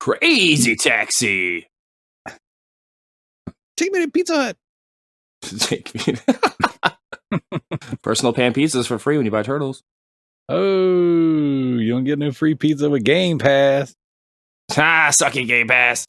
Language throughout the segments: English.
Crazy Taxi. Take me to Pizza Hut. Personal pan pizzas for free when you buy turtles. Oh, you don't get no free pizza with Game Pass. Suck it, Game Pass.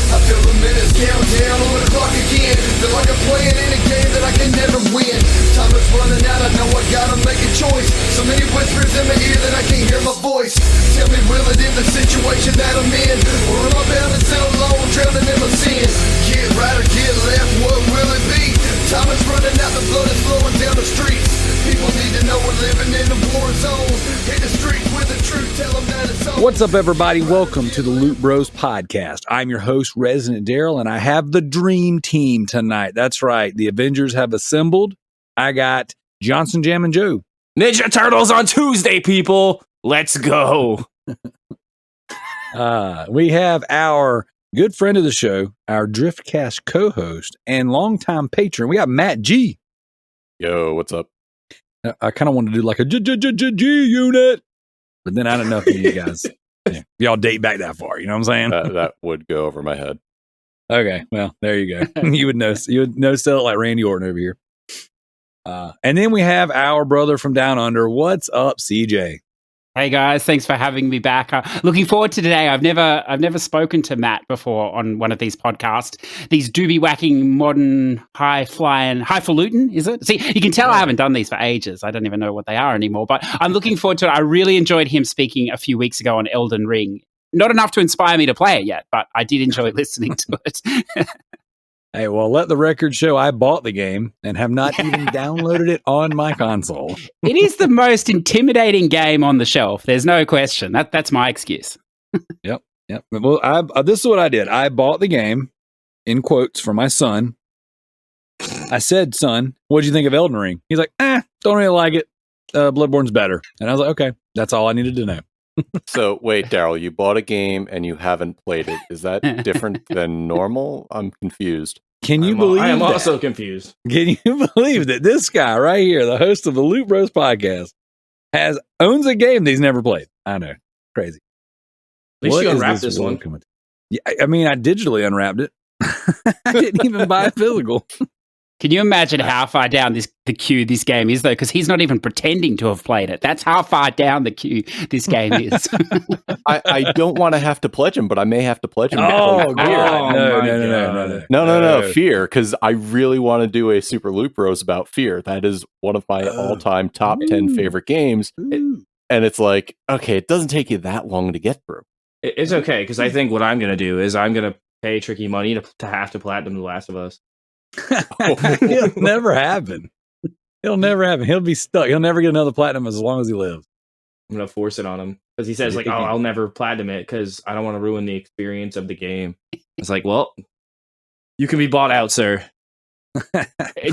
I feel the minutes count down on the clock again. Feel like I'm playing in a game that I can never win. Time is running out, I know I gotta make a choice. So many whispers in my ear that I can't hear my voice. Tell me, will it end the situation that I'm in? Or am I bound to sit alone, drowning in my sins? Get right or get left, what will it be? Time is running out, the blood is flowing down the streets. People need to know we're living in a war zone. Hit the streets with the truth, tell them that it's on. What's up, everybody? Welcome to the Loot Bros podcast. I'm your host, Residentdarrell, and I have the dream team tonight. That's right. The Avengers have assembled. I got Johnson, Jam, and Joe. Ninja Turtles on Tuesday, people. Let's go. We have our good friend of the show, our Driftcast co-host and longtime patron. We got Matt G. Yo, what's up? I kind of wanted to do like a G unit, but then I don't know if you guys, y'all date back that far. You know what I'm saying? That would go over my head. Okay, well, there you go. You would know sell it like Randy Orton over here. And then we have our brother from down under. What's up, CJ? Hey guys, thanks for having me back. Looking forward to today. I've never spoken to Matt before on one of these podcasts. These doobie whacking, modern, highfalutin, is it? See, you can tell I haven't done these for ages. I don't even know what they are anymore. But I'm looking forward to it. I really enjoyed him speaking a few weeks ago on Elden Ring. Not enough to inspire me to play it yet, but I did enjoy listening to it. Hey, well, let the record show I bought the game and have not even downloaded it on my console. It is the most intimidating game on the shelf. There's no question. That's my excuse. Yep. Well, this is what I did. I bought the game, in quotes, for my son. I said, son, what'd you think of Elden Ring? He's like, don't really like it. Bloodborne's better. And I was like, okay, that's all I needed to know. So, wait, Darrell, you bought a game and you haven't played it. Is that different than normal? I'm confused. Can you believe I am that? also confused. Can you believe that this guy right here, the host of the Loot Bros podcast, owns a game that he's never played? I know. Crazy. At least you unwrapped this one. Yeah, I mean, I digitally unwrapped it. I didn't even buy a physical. Can you imagine how far down the queue this game is, though? Because he's not even pretending to have played it. That's how far down the queue this game is. I don't want to have to pledge him, but I may have to pledge him. Oh, No, Fear, because I really want to do a Super Loot Bros about Fear. That is one of my all-time top 10 favorite games. And it's like, okay, it doesn't take you that long to get through. It's okay, because I think what I'm going to do is I'm going to pay Tricky money to have to platinum The Last of Us. It'll never happen. It'll never happen. He'll be stuck. He'll never get another platinum as long as he lives. I'm going to force it on him. Because he says, like, I'll never platinum it because I don't want to ruin the experience of the game. It's like, well, you can be bought out, sir. Do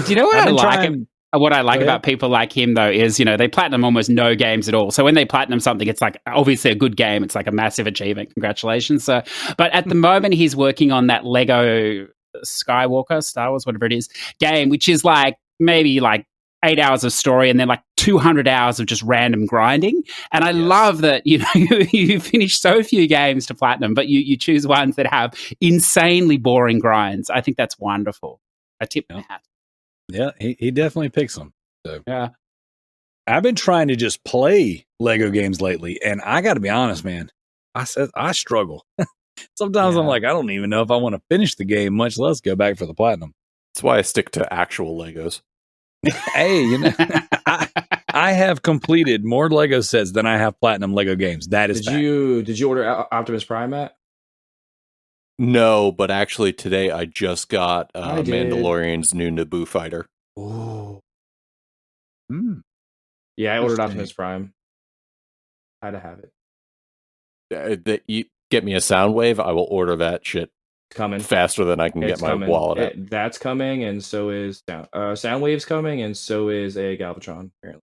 you know what I like about people like him, though, is, they platinum almost no games at all. So when they platinum something, it's like obviously a good game. It's like a massive achievement. Congratulations. So, but at the moment, he's working on that Lego Skywalker, Star Wars, whatever it is, game, which is like maybe like 8 hours of story and then like 200 hours of just random grinding. And I love that, you finish so few games to platinum, but you choose ones that have insanely boring grinds. I think that's wonderful. I tip my hat. Yeah, he definitely picks them. So. Yeah. I've been trying to just play Lego games lately, and I got to be honest, man, I struggle. Sometimes I'm like, I don't even know if I want to finish the game, much less go back for the platinum. That's why I stick to actual Legos. Hey, I have completed more Lego sets than I have platinum Lego games. That is Did you order Optimus Prime, Matt? No, but actually today I just got Mandalorian's new Naboo fighter. Oh. Yeah, I ordered Optimus Prime. I had to have it. You get me a Soundwave, I will order that shit coming faster than I can get my wallet. That's coming, and so is Soundwave's coming, and so is a Galvatron. Apparently,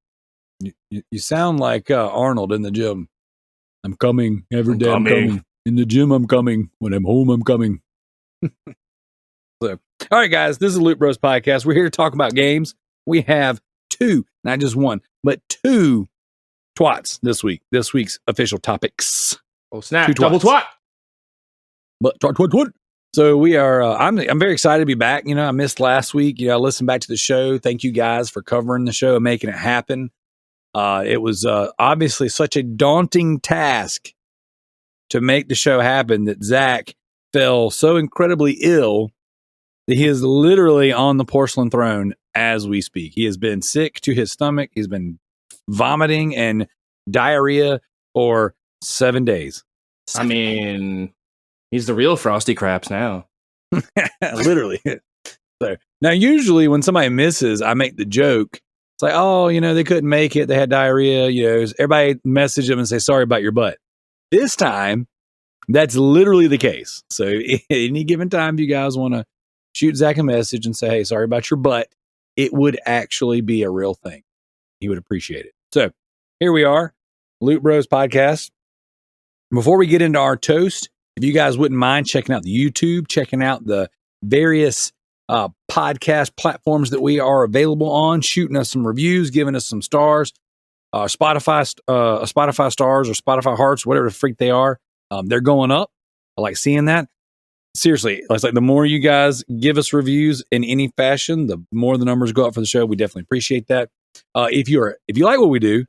you sound like Arnold in the gym. I'm coming every day. I'm coming in the gym. I'm coming when I'm home. I'm coming. So All right, guys, this is the Loot Bros Podcast. We're here to talk about games. We have two, not just one, but two twats this week. This week's official topics. Oh, snap. Double twat. But twat. So we are, I'm very excited to be back. You know, I missed last week. You know, I listened back to the show. Thank you guys for covering the show and making it happen. It was obviously such a daunting task to make the show happen that Zach fell so incredibly ill that he is literally on the porcelain throne as we speak. He has been sick to his stomach. He's been vomiting and diarrhea for 7 days. I mean, he's the real Frosty Craps now. Literally. So now, usually when somebody misses, I make the joke. It's like, oh, you know, they couldn't make it. They had diarrhea. You know, everybody message them and say, sorry about your butt. This time, that's literally the case. So any given time, if you guys want to shoot Zach a message and say, hey, sorry about your butt, it would actually be a real thing. He would appreciate it. So here we are, Loot Bros Podcast. Before we get into our toast, if you guys wouldn't mind checking out the YouTube, checking out the various podcast platforms that we are available on, shooting us some reviews, giving us some stars, Spotify stars or Spotify hearts, whatever the freak they are. They're going up. I like seeing that. Seriously, it's like the more you guys give us reviews in any fashion, the more the numbers go up for the show. We definitely appreciate that. If you like what we do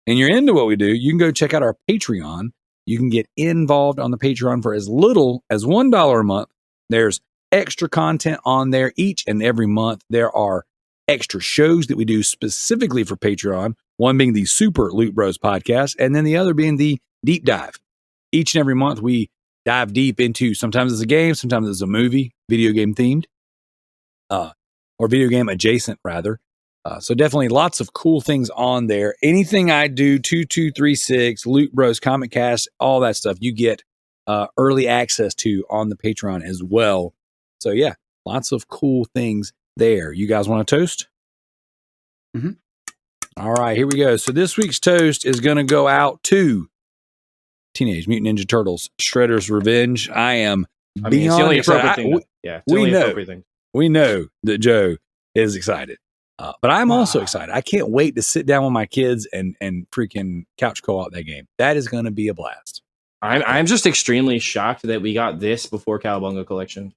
and you're into what we do, you can go check out our Patreon. You can get involved on the Patreon for as little as $1 a month. There's extra content on there each and every month. There are extra shows that we do specifically for Patreon, one being the Super Loot Bros Podcast, and then the other being the Deep Dive. Each and every month, we dive deep into, sometimes it's a game, sometimes it's a movie, video game themed, or video game adjacent, rather. So definitely lots of cool things on there. Anything I do, 2236, Loot Bros, Comic Cast, all that stuff, you get early access to on the Patreon as well. So yeah, lots of cool things there. You guys want to toast? Mm-hmm. All right, here we go. So this week's toast is going to go out to Teenage Mutant Ninja Turtles, Shredder's Revenge. Beyond it's the only appropriate excited. thing. We know that Joe is excited, but I'm also excited. I can't wait to sit down with my kids and freaking couch co-op that game. That is going to be a blast. I'm just extremely shocked that we got this before Cowabunga Collection.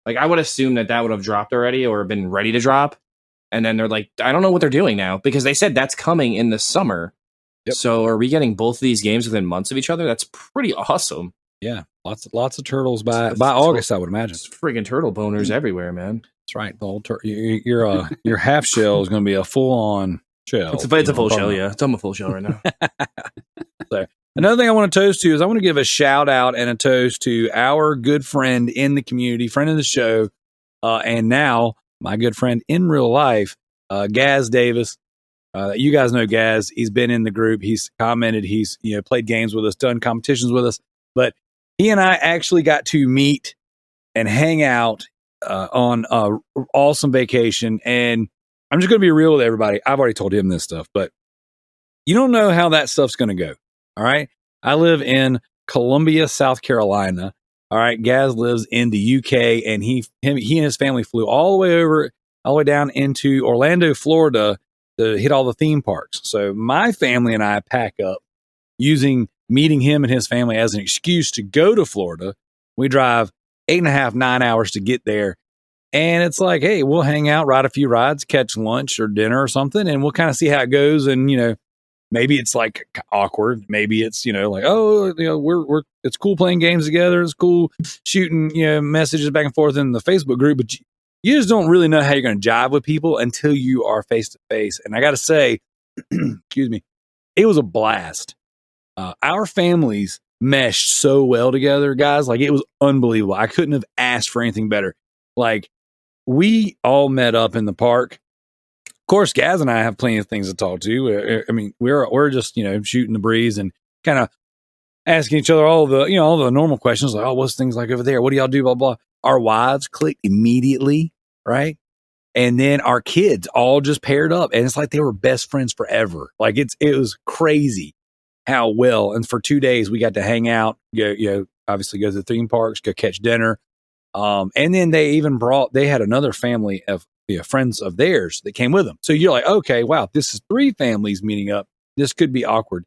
Like, I would assume that would have dropped already or been ready to drop, and then they're like, I don't know what they're doing now, because they said that's coming in the summer. Yep. So are we getting both of these games within months of each other? That's pretty awesome. Yeah, lots of turtles by August, I would imagine. It's friggin' turtle boners everywhere, man. That's right. The whole your half shell is going to be a full on shell. It's a full shell, yeah. It's on a full shell right now. So another thing I want to toast to is I want to give a shout out and a toast to our good friend in the community, friend of the show, and now my good friend in real life, Gaz Davis. You guys know Gaz. He's been in the group. He's commented. He's played games with us, done competitions with us. But he and I actually got to meet and hang out on awesome vacation. And I'm just going to be real with everybody. I've already told him this stuff, but you don't know how that stuff's going to go. All right. I live in Columbia, South Carolina. All right. Gaz lives in the UK, and he and his family flew all the way down into Orlando, Florida, to hit all the theme parks. So my family and I pack up using meeting him and his family as an excuse to go to Florida. We drive 8.5, 9 hours to get there. And it's like, hey, we'll hang out, ride a few rides, catch lunch or dinner or something, and we'll kind of see how it goes. And, maybe it's like awkward. Maybe it's, like, oh, we're it's cool playing games together. It's cool shooting, messages back and forth in the Facebook group, but you just don't really know how you're going to jive with people until you are face to face. And I got to say, excuse me, it was a blast. Our families meshed so well together, guys. Like, it was unbelievable. I couldn't have asked for anything better. Like, we all met up in the park. Of course, Gaz and I have plenty of things to talk to. I mean, we're just, shooting the breeze and kind of asking each other all the normal questions, like, oh, what's things like over there? What do y'all do? Blah, blah. Our wives clicked immediately, right? And then our kids all just paired up, and it's like they were best friends forever. Like, it was crazy how well. And for 2 days, we got to hang out, obviously go to the theme parks, go catch dinner. And then they had another family of friends of theirs that came with them. So you're like, okay, wow, this is 3 families meeting up. This could be awkward.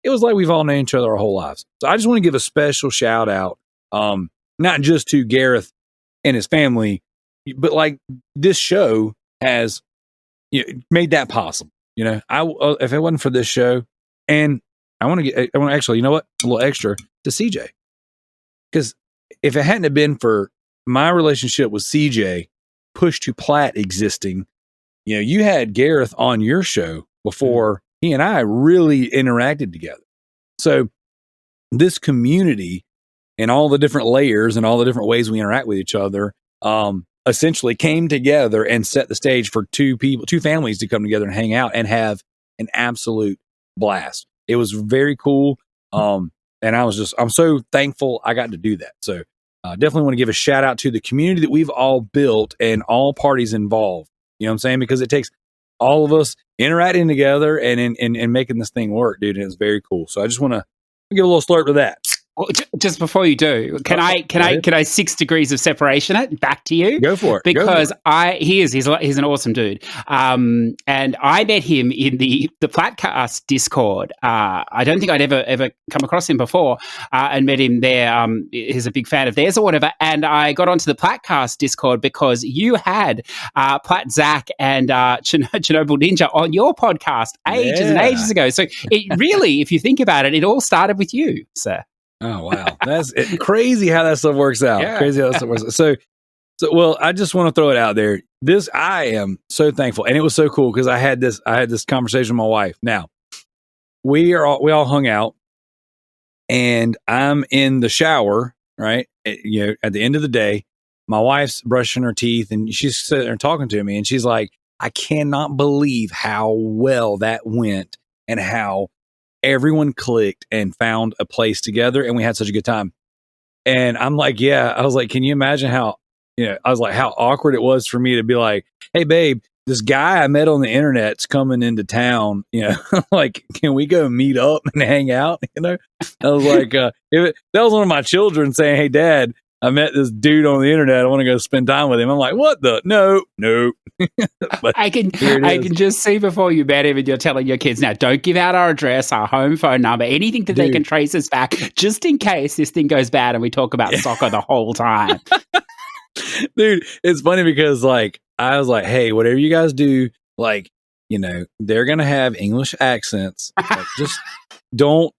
It was like we've all known each other our whole lives. So I just want to give a special shout out, not just to Gareth and his family, but like this show has made that possible. If it wasn't for this show, and I want to actually, you know what, a little extra to CJ, because if it hadn't have been for my relationship with CJ, Push to Plat existing, you had Gareth on your show before he and I really interacted together. So this community and all the different layers and all the different ways we interact with each other, essentially came together and set the stage for 2 families to come together and hang out and have an absolute blast. It was very cool. And I'm so thankful I got to do that. So definitely want to give a shout out to the community that we've all built and all parties involved. You know what I'm saying? Because it takes all of us interacting together and making this thing work, dude. And it's very cool. So I just want to give a little slurp to that. Well, just before you do, can I 6 degrees of separation it back to you? Go for it. Because he's an awesome dude. And I met him in the Platcast Discord. I don't think I'd ever come across him before, and met him there. He's a big fan of theirs or whatever. And I got onto the Platcast Discord because you had Plat Zach and Chernobyl Ninja on your podcast ages and ages ago. So it really, if you think about it, it all started with you, sir. Oh, wow. That's crazy how that stuff works out. Yeah. Crazy how that stuff works out. So, well, I just want to throw it out there. I am so thankful. And it was so cool because I had this conversation with my wife. Now, we all hung out, and I'm in the shower, right? At the end of the day, my wife's brushing her teeth and she's sitting there talking to me, and she's like, I cannot believe how well that went and how everyone clicked and found a place together, and we had such a good time. And I'm like, yeah, I was like, can you imagine how awkward it was for me to be like, hey babe, this guy I met on the internet's coming into town, like, can we go meet up and hang out? I was like, that was one of my children saying, hey dad, I met this dude on the internet. I want to go spend time with him. I'm like, what the? No. I can just see before you met him and you're telling your kids, now don't give out our address, our home phone number, anything that they can trace us back, just in case this thing goes bad and we talk about soccer the whole time. Dude, it's funny because like, I was like, hey, whatever you guys do, like, they're going to have English accents. Like, just don't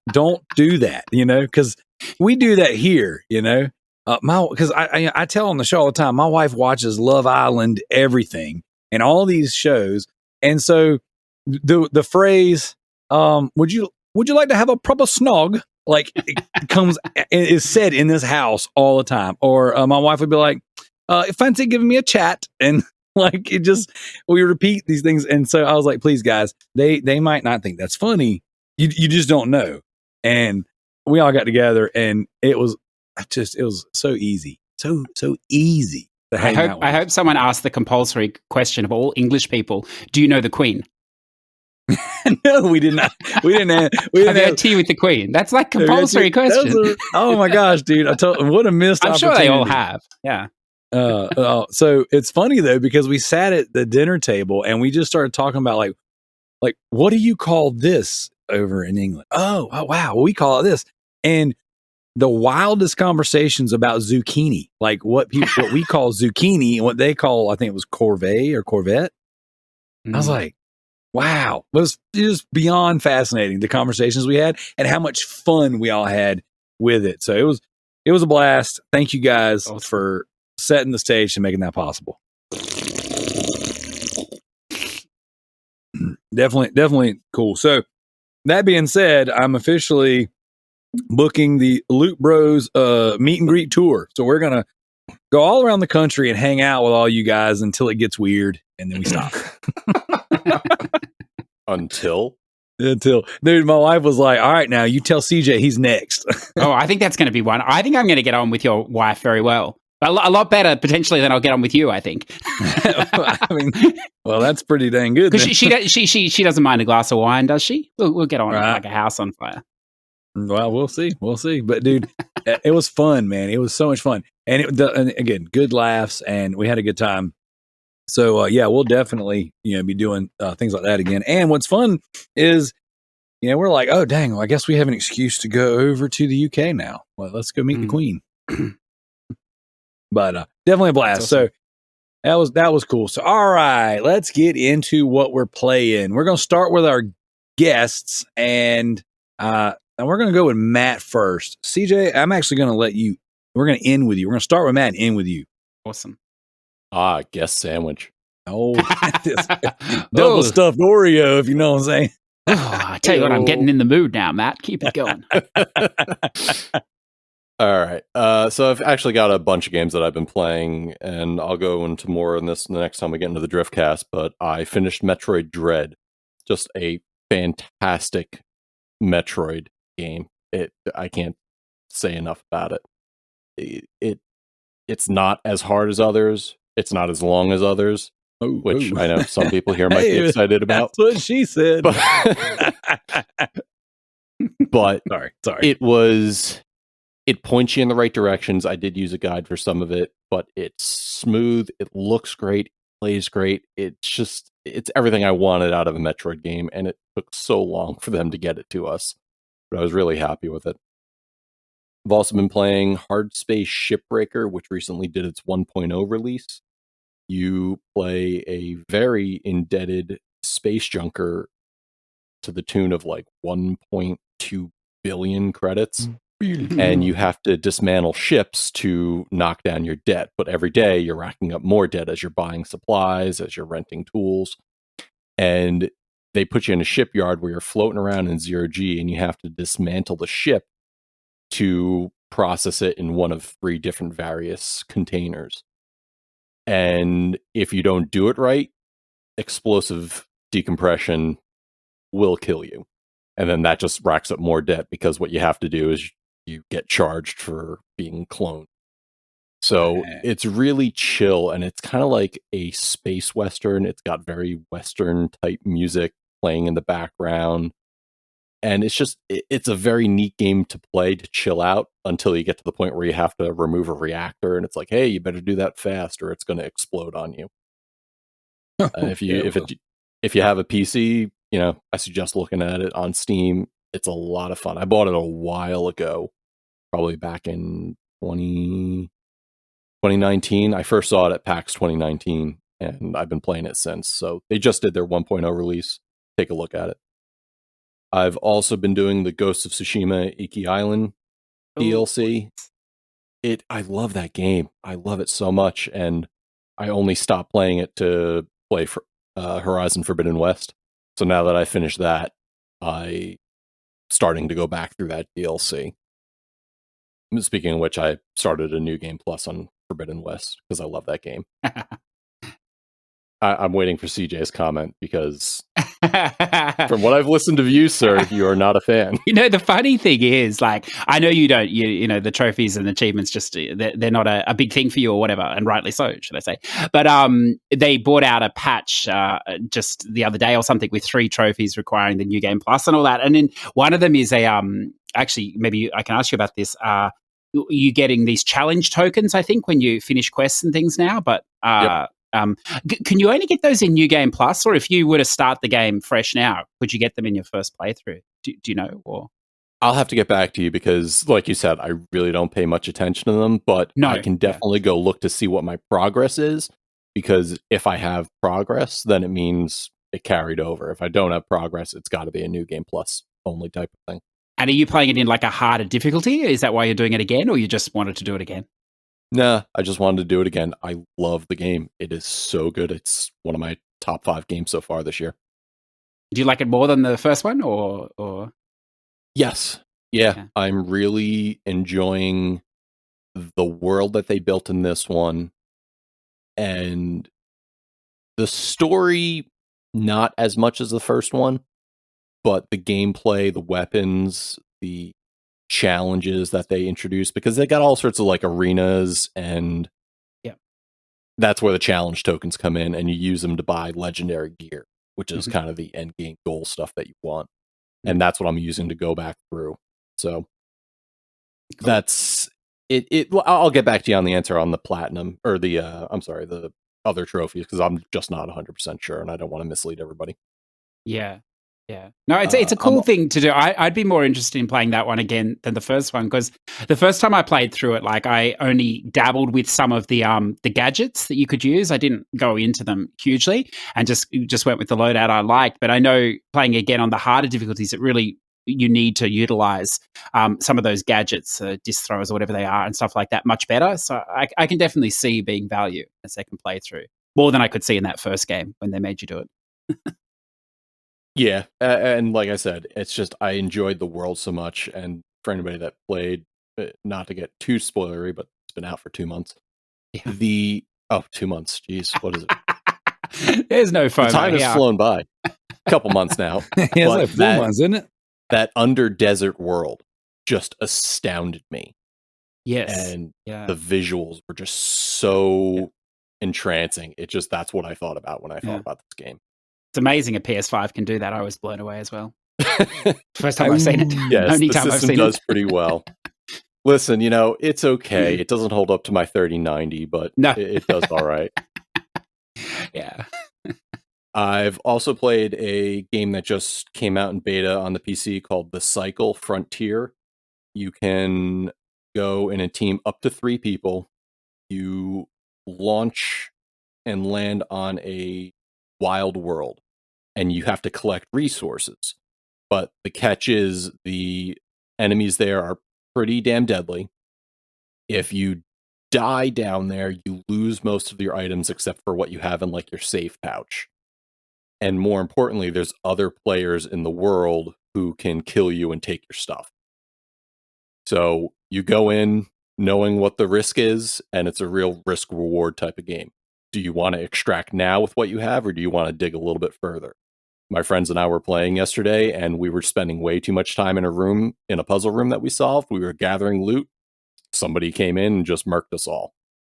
do that, because we do that here, because I tell on the show all the time, my wife watches Love Island, everything, and all these shows. And so the phrase, would you like to have a proper snog? Like, it is said in this house all the time. Or my wife would be like, fancy giving me a chat. And like, we repeat these things. And so I was like, please guys, they might not think that's funny. You just don't know. And we all got together, and it was so easy. So easy to hang out with. I hope someone asked the compulsory question of all English people, do you know the Queen? No, we did not. We didn't have tea with the Queen. That's like compulsory question. Oh my gosh, dude. What a missed I'm opportunity. sure they all have. Yeah. So it's funny though, because we sat at the dinner table and we just started talking about like, what do you call this over in England? Oh wow. We call it this. And the wildest conversations about zucchini, like what we call zucchini and what they call, I think it was Corvette. I was like, wow, it was just beyond fascinating, the conversations we had and how much fun we all had with it. So it was a blast. Thank you guys for setting the stage and making that possible. Definitely cool. So that being said, I'm officially booking the Loot Bros meet and greet tour. So we're gonna go all around the country and hang out with all you guys until it gets weird, and then we stop. Until dude, my wife was like, all right, now you tell CJ he's next. Oh, I think that's going to be one. I think I'm going to get on with your wife very well. A lot better potentially than I'll get on with you, I think. I mean, well, that's pretty dang good. Because she doesn't mind a glass of wine, does she? We'll get on like a house on fire. Well, we'll see. But dude, it was fun, man. It was so much fun, and again, good laughs, and we had a good time. So yeah, we'll definitely be doing things like that again. And what's fun is we're like, oh dang, well, I guess we have an excuse to go over to the UK now. Well, let's go meet the Queen. But definitely a blast. Awesome. So that was cool. So all right, let's get into what we're playing. We're gonna start with our guests, and we're gonna go with Matt first. CJ, I'm actually gonna let you. We're gonna end with you. We're gonna start with Matt and end with you. Awesome. Guest sandwich. Oh, double stuffed Oreo, if you know what I'm saying. I tell you what, I'm getting in the mood now, Matt. Keep it going. All right. So I've actually got a bunch of games that I've been playing, and I'll go into more on this the next time we get into the Driftcast, but I finished Metroid Dread. Just a fantastic Metroid game. I can't say enough about it. It's not as hard as others. It's not as long as others, which I know some people here might be excited about. That's what she said. But sorry. It points you in the right directions. I did use a guide for some of it, but it's smooth. It looks great. It plays great. It's everything I wanted out of a Metroid game, and it took so long for them to get it to us. But I was really happy with it. I've also been playing Hard Space Shipbreaker, which recently did its 1.0 release. You play a very indebted space junker to the tune of like 1.2 billion credits. And you have to dismantle ships to knock down your debt. But every day you're racking up more debt as you're buying supplies, as you're renting tools. And they put you in a shipyard where you're floating around in zero G, and you have to dismantle the ship to process it in one of 3 different various containers. And if you don't do it right, explosive decompression will kill you. And then that just racks up more debt, because what you have to do is you get charged for being cloned. So it's really chill, and it's kind of like a space western. It's got very western type music playing in the background. And it's a very neat game to play, to chill out until you get to the point where you have to remove a reactor, and it's like, hey, you better do that fast or it's going to explode on you. If you have a PC, I suggest looking at it on Steam. It's a lot of fun. I bought it a while ago, probably back in 2019. I first saw it at PAX 2019, and I've been playing it since. So they just did their 1.0 release. Take a look at it. I've also been doing the Ghost of Tsushima Iki Island DLC. I love that game. I love it so much, and I only stopped playing it to play for Horizon Forbidden West. So now that I finished that, I starting to go back through that DLC. Speaking of which, I started a new game plus on Forbidden West because I love that game. I'm waiting for CJ's comment, because from what I've listened of you, sir, you are not a fan. The funny thing is, like, I know you don't, the trophies and achievements, just, they're not a big thing for you or whatever, and rightly so, should I say. But they brought out a patch just the other day or something with 3 trophies requiring the New Game Plus and all that. And then one of them is actually, maybe I can ask you about this. You're getting these challenge tokens, I think, when you finish quests and things now, but Yep. Can you only get those in New Game Plus, or if you were to start the game fresh now, could you get them in your first playthrough? Do you know? Or I'll have to get back to you, because, like you said, I really don't pay much attention to them, but I can definitely go look to see what my progress is, because if I have progress, then it means it carried over. If I don't have progress, it's got to be a New Game Plus only type of thing. And are you playing it in like a harder difficulty? Is that why you're doing it again, or you just wanted to do it again? Nah, I just wanted to do it again. I love the game. It is so good. It's one of my top 5 games so far this year. Do you like it more than the first one, or? Yes. Yeah. I'm really enjoying the world that they built in this one. And the story, not as much as the first one, but the gameplay, the weapons, the challenges that they introduced, because they got all sorts of like arenas, and that's where the challenge tokens come in, and you use them to buy legendary gear, which is kind of the end game goal stuff that you want. And that's what I'm using to go back through. So That's it. Well, I'll get back to you on the answer on the platinum or the the other trophies because I'm just not 100% sure and I don't want to mislead everybody. Yeah. Yeah. No, it's a cool thing to do. I'd be more interested in playing that one again than the first one because the first time I played through it, like I only dabbled with some of the gadgets that you could use. I didn't go into them hugely and just went with the loadout I liked. But I know playing again on the harder difficulties, it really you need to utilize some of those gadgets, disc throwers or whatever they are, and stuff like that much better. So I can definitely see being value in a second playthrough more than I could see in that first game when they made you do it. Yeah, and like I said, it's just I enjoyed the world so much, and for anybody that played, not to get too spoilery, but it's been out for 2 months. Yeah. 2 months. Jeez, what is it? There's no FOMO. The time has flown by. A couple months now. It's like 4 months, isn't it? That under desert world just astounded me. Yes, and the visuals were just so entrancing. That's what I thought about when I thought about this game. It's amazing a PS5 can do that. I was blown away as well. First time I've seen it. Yes, the system does pretty well. Listen, it's okay. It doesn't hold up to my 3090, but it does all right. Yeah. I've also played a game that just came out in beta on the PC called The Cycle Frontier. You can go in a team up to 3 people. You launch and land on a wild world, and you have to collect resources. But the catch is the enemies there are pretty damn deadly. If you die down there, you lose most of your items except for what you have in like your safe pouch. And more importantly, there's other players in the world who can kill you and take your stuff. So you go in knowing what the risk is, and it's a real risk reward type of game. Do you want to extract now with what you have, or do you want to dig a little bit further? My friends and I were playing yesterday, and we were spending way too much time in a puzzle room that we solved. We were gathering loot. Somebody came in and just murked us all.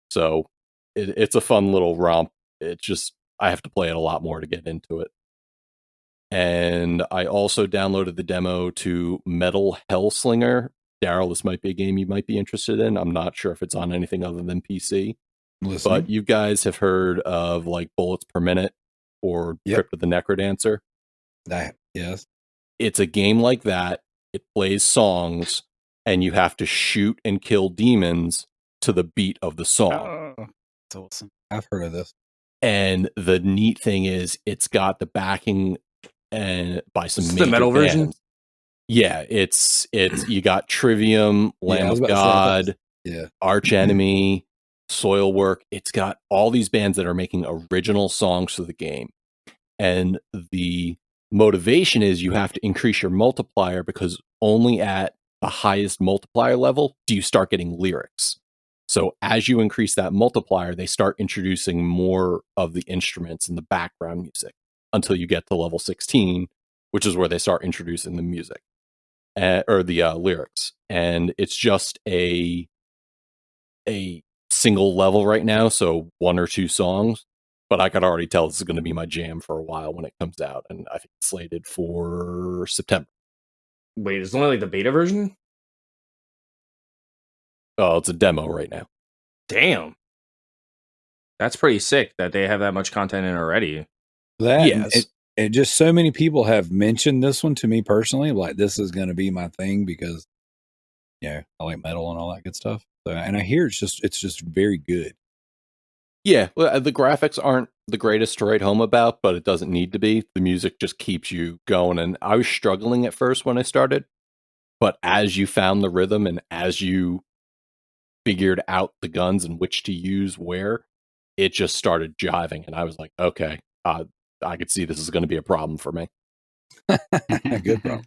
So it's a fun little romp. It's just, I have to play it a lot more to get into it. And I also downloaded the demo to Metal Hellslinger. Darrell, this might be a game you might be interested in. I'm not sure if it's on anything other than PC. But you guys have heard of like Bullets Per Minute or Crypt of the Necrodancer. Yes. It's a game like that. It plays songs, and you have to shoot and kill demons to the beat of the song. Oh, that's awesome. I've heard of this. And the neat thing is it's got the backing and by some major the metal bands. version. Yeah, it's you got Trivium, Lamb of God, Arch Enemy, Soilwork. It's got all these bands that are making original songs for the game. And the motivation is you have to increase your multiplier because only at the highest multiplier level do you start getting lyrics. So as you increase that multiplier, they start introducing more of the instruments and the background music until you get to level 16, which is where they start introducing the music or the lyrics. And it's just a single level right now, so 1 or 2 songs. But I could already tell this is going to be my jam for a while when it comes out, and I think it's slated for September. Wait, it's only like the beta version? Oh, it's a demo right now. Damn. That's pretty sick that they have that much content in already. Yes. It just so many people have mentioned this one to me personally, like this is going to be my thing because, I like metal and all that good stuff. So, and I hear it's just very good. Yeah, well, the graphics aren't the greatest to write home about, but it doesn't need to be. The music just keeps you going. And I was struggling at first when I started, but as you found the rhythm and as you figured out the guns and which to use where, it just started jiving. And I was like, okay, I could see this is going to be a problem for me. Good problem.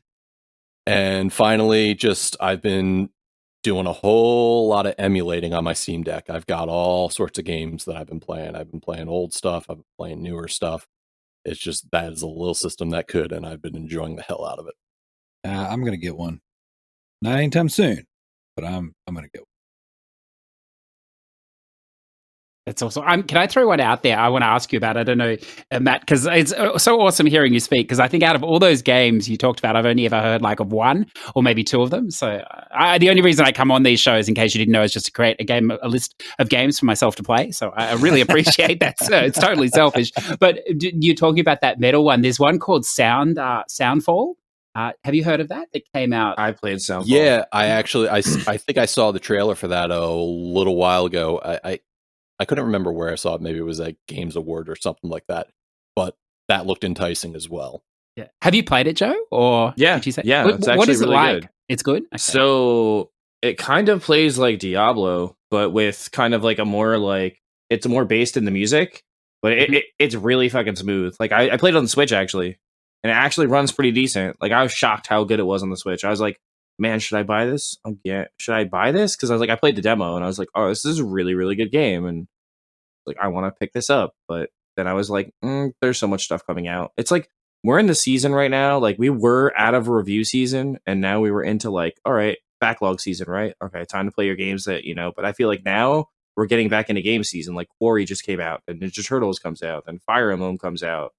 And finally, I've been doing a whole lot of emulating on my Steam Deck. I've got all sorts of games that I've been playing. I've been playing old stuff. I've been playing newer stuff. It's just that is a little system that could, and I've been enjoying the hell out of it. I'm going to get one. Not anytime soon, but I'm going to get one. That's awesome. Can I throw one out there? I want to ask you about. I don't know, Matt, because it's so awesome hearing you speak. Because I think out of all those games you talked about, I've only ever heard like of one or maybe two of them. So the only reason I come on these shows, in case you didn't know, is just to create a list of games for myself to play. So I really appreciate that. So it's totally selfish. But you're talking about that metal one. There's one called Soundfall. Have you heard of that? It came out. I played Soundfall. Yeah, I think I saw the trailer for that a little while ago. I couldn't remember where I saw it. Maybe it was at Games Award or something like that. But that looked enticing as well. Yeah. Have you played it, Joe? Or yeah, did you say? Yeah, it's actually what is it really like? good. It's good. Okay. So it kind of plays like Diablo, but with kind of like it's more based in the music. But it's really fucking smooth. Like I played it on the Switch actually, and it actually runs pretty decent. Like I was shocked how good it was on the Switch. I was like, man, should I buy this? Yeah, should I buy this? Because I was like, I played the demo and I was like, oh, this is a really, really good game, and like I want to pick this up. But then I was like, there's so much stuff coming out. It's like we're in the season right now. Like we were out of review season, and now we were into like, all right, backlog season, right? Okay, time to play your games that you know. But I feel like now we're getting back into game season. Like Quarry just came out, and Ninja Turtles comes out, and Fire Emblem comes out.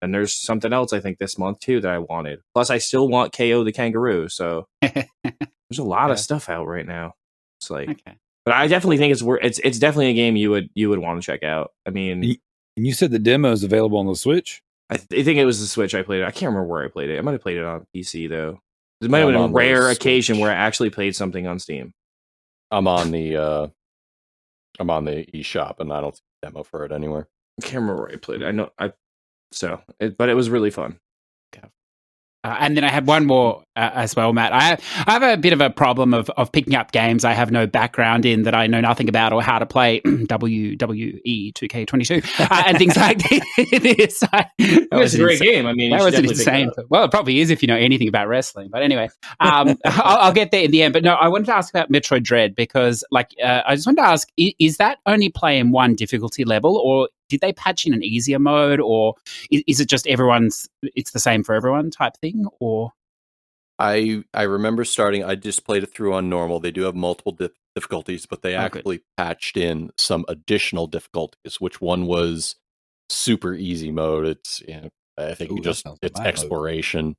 And there's something else I think this month too that I wanted. Plus, I still want KO the Kangaroo. So there's a lot of stuff out right now. It's like, but I definitely think it's definitely a game you would want to check out. I mean, and you said the demo is available on the Switch. I think it was the Switch I played it. I can't remember where I played it. I might have played it on PC though. There might have been a rare occasion where I actually played something on Steam. I'm on the eShop and I don't see a demo for it anywhere. I can't remember where I played it. But it was really fun. And then I had one more as well, Matt. I have a bit of a problem of picking up games I have no background in, that I know nothing about or how to play. WWE 2K22 and things like this. It was a great game. I mean, that was insane. Well, it probably is if you know anything about wrestling. But anyway, I'll get there in the end. But no, I wanted to ask about Metroid Dread because, I just wanted to ask: is that only play in one difficulty level, or did they patch in an easier mode, or is it just it's the same for everyone type thing? Or I remember starting, I just played it through on normal. They do have multiple difficulties, but they actually patched in some additional difficulties, which one was super easy mode. It's, I think it's exploration mode.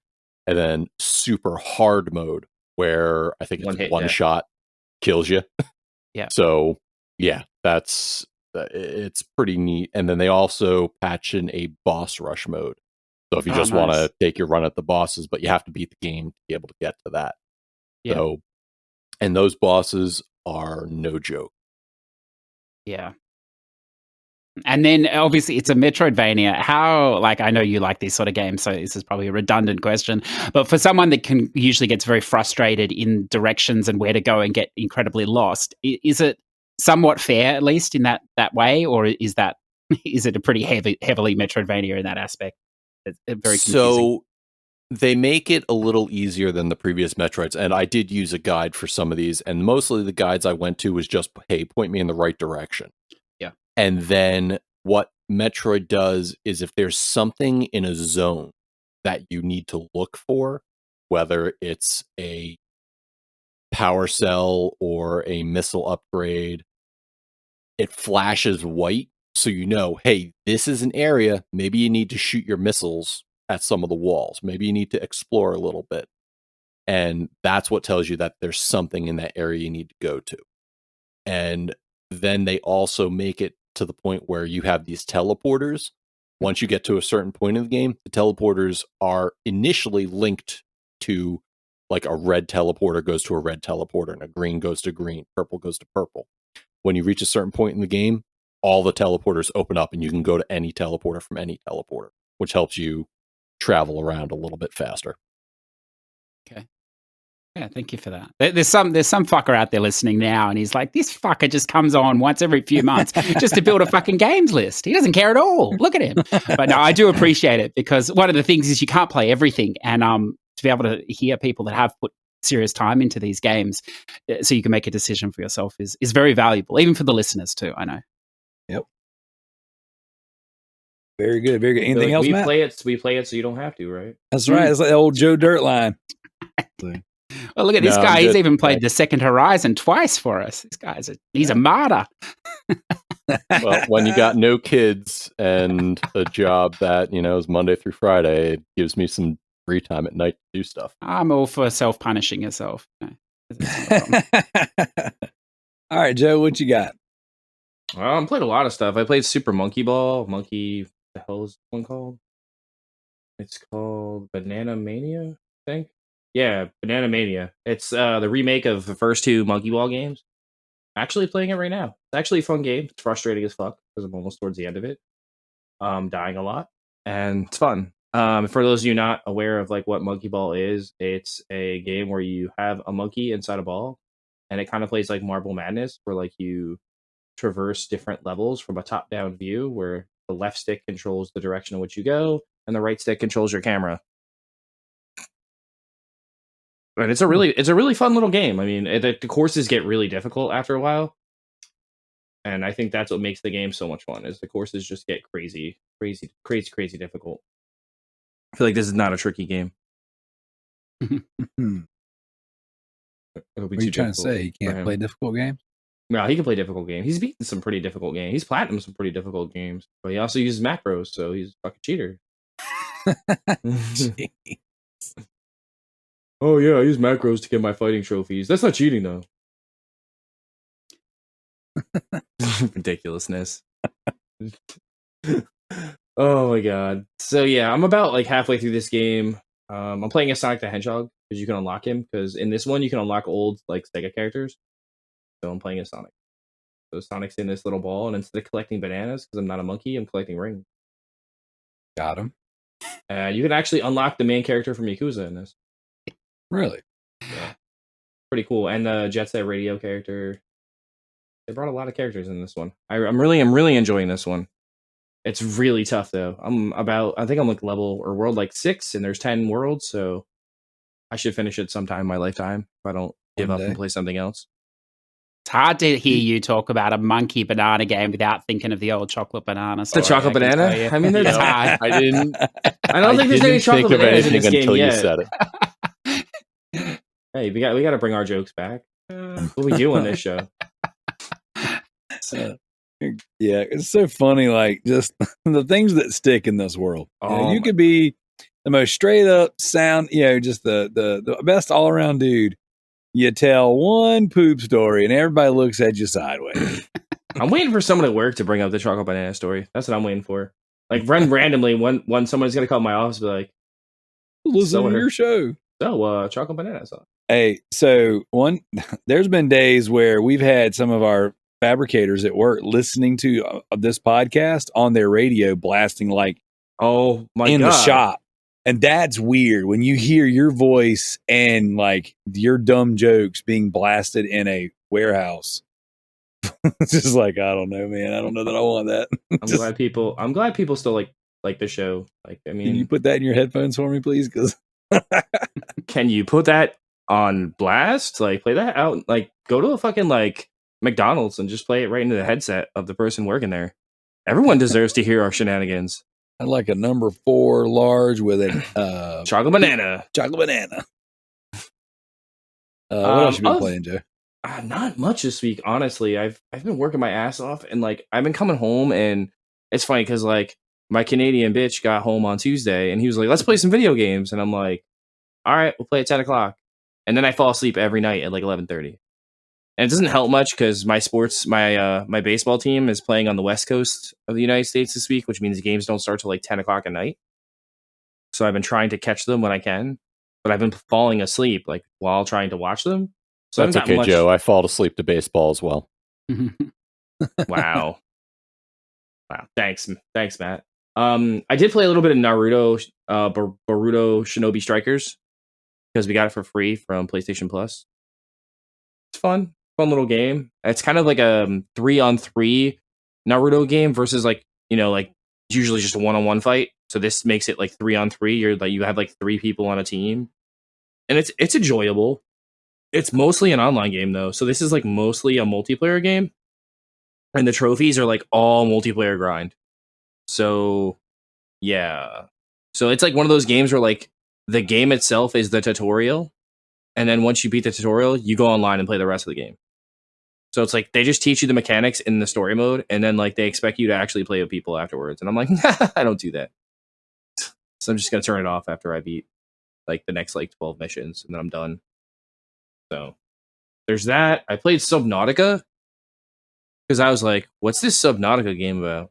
And then super hard mode where I think it's one shot kills you. Yeah. So yeah, it's pretty neat. And then they also patch in a boss rush mode. So if you just want to take your run at the bosses, but you have to beat the game to be able to get to that. Yeah. So, and those bosses are no joke. Yeah. And then obviously it's a Metroidvania. How, I know you like these sort of games, so this is probably a redundant question, but for someone that usually gets very frustrated in directions and where to go and get incredibly lost, is it somewhat fair, at least in that way, or is it a pretty heavily Metroidvania in that aspect? It's very confusing. So they make it a little easier than the previous Metroids, and I did use a guide for some of these, and mostly the guides I went to was just, hey, point me in the right direction. Yeah. And then what Metroid does is if there's something in a zone that you need to look for, whether it's a power cell or a missile upgrade, it flashes white. So hey, this is an area, maybe you need to shoot your missiles at some of the walls. Maybe you need to explore a little bit. And that's what tells you that there's something in that area you need to go to. And then they also make it to the point where you have these teleporters. Once you get to a certain point in the game, the teleporters are initially linked to, like, a red teleporter goes to a red teleporter, and a green goes to green, purple goes to purple. When you reach a certain point in the game, all the teleporters open up and you can go to any teleporter from any teleporter, which helps you travel around a little bit faster. Okay. Yeah, thank you for that. There's some fucker out there listening now, and he's like, this fucker just comes on once every few months just to build a fucking games list. He doesn't care at all. Look at him. But no, I do appreciate it, because one of the things is you can't play everything, and to be able to hear people that have put serious time into these games so you can make a decision for yourself is very valuable, even for the listeners too, I know. Yep. Very good. Very good. Anything else, Matt? We play it so you don't have to, right? That's right. It's like the old Joe Dirt line. Well, look at this No, guy. I'm He's good. even played the Second Horizon twice for us. This guy's he's a martyr. Well, when you got no kids and a job that, is Monday through Friday, it gives me some free time at night to do stuff. I'm all for self-punishing yourself. It's not a problem. All right, Joe, what you got? I played a lot of stuff. I played Super Monkey Ball. The hell is one called? It's called Banana Mania, I think. Yeah, Banana Mania. It's the remake of the first two Monkey Ball games. Actually playing it right now. It's actually a fun game. It's frustrating as fuck because I'm almost towards the end of it. Dying a lot, and it's fun. For those of you not aware of like what Monkey Ball is, it's a game where you have a monkey inside a ball, and it kind of plays like Marble Madness, where like you traverse different levels from a top-down view, where the left stick controls the direction in which you go, and the right stick controls your camera. And it's a really fun little game. I mean, the courses get really difficult after a while, and I think that's what makes the game so much fun. Is the courses just get crazy difficult. I feel like this is not a tricky game. What are you trying to say? He can't play difficult games? No, he can play difficult games. He's beaten some pretty difficult games. He's platinumed some pretty difficult games, but he also uses macros, so he's a fucking cheater. Oh yeah, I use macros to get my fighting trophies. That's not cheating though. Ridiculousness. Oh my god. So yeah, I'm about like halfway through this game. I'm playing as Sonic the Hedgehog because you can unlock him. Because in this one, you can unlock old like Sega characters. So I'm playing as Sonic. So Sonic's in this little ball, and instead of collecting bananas, because I'm not a monkey, I'm collecting rings. Got him. You can actually unlock the main character from Yakuza in this. Really? Yeah. Pretty cool. And the Jet Set Radio character. They brought a lot of characters in this one. I'm really enjoying this one. It's really tough though. I think I'm like level or world like 6, and there's 10 worlds, so I should finish it sometime in my lifetime if I don't give up and play something else. It's hard to hear you talk about a monkey banana game without thinking of the old chocolate banana. The chocolate banana? I mean, there's I didn't. I don't think there's any chocolate bananas in this game until yet. you said it. Hey, we got to bring our jokes back. What we do on this show? Yeah, it's so funny. Like just the things that stick in this world. You could be the most straight up sound, just the best all around dude. You tell one poop story, and everybody looks at you sideways. I'm waiting for someone at work to bring up the chocolate banana story. That's what I'm waiting for. Like, run randomly when someone's gonna come to my office, and be like, "Listen to your show." So, chocolate banana song. Hey, so there's been days where we've had some of our fabricators at work listening to this podcast on their radio, blasting like, "Oh my god!" in the shop. And that's weird when you hear your voice and like your dumb jokes being blasted in a warehouse. It's just like, I don't know, man. I don't know that I want that. I'm glad people still like the show. Like, I mean, can you put that in your headphones for me, please? Because can you put that on blast? Like, play that out. Like, go to a fucking like McDonald's and just play it right into the headset of the person working there. Everyone deserves to hear our shenanigans. I'd like a number 4 large with a chocolate banana. Chocolate banana. What else you been playing, Joe? Not much this week, honestly. I've been working my ass off, and like I've been coming home, and it's funny because like my Canadian bitch got home on Tuesday, and he was like, "Let's play some video games," and I'm like, "All right, we'll play at 10 o'clock," and then I fall asleep every night at like 11:30. And it doesn't help much because my baseball team is playing on the West Coast of the United States this week, which means the games don't start till like 10 o'clock at night. So I've been trying to catch them when I can, but I've been falling asleep like while trying to watch them. So that's okay, Joe. I fall asleep to baseball as well. Wow. Thanks, Matt. I did play a little bit of Naruto, Boruto Shinobi Strikers because we got it for free from PlayStation Plus. It's fun little game. It's kind of like a 3-on-3 Naruto game versus like usually just a 1-on-1 fight. So this makes it like 3-on-3. You're like you have like 3 people on a team, and it's enjoyable. It's mostly an online game though, so this is like mostly a multiplayer game, and the trophies are like all multiplayer grind. So yeah, so it's like one of those games where like the game itself is the tutorial, and then once you beat the tutorial, you go online and play the rest of the game. So it's like they just teach you the mechanics in the story mode, and then like they expect you to actually play with people afterwards. And I'm like, I don't do that. So I'm just gonna turn it off after I beat like the next like 12 missions, and then I'm done. So there's that. I played Subnautica because I was like, what's this Subnautica game about?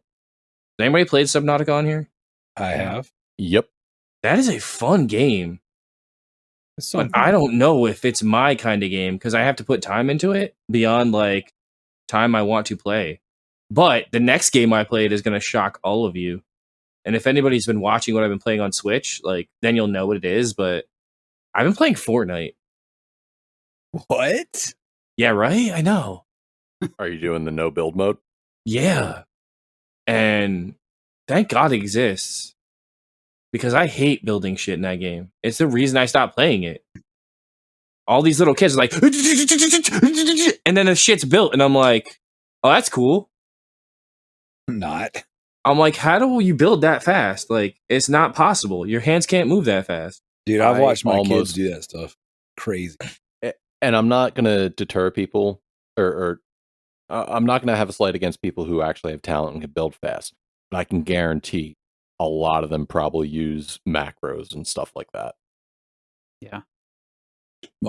Has anybody played Subnautica on here? I have. Yep. That is a fun game. It's so But I don't know if it's my kind of game because I have to put time into it beyond like time I want to play. But the next game I played is going to shock all of you. And if anybody's been watching what I've been playing on Switch, like then you'll know what it is. But I've been playing Fortnite. What? Yeah, right? I know. Are you doing the no build mode? Yeah. And thank God it exists. Because I hate building shit in that game. It's the reason I stopped playing it. All these little kids are like, and then the shit's built, and I'm like, oh, that's cool. Not. I'm like, how do you build that fast? Like, it's not possible. Your hands can't move that fast. Dude, I've I watched my kids almost- do that stuff. Crazy. And I'm not going to deter people, or I'm not going to have a slight against people who actually have talent and can build fast. But I can guarantee a lot of them probably use macros and stuff like that. Yeah.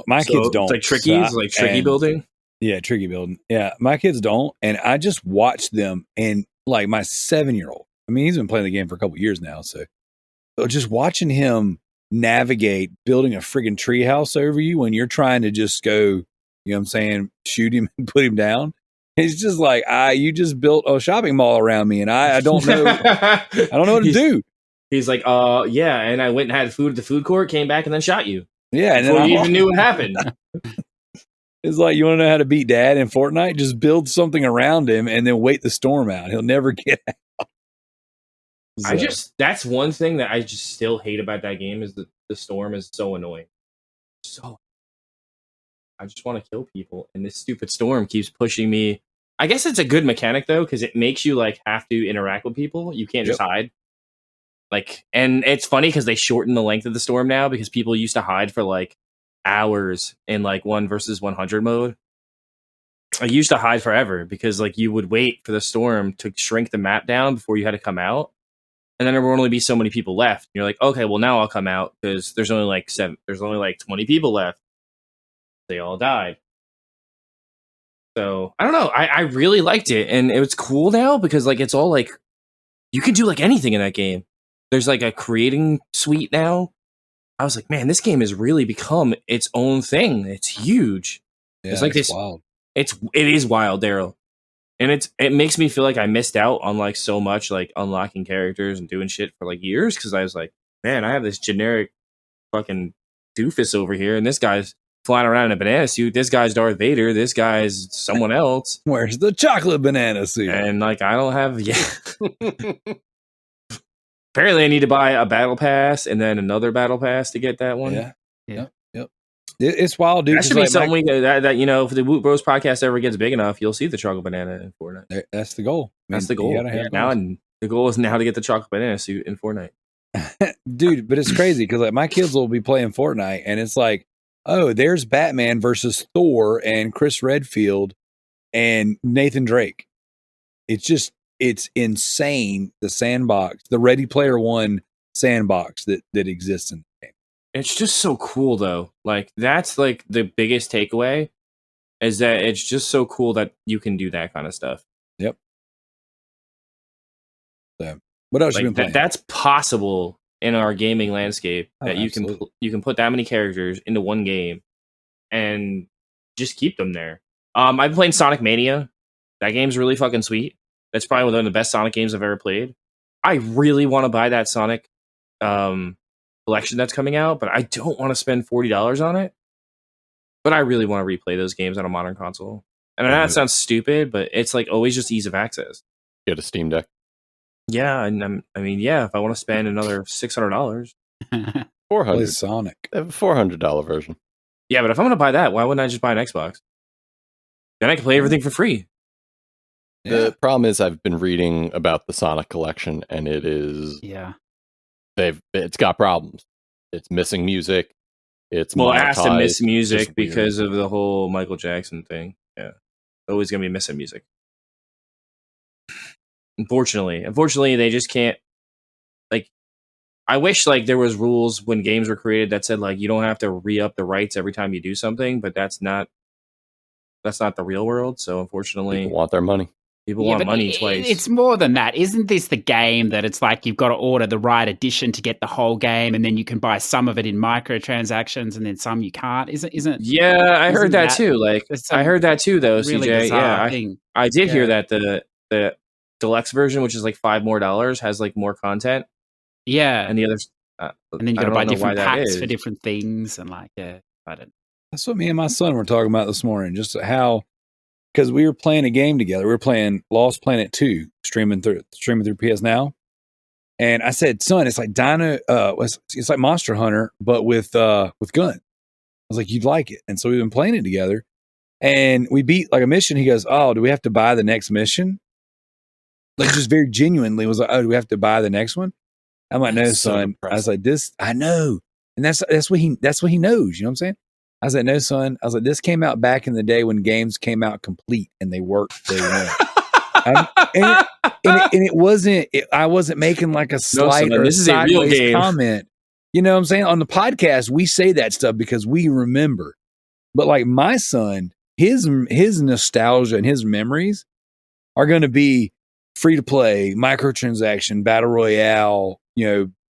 My So kids don't. It's like tricky, So like tricky and- building. Yeah, tricky building. Yeah, my kids don't. And I just watch them, and like my 7-year-old, I mean, he's been playing the game for a couple years now. So just watching him navigate building a friggin' treehouse over you when you're trying to just go, you know what I'm saying, shoot him and put him down. It's just like, you just built a shopping mall around me, and I don't know. I don't know what to do. He's like, yeah, and I went and had food at the food court, came back, and then shot you. Yeah, and Before then you even knew what happened. It's like, you want to know how to beat dad in Fortnite? Just build something around him and then wait the storm out. He'll never get out. That's one thing that I just still hate about that game is that the storm is so annoying. So I just want to kill people, and this stupid storm keeps pushing me. I guess it's a good mechanic though, because it makes you like have to interact with people. You can't just hide. Like, and it's funny because they shorten the length of the storm now because people used to hide for like hours in like 1 versus 100 mode. I used to hide forever because like you would wait for the storm to shrink the map down before you had to come out, and then there would only be so many people left. You're like, okay, well now I'll come out because there's only like 20 people left. They all died. So I don't know. I really liked it, and it was cool now because like it's all like you can do like anything in that game. There's like a creating suite now. I was like, man, this game has really become its own thing. It's huge. Yeah, it's like this. Wild. It is wild, Darrell, and it makes me feel like I missed out on like so much, like unlocking characters and doing shit for like years because I was like, man, I have this generic fucking doofus over here, and this guy's flying around in a banana suit. This guy's Darth Vader. This guy's someone else. Where's the chocolate banana suit? And like, I don't have Apparently, I need to buy a battle pass and then another battle pass to get that one. Yeah. Yep. It's wild, dude. That should be something that you know, if the Woot Bros podcast ever gets big enough, you'll see the chocolate banana in Fortnite. That's the goal. That's the goal. Now, and the goal is now to get the chocolate banana suit in Fortnite. Dude, but it's crazy because like my kids will be playing Fortnite, and it's like, oh, there's Batman versus Thor and Chris Redfield and Nathan Drake. It's insane. The sandbox, the Ready Player One sandbox that exists in the game. It's just so cool though. Like that's like the biggest takeaway is that it's just so cool that you can do that kind of stuff. Yep. So, what else like you been playing? That's possible in our gaming landscape that you absolutely. can put that many characters into one game and just keep them there. I've been playing Sonic Mania. That game's really fucking sweet. That's probably one of the best Sonic games I've ever played. I really want to buy that Sonic collection that's coming out, but I don't want to spend $40 on it. But I really want to replay those games on a modern console. And I know that sounds stupid, but it's like always just ease of access. Get a Steam Deck. Yeah, and if I want to spend another $600, Play $400. Sonic. They have a $400 version. yeah. But if I'm gonna buy that, why wouldn't I just buy an Xbox? Then I can play everything for free. Yeah. The problem is I've been reading about the Sonic collection, and it is Yeah. it's got problems. It's missing music. It's Well, it has to monetized, miss music just weird. because of the whole Michael Jackson thing. Yeah, always gonna be missing music. Unfortunately, they just can't. Like, I wish like there was rules when games were created that said like you don't have to re-up the rights every time you do something, but that's not the real world. So unfortunately, People want their money. people want but money twice. it's more than that. Isn't this the game that it's like you've got to order the right edition to get the whole game, and then you can buy some of it in microtransactions, and then some you can't? Isn't? Yeah, I heard that too. Like, I heard that too, though. Really CJ, bizarre thing. I did hear that the deluxe version, which is like $5 more, has like more content, Yeah, and the others. and then you got to I buy don't know why different that packs for is. different things, and like, yeah, I don't. That's what me and my son were talking about this morning. Just how, because we were playing a game together. We were playing Lost Planet 2, streaming through PS Now. And I said, son, it's like it's like Monster Hunter, but with guns. I was like, you'd like it. And so we've been playing it together. And we beat like a mission. He goes, oh, do we have to buy the next mission? Like, just very genuinely was like, oh, do we have to buy the next one? I'm like, no, son. I was like, this, I know. And that's what he knows. You know what I'm saying? I was like, no, son. I was like, this came out back in the day when games came out complete and they worked day one. and it wasn't, I wasn't making like a slight or this is a real sideways game comment. You know what I'm saying? On the podcast, we say that stuff because we remember. But like my son, his nostalgia and his memories are going to be free to play, microtransaction, battle royale,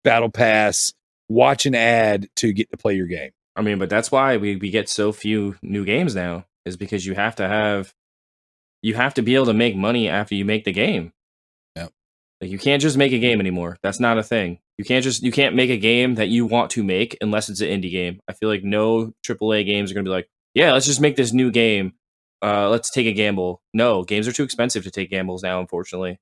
battle pass, watch an ad to get to play your game. I mean, but that's why we get so few new games now, is because you have to be able to make money after you make the game. Yeah. Like, you can't just make a game anymore. That's not a thing. You can't make a game that you want to make unless it's an indie game. I feel like no AAA games are going to be like, yeah, let's just make this new game. Let's take a gamble. No, games are too expensive to take gambles now, unfortunately.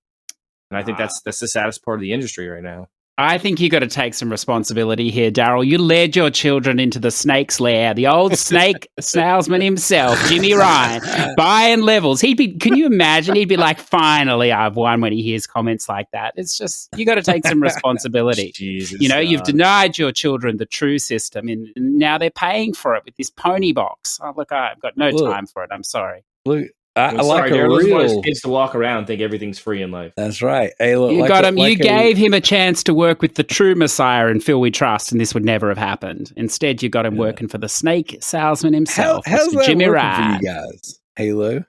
And I think that's the saddest part of the industry right now. I think you got to take some responsibility here, Darrell. You led your children into the snake's lair. The old snake salesman himself, Jimmy Ryan, buying levels. Can you imagine? He'd be like, finally, I've won, when he hears comments like that. It's just, you got to take some responsibility. Jesus, You've denied your children the true system, and now they're paying for it with this pony box. Oh, look, I've got no time for it. I'm sorry. Look, I like a real kids to walk around and think everything's free in life. That's right. Hey, look, you got him. You gave him a chance to work with the true Messiah and Phil We Trust, and this would never have happened. Instead, you got him working for the snake salesman himself, how's Mr. that Jimmy working Ryan. for you guys? Halo.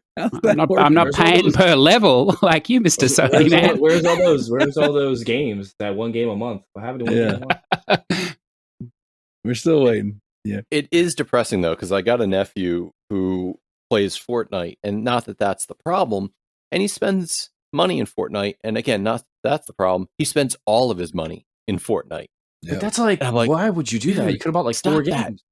I'm not paying per level like you, Mr. Sony man. Where's all those games? That one game a month. What happened to one game a month? We're still waiting. Yeah. It is depressing though, because I got a nephew who plays Fortnite, and not that that's the problem, and he spends money in Fortnite, and again, not that's the problem, he spends all of his money in Fortnite. But that's like, why would you do that? You could have bought like 4 games.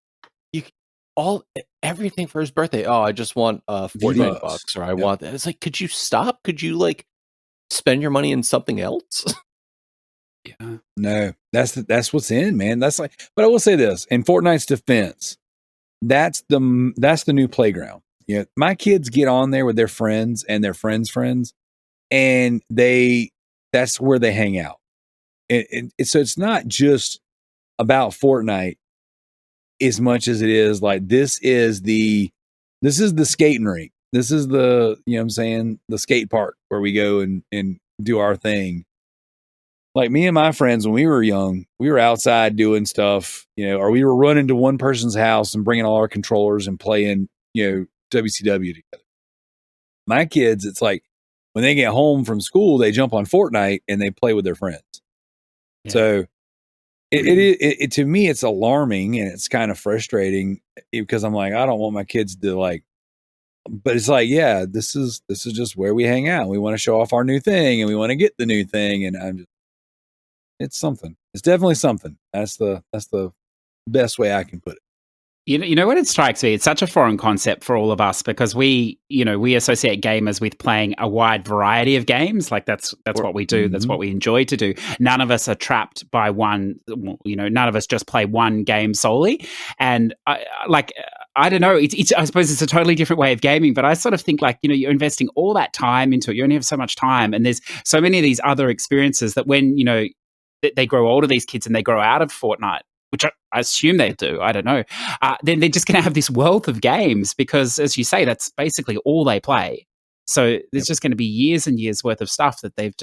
Everything for his birthday. Oh, I just want $40, or I want that. It's like, could you stop? Could you like spend your money in something else? Yeah. No, that's what's in, man. That's like, but I will say this, in Fortnite's defense, that's the new playground. My kids get on there with their friends and their friends' and that's where they hang out. So it's not just about Fortnite as much as it is like, this is the skating rink. This is the, what I'm saying, the skate park where we go and do our thing. Like me and my friends, when we were young, we were outside doing stuff, or we were running to one person's house and bringing all our controllers and playing, WCW together. My kids, it's like when they get home from school, they jump on Fortnite and they play with their friends. Yeah. So it to me, it's alarming and it's kind of frustrating because I'm like, I don't want my kids to like, but it's like, yeah, this is just where we hang out. We want to show off our new thing and we want to get the new thing. And it's something. It's definitely something. That's the best way I can put it. You know what it strikes me? It's such a foreign concept for all of us because we associate gamers with playing a wide variety of games. Like that's what we do. Mm-hmm. That's what we enjoy to do. None of us are trapped by one. None of us just play one game solely. And I don't know. I suppose it's a totally different way of gaming. But I sort of think like you're investing all that time into it. You only have so much time, and there's so many of these other experiences that when they grow older, these kids, and they grow out of Fortnite. which I assume they do, I don't know, then they're just going to have this wealth of games because, as you say, that's basically all they play. So there's just going to be years and years worth of stuff that they've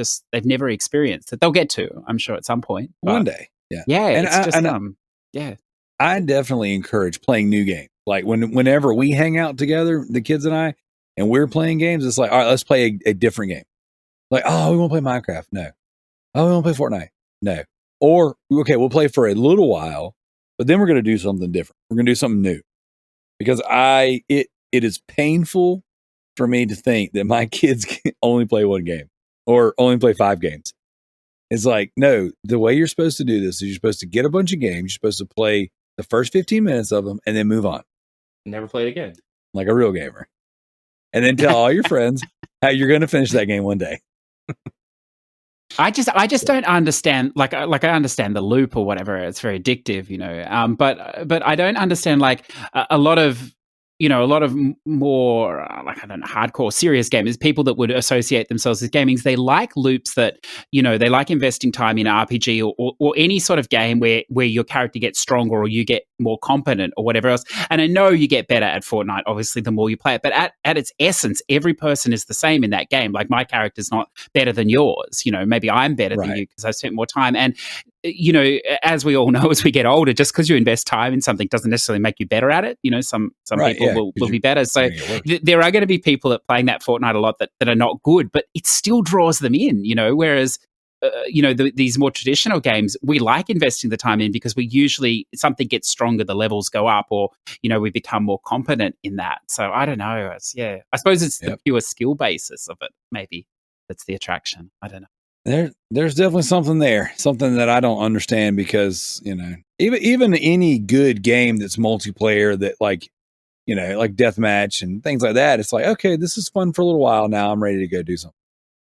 never experienced that they'll get to, I'm sure, at some point. One day. Yeah. Yeah. And it's yeah. I definitely encourage playing new games. Like whenever we hang out together, the kids and I, and we're playing games, it's like, all right, let's play a different game. Like, oh, we want to play Minecraft. No. Oh, we want to play Fortnite. No. Or, okay, we'll play for a little while, but then we're going to do something different. We're going to do something new. Because it is painful for me to think that my kids can only play one game or only play 5 games. It's like, no, the way you're supposed to do this is you're supposed to get a bunch of games. You're supposed to play the first 15 minutes of them and then move on. Never play it again. Like a real gamer. And then tell all your friends how you're going to finish that game one day. I just don't understand. Like I understand the loop or whatever. It's very addictive, but I don't understand a lot of more like, I don't know, hardcore serious gamers, people that would associate themselves as gaming. They like loops that, they like investing time in RPG or any sort of game where your character gets stronger or you get more competent or whatever else. And I know you get better at Fortnite, obviously, the more you play it. But at its essence, every person is the same in that game. Like, my character's not better than yours. Maybe I'm better than you because I've spent more time. And as we all know, as we get older, just because you invest time in something doesn't necessarily make you better at it. Some people will be better. So there are going to be people that playing that Fortnite a lot that are not good, but it still draws them in, whereas, these more traditional games, we like investing the time in because we usually, something gets stronger, the levels go up, or, we become more competent in that. So I don't know. I suppose it's the pure skill basis of it. Maybe that's the attraction. I don't know. There's definitely something there, something that I don't understand because, even any good game that's multiplayer that like deathmatch and things like that, it's like, okay, this is fun for a little while. Now I'm ready to go do something.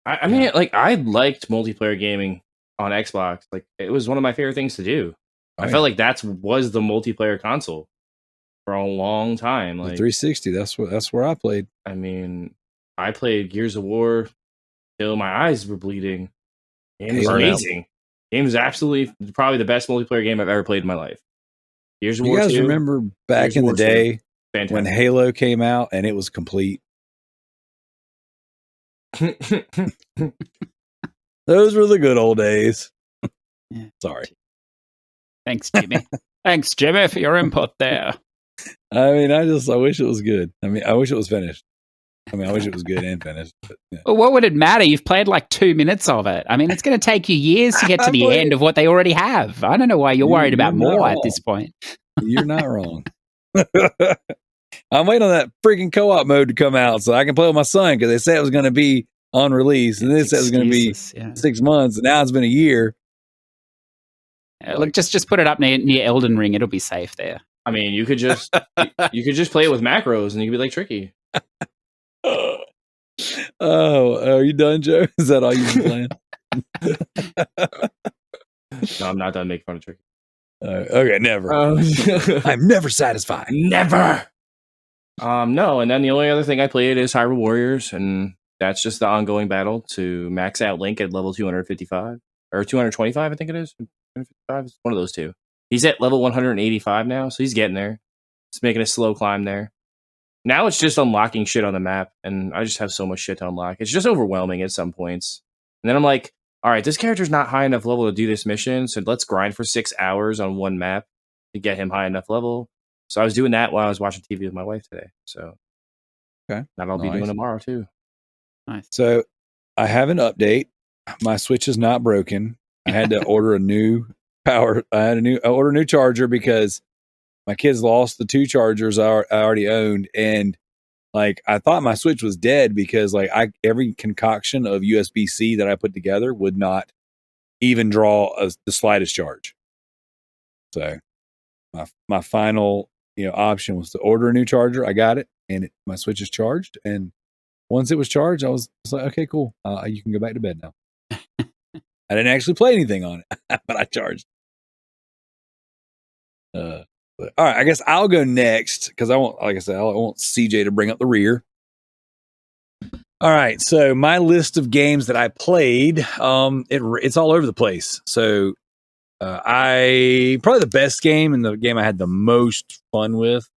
I mean, I liked multiplayer gaming on Xbox. Like, it was one of my favorite things to do. I felt like was the multiplayer console for a long time. Like, the 360, that's where I played. I mean, I played Gears of War till my eyes were bleeding. Game was amazing. Game was absolutely probably the best multiplayer game I've ever played in my life. Gears of War 2. You guys remember back in the day when Halo came out and it was complete? Those were the good old days. Yeah. Sorry. Thanks, Jimmy. Thanks, Jimmy, for your input there. I mean, I wish it was good. I mean, I wish it was finished. I mean, I wish it was good and finished. But, yeah. Well, what would it matter? You've played like 2 minutes of it. I mean, it's going to take you years to get to the end of what they already have. I don't know why you're worried about more at this point. You're not wrong. I'm waiting on that freaking co-op mode to come out so I can play with my son, because they said it was going to be on release, and they said it was going to be 6 months, and now it's been a year. Look, just put it up near Elden Ring. It'll be safe there. I mean, you could just play it with macros, and you could be like Tricky. Oh, are you done, Joe? Is that all you've been playing? No, I'm not done making fun of Tricky. Okay, never. I'm never satisfied. Never. No, and then the only other thing I played is Hyrule Warriors, and that's just the ongoing battle to max out Link at level 255 or 225, I think it is. 255 is one of those two. He's at level 185 now, so he's getting there. It's making a slow climb there. Now it's just unlocking shit on the map, and I just have so much shit to unlock. It's just overwhelming at some points. And then I'm like, all right, this character's not high enough level to do this mission, so let's grind for 6 hours on one map to get him high enough level. So I was doing that while I was watching TV with my wife today. So okay, that I'll be doing tomorrow too. Nice. So I have an update. My Switch is not broken. I had to order a new power. I ordered a new charger because my kids lost the 2 chargers I already owned, and like I thought my Switch was dead because like every concoction of USB-C that I put together would not even draw the slightest charge. So my final option was to order a new charger. I got it, and my Switch is charged. And once it was charged, I was like, okay, cool. You can go back to bed now. I didn't actually play anything on it, but I charged. But, all right, I guess I'll go next because I want CJ to bring up the rear. All right, so my list of games that I played, it's all over the place. So I probably the best game and the game I had the most fun with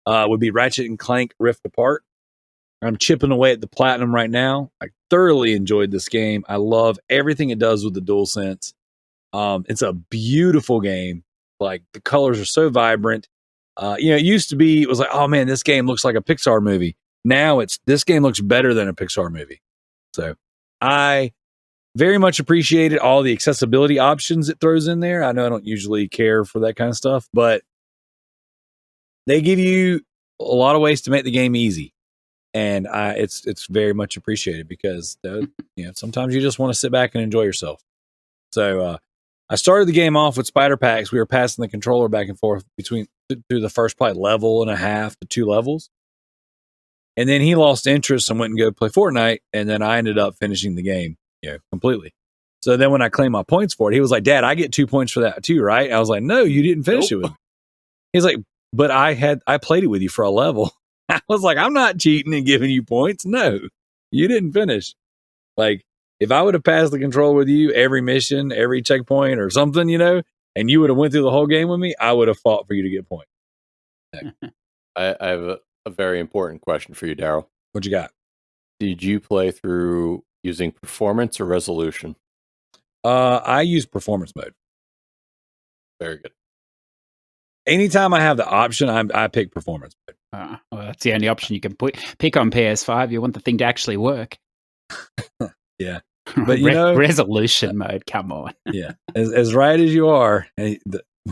would be Ratchet and Clank Rift Apart. I'm chipping away at the platinum right now. I thoroughly enjoyed this game. I love everything it does with the DualSense. It's a beautiful game. Like the colors are so vibrant. It used to be, it was like, oh man, this game looks like a Pixar movie. Now this game looks better than a Pixar movie. So I very much appreciated all the accessibility options it throws in there. I know I don't usually care for that kind of stuff, but they give you a lot of ways to make the game easy. And it's very much appreciated because sometimes you just want to sit back and enjoy yourself. So I started the game off with spider packs. We were passing the controller back and forth through the first probably level and a half to 2 levels. And then he lost interest and went and go play Fortnite. And then I ended up finishing the game, completely. So then when I claimed my points for it, he was like, Dad, I get 2 points for that too, right? I was like, no, you didn't finish it with me. He's like, but I played it with you for a level. I was like, I'm not cheating and giving you points. No, you didn't finish. Like, if I would have passed the control with you every mission, every checkpoint or something, and you would have went through the whole game with me, I would have fought for you to get points. I have a very important question for you, Darrell. What you got? Did you play through using performance or resolution? I use performance mode. Very good. Anytime I have the option, I pick performance mode. Well, that's the only option you can pick on PS5. You want the thing to actually work. Yeah. But resolution mode, come on. Yeah. As right as you are,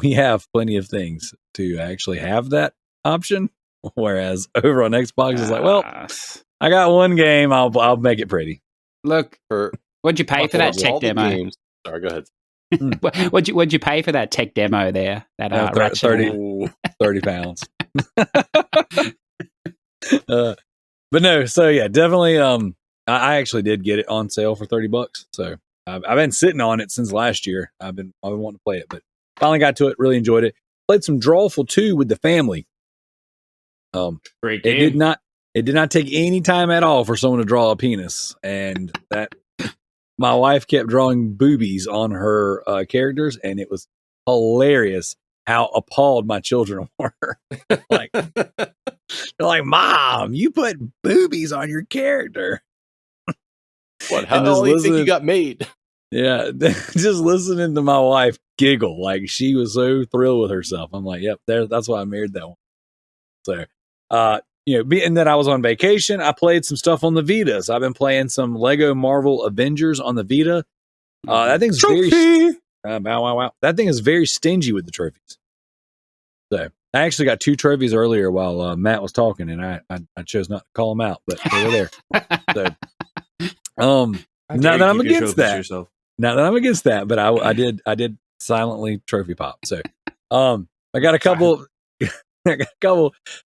we have plenty of things to actually have that option. Whereas over on Xbox, it's like, well, I got one game, I'll make it pretty. Look, what'd you pay for that tech demo? Games. Sorry, go ahead. What'd you pay for that tech demo there? That 30 pounds. But no, so yeah, definitely. I actually did get it on sale for $30. So I've been sitting on it since last year. I've been wanting to play it, but finally got to it. Really enjoyed it. Played some Drawful 2 with the family. Great game. It did not take any time at all for someone to draw a penis, and that my wife kept drawing boobies on her characters, and it was hilarious how appalled my children were. Like, they're like, Mom, you put boobies on your character. What? How do you think you got made? Yeah, just listening to my wife giggle, like she was so thrilled with herself. I'm like, yep, that's why I married that one. So, being that I was on vacation, I played some stuff on the Vita. So I've been playing some Lego Marvel Avengers on the Vita. That thing's wow. That thing is very stingy with the trophies. So I actually got 2 trophies earlier while Matt was talking, and I chose not to call them out, but they were there. So, now that I'm against that, but I did silently trophy pop. So, I got a couple. It's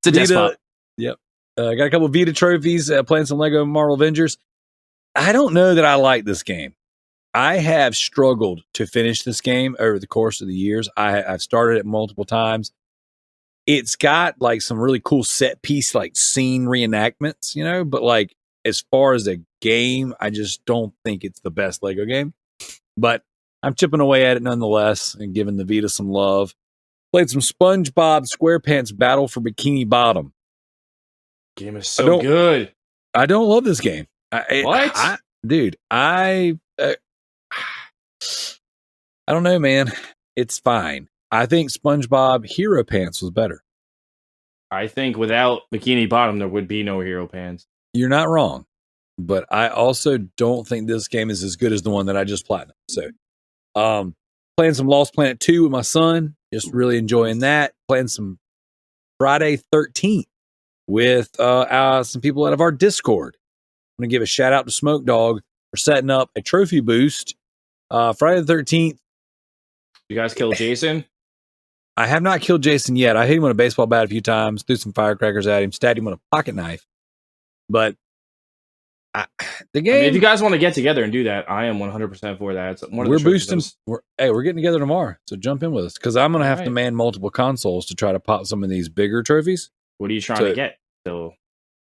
a desk pop. Yep. I got a couple Vita trophies playing some Lego Marvel Avengers. I don't know that I like this game. I have struggled to finish this game over the course of the years. I've started it multiple times. It's got like some really cool set piece, like scene reenactments, but like as far as a game, I just don't think it's the best Lego game. But I'm chipping away at it nonetheless and giving the Vita some love. Played some SpongeBob SquarePants Battle for Bikini Bottom. Game is so good. I don't love this game. What? I don't know, man. It's fine. I think SpongeBob Hero Pants was better. I think without Bikini Bottom, there would be no Hero Pants. You're not wrong. But I also don't think this game is as good as the one that I just platinumed. So, playing some Lost Planet 2 with my son. Just really enjoying that. Playing some Friday 13th with some people out of our Discord. I'm going to give a shout out to Smoke Dog for setting up a trophy boost. Friday the 13th. You guys kill Jason? I have not killed Jason yet. I hit him with a baseball bat a few times, threw some firecrackers at him, stabbed him with a pocket knife. But the game. If you guys want to get together and do that, I am 100% for that. It's one of we're boosting. We're getting together tomorrow, so jump in with us because I'm going to have to man multiple consoles to try to pop some of these bigger trophies. What are you trying to get? So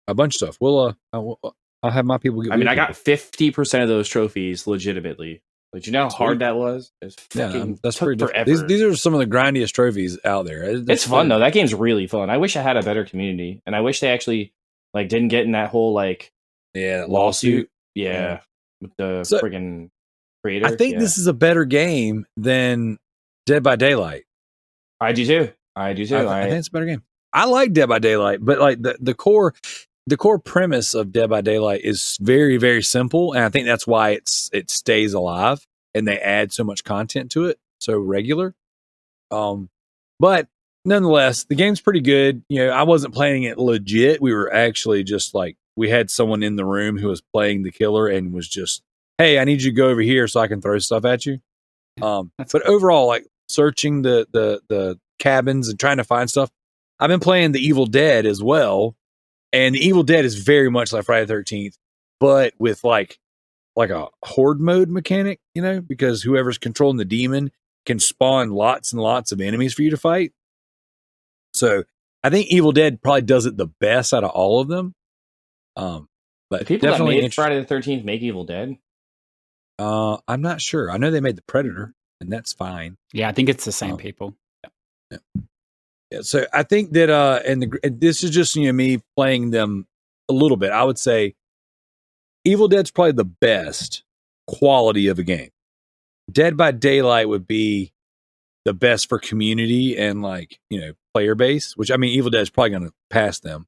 a bunch of stuff. I'll have my people get. I got 50% of those trophies legitimately. But you know how hard that was? It's Yeah, that's pretty difficult. forever. These are some of the grindiest trophies out there. It's fun though. That game's really fun. I wish I had a better community, and I wish they actually like didn't get in that whole like lawsuit. Yeah, with the friggin' creator. I think this is a better game than Dead by Daylight. I do too. I think it's a better game. I like Dead by Daylight, but like the core premise of Dead by Daylight is very, very simple, and I think that's why it stays alive and they add so much content to it, so regular. But nonetheless, the game's pretty good. You know, I wasn't playing it legit. We were actually just like, we had someone in the room who was playing the killer and was just, hey, I need you to go over here so I can throw stuff at you. But overall, like searching the cabins and trying to find stuff. I've been playing The Evil Dead as well. And The Evil Dead is very much like Friday the 13th, but with like a horde mode mechanic, you know, because whoever's controlling the demon can spawn lots and lots of enemies for you to fight. So I think Evil Dead probably does it the best out of all of them. But the people definitely that made Friday the 13th make Evil Dead? I'm not sure. I know they made the Predator, and that's fine. Yeah, I think it's the same people. Yeah. So I think that and this is just, you know, me playing them a little bit. I would say Evil Dead's probably the best quality of a game. Dead by Daylight would be the best for community and like, you know, player base, which I mean, Evil Dead is probably going to pass them.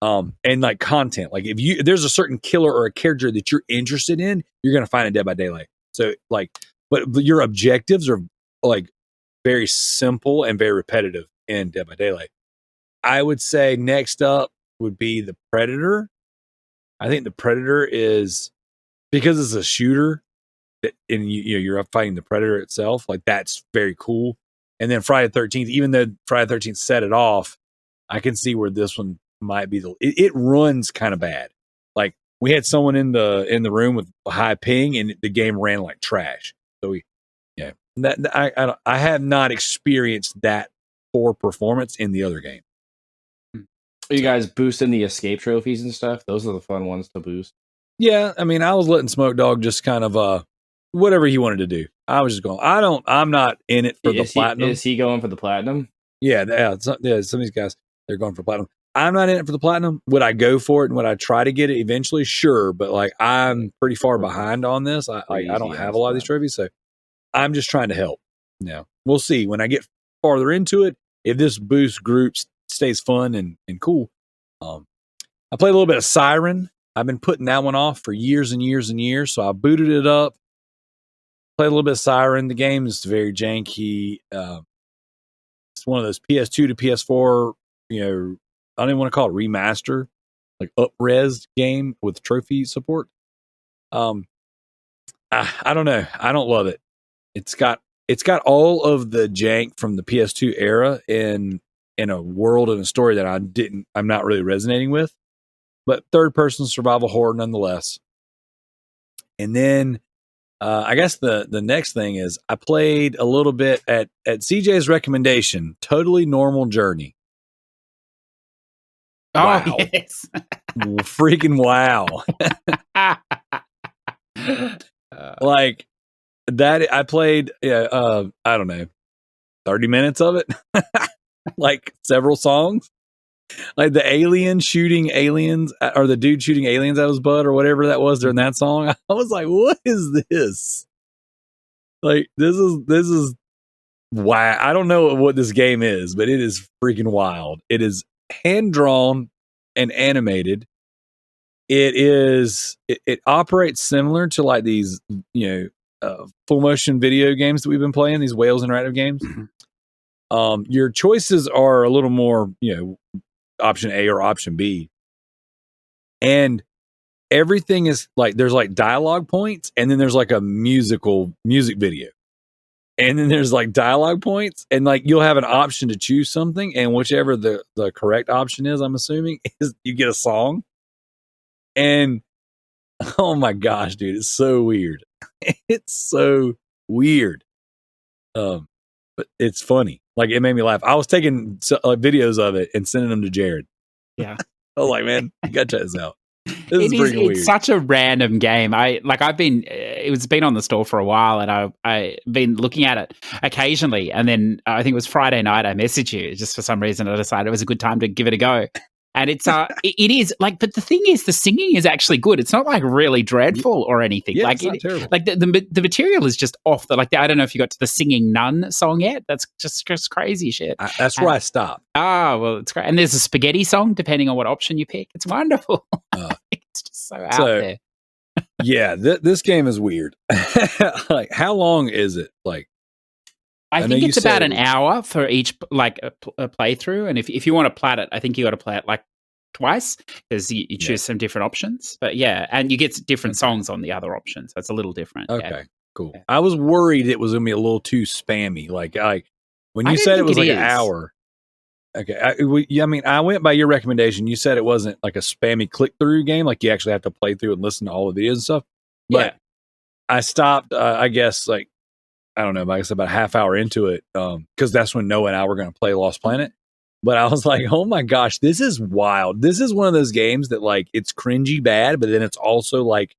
And like content, like if there's a certain killer or a character that you're interested in, you're going to find it Dead by Daylight. So like, but your objectives are like very simple and very repetitive in Dead by Daylight. I would say next up would be the Predator. I think the Predator is, because it's a shooter, and you're fighting the Predator itself, like that's very cool. And then Friday the 13th, even though Friday the 13th set it off, I can see where this one might be it runs kind of bad. Like we had someone in the room with a high ping, and the game ran like trash. So I have not experienced that poor performance in the other game. Are you guys boosting the escape trophies and stuff? Those are the fun ones to boost. Yeah, I mean, I was letting Smoke Dog just kind of whatever he wanted to do. I was just going. I'm not in it for the platinum. Is he going for the platinum? Yeah. Some of these guys, they're going for platinum. I'm not in it for the platinum. Would I go for it and would I try to get it eventually? Sure, but like I'm pretty far behind on this. I don't have a lot of these trophies, so I'm just trying to help. Now we'll see when I get farther into it if this boost group stays fun and cool. I played a little bit of Siren. I've been putting that one off for years and years and years, so I booted it up. Played a little bit of Siren. The game is very janky. It's one of those PS2 to PS4, you know, I don't even want to call it remaster, like up-res game with trophy support. I don't know. I don't love it. It's got all of the jank from the PS2 era in a world and a story that I'm not really resonating with, but third-person survival horror nonetheless. And then I guess the next thing is I played a little bit at CJ's recommendation, Totally Normal Journey. Wow. Oh, yes. Freaking wow. Like that, I played, I don't know, 30 minutes of it. Like several songs. Like the alien shooting aliens, or the dude shooting aliens out of his butt, or whatever that was during that song. I was like, what is this? Like, this is wow. I don't know what this game is, but it is freaking wild. It is hand drawn and animated. It operates similar to like these, you know, full motion video games that we've been playing, these Whales interactive games. Your choices are a little more, you know, option A or option B. And everything is like, there's like dialogue points, and then there's like a music video. And then there's like dialogue points, and like you'll have an option to choose something, and whichever the correct option is, I'm assuming, is you get a song. And oh my gosh, dude, it's so weird. It's so weird. But it's funny. Like, it made me laugh. I was taking videos of it and sending them to Jared. Yeah. I was like, man, you gotta check this out. This is freaking weird. It's such a random game. It's been on the store for a while, and I've been looking at it occasionally. And then I think it was Friday night, I messaged you just for some reason. I decided it was a good time to give it a go. And it's it is like, but the thing is, the singing is actually good. It's not like really dreadful or anything. Yeah, like it's not terrible. Like the material is just off. I don't know if you got to the Singing Nun song yet. That's just crazy shit. That's where I stopped. Well, it's great. And there's a spaghetti song depending on what option you pick. It's wonderful. It's just so out there. Yeah, this game is weird. Like, how long is it? Like, I think it's about an hour for each a playthrough, and if you want to plat it, I think you got to play it like twice because you choose some different options. But yeah, and you get different songs on the other options. So it's a little different. Okay, cool. Yeah. I was worried it was going to be a little too spammy. Like when you said it was like an hour. Okay, I went by your recommendation. You said it wasn't like a spammy click through game, like you actually have to play through and listen to all the videos and stuff. But I stopped. I guess like. I don't know, I guess about a half hour into it, because that's when Noah and I were going to play Lost Planet. But I was like, oh my gosh, this is wild. This is one of those games that like it's cringy bad, but then it's also like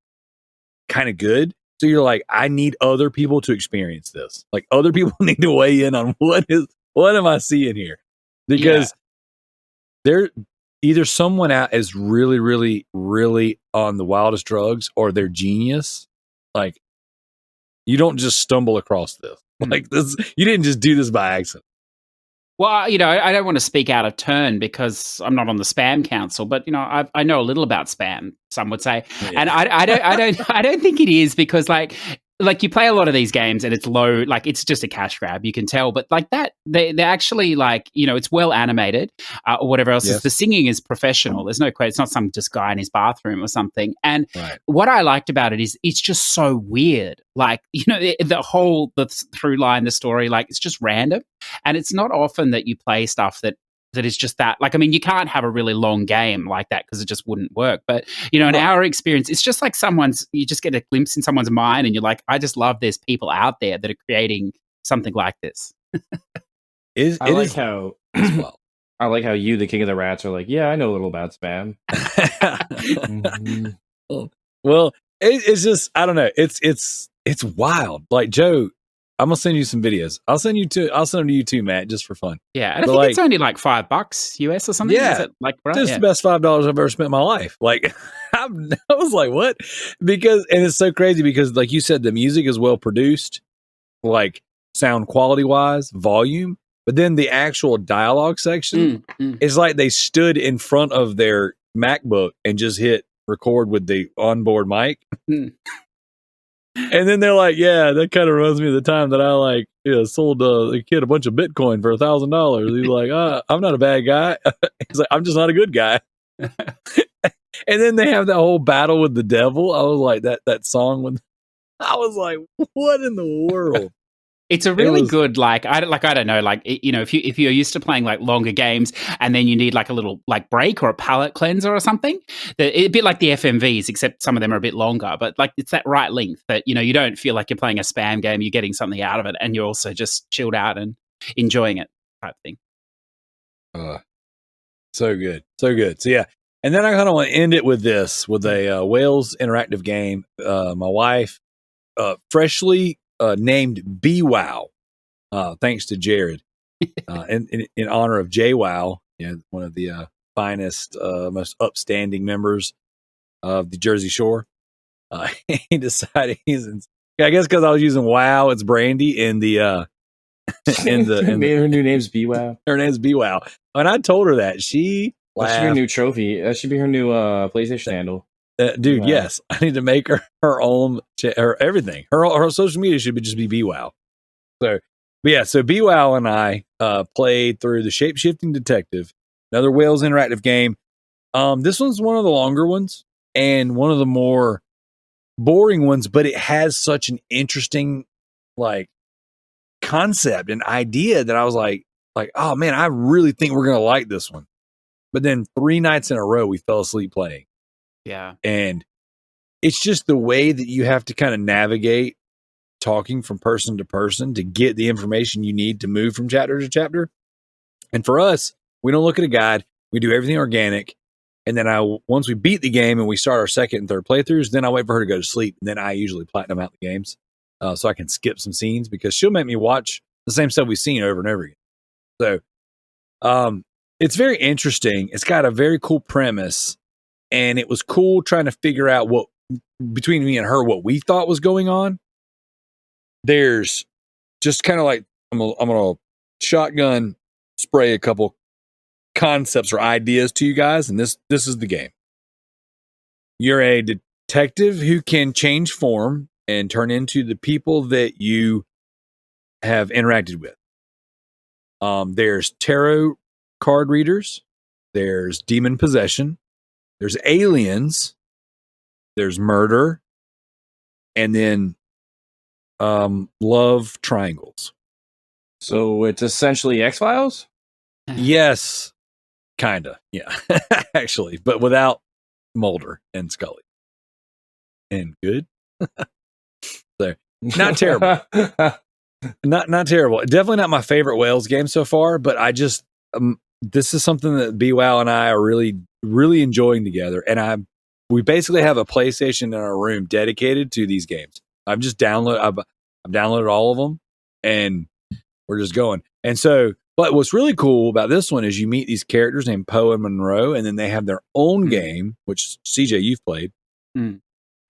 kind of good. So you're like, I need other people to experience this. Like other people need to weigh in on what am I seeing here? Because they're either someone out is really, really, really on the wildest drugs, or they're genius. Like, you don't just stumble across this. Like this, you didn't just do this by accident. Well, I don't want to speak out of turn because I'm not on the spam council, but I know a little about spam. Some would say, and I don't think it is because like you play a lot of these games and it's low, like it's just a cash grab, you can tell. But like that, they're actually like, it's well animated or whatever else. Yes. The singing is professional. There's no question. It's not some just guy in his bathroom or something. And what I liked about it is it's just so weird. Like, the through line, the story, like it's just random. And it's not often that you play stuff that is just that. Like, I mean, you can't have a really long game like that because it just wouldn't work. But, an hour experience, it's just like you just get a glimpse in someone's mind and you're like, I just love there's people out there that are creating something like this. I like how you, the king of the rats, are like, yeah, I know a little about spam. Well, it's just, I don't know. It's wild. Like, Joe, I'm gonna send you some videos. I'll send them to you too, Matt, just for fun. Yeah, and I think it's only like $5 US or something. Yeah, is it like right? It's the best $5 I've ever spent in my life. Like, I was like, what? And it's so crazy because, like you said, the music is well produced, like sound quality wise, volume. But then the actual dialogue section is like they stood in front of their MacBook and just hit record with the onboard mic. And then they're like, yeah, that kind of reminds me of the time that I sold a kid a bunch of Bitcoin for $1,000. He's like, I'm not a bad guy. He's like, I'm just not a good guy. And then they have that whole battle with the devil. I was like, that song I was like, what in the world? It's a really good, I don't know, if you're used to playing like longer games and then you need like a little like break or a palate cleanser or something, a bit like the FMVs, except some of them are a bit longer, but like it's that right length that, you don't feel like you're playing a spam game, you're getting something out of it and you're also just chilled out and enjoying it type thing. So good. So good. So yeah. And then I kind of want to end it with this, with a Wales interactive game. My wife, freshly named BWOW, thanks to Jared, in honor of JWoww, one of the finest, most upstanding members of the Jersey Shore. He decided I guess because I was using WoW, it's Brandy in the her new name's BWOW. Her name's BWOW. When I told her that, she laughed. That should be her new trophy. That should be her new PlayStation handle. Dude, wow. Yes, I need to make her own, her everything. Her social media should just be BWOW. So BWOW and I played through the Shape-Shifting Detective, another Wales interactive game. This one's one of the longer ones and one of the more boring ones, but it has such an interesting concept and idea that I was like, oh man, I really think we're gonna like this one. But then 3 nights in a row, we fell asleep playing. Yeah. And it's just the way that you have to kind of navigate talking from person to person to get the information you need to move from chapter to chapter. And for us, we don't look at a guide. We do everything organic. And then once we beat the game and we start our second and third playthroughs, then I wait for her to go to sleep. And then I usually platinum out the games so I can skip some scenes because she'll make me watch the same stuff we've seen over and over again. So it's very interesting. It's got a very cool premise. And it was cool trying to figure out what, between me and her, what we thought was going on. There's just kind of like, I'm going to shotgun spray a couple concepts or ideas to you guys, and this is the game. You're a detective who can change form and turn into the people that you have interacted with. There's tarot card readers, there's demon possession, there's aliens, there's murder, and then love triangles. So it's essentially X-Files? Yes. Kinda, yeah. Actually, but without Mulder and Scully. And good. So, not terrible. Not terrible. Definitely not my favorite Wales game so far, but I just this is something that BWOW and I are really, really enjoying together. And we basically have a PlayStation in our room dedicated to these games. I've downloaded all of them, and we're just going. And so, but what's really cool about this one is you meet these characters named Poe and Monroe, and then they have their own game, which CJ, you've played.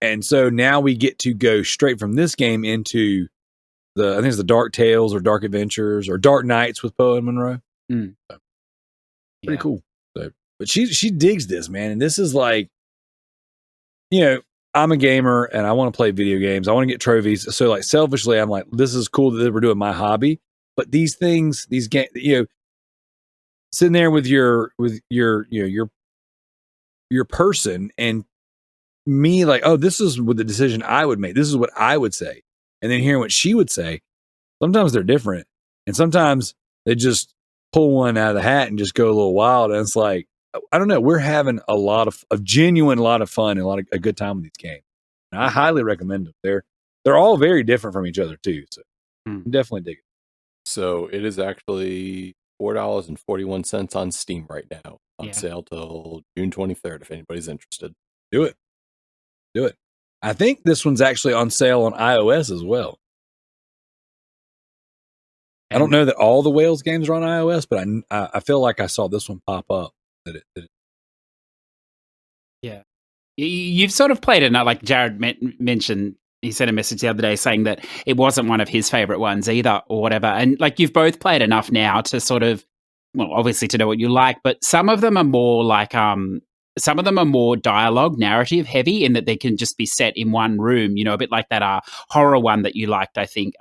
And so now we get to go straight from this game into I think it's the Dark Tales or Dark Adventures or Dark Nights with Poe and Monroe. So, pretty cool. So, but she digs this, man. And this is like, I'm a gamer and I want to play video games. I want to get trophies. So like selfishly, I'm like, this is cool that we're doing my hobby. But these things, these games, sitting there with your person and me like, oh, this is what the decision I would make. This is what I would say. And then hearing what she would say, sometimes they're different. And sometimes they just pull one out of the hat and just go a little wild. And it's like, I don't know. We're having a genuine lot of fun and a good time with these games. And I highly recommend them. They're all very different from each other too. So definitely dig it. So it is actually $4.41 on Steam right now, on sale till June 23rd. If anybody's interested, do it. I think this one's actually on sale on iOS as well. I don't know that all the Wales games are on iOS, but I feel like I saw this one pop up. Yeah, you've sort of played it. Like Jared mentioned, he sent a message the other day saying that it wasn't one of his favorite ones either, or whatever. And like you've both played enough now to sort of, well, obviously to know what you like, but some of them are more like some of them are more dialogue, narrative heavy in that they can just be set in one room, a bit like that horror one that you liked, I think,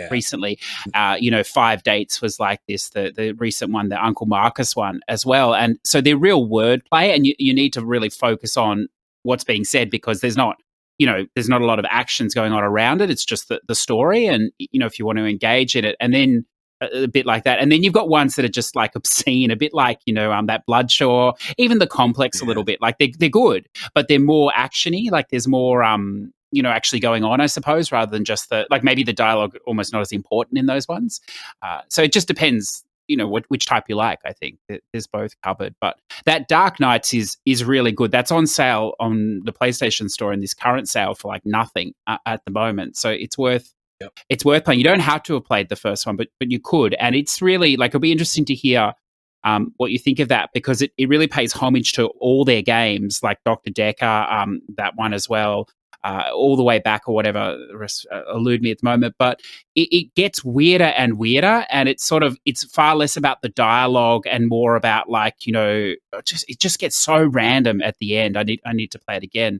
recently. 5 Dates was like this, the recent one, the Uncle Marcus one as well. And so they're real wordplay, and you need to really focus on what's being said because there's not a lot of actions going on around it. It's just the story. And, if you want to engage in it, and then a bit like that. And then you've got ones that are just like obscene, a bit like, that Bloodshaw, even the Complex a little bit. Like they're good, but they're more actiony. Like there's more, actually going on, I suppose, rather than just maybe the dialogue almost not as important in those ones. So it just depends, which type you like. I think there's both covered, but that Dark Nights is really good. That's on sale on the PlayStation Store in this current sale for like nothing at the moment. So it's worth playing. You don't have to have played the first one, but you could. And it's really like, it'll be interesting to hear what you think of that, because it really pays homage to all their games, like Dr. Decker, that one as well, all the way back or whatever, elude me at the moment. But it gets weirder and weirder, and it's far less about the dialogue and more about it just gets so random at the end. I need to play it again.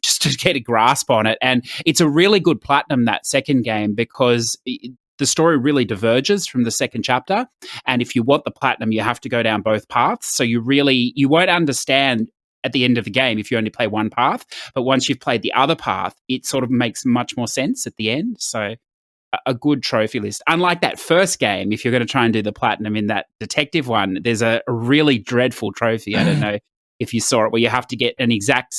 Just to get a grasp on it. And it's a really good platinum, that second game, because the story really diverges from the second chapter. And if you want the platinum, you have to go down both paths. So you won't understand at the end of the game if you only play one path. But once you've played the other path, it sort of makes much more sense at the end. So a good trophy list. Unlike that first game, if you're going to try and do the platinum in that detective one, there's a really dreadful trophy. I don't know if you saw it, where you have to get an exact,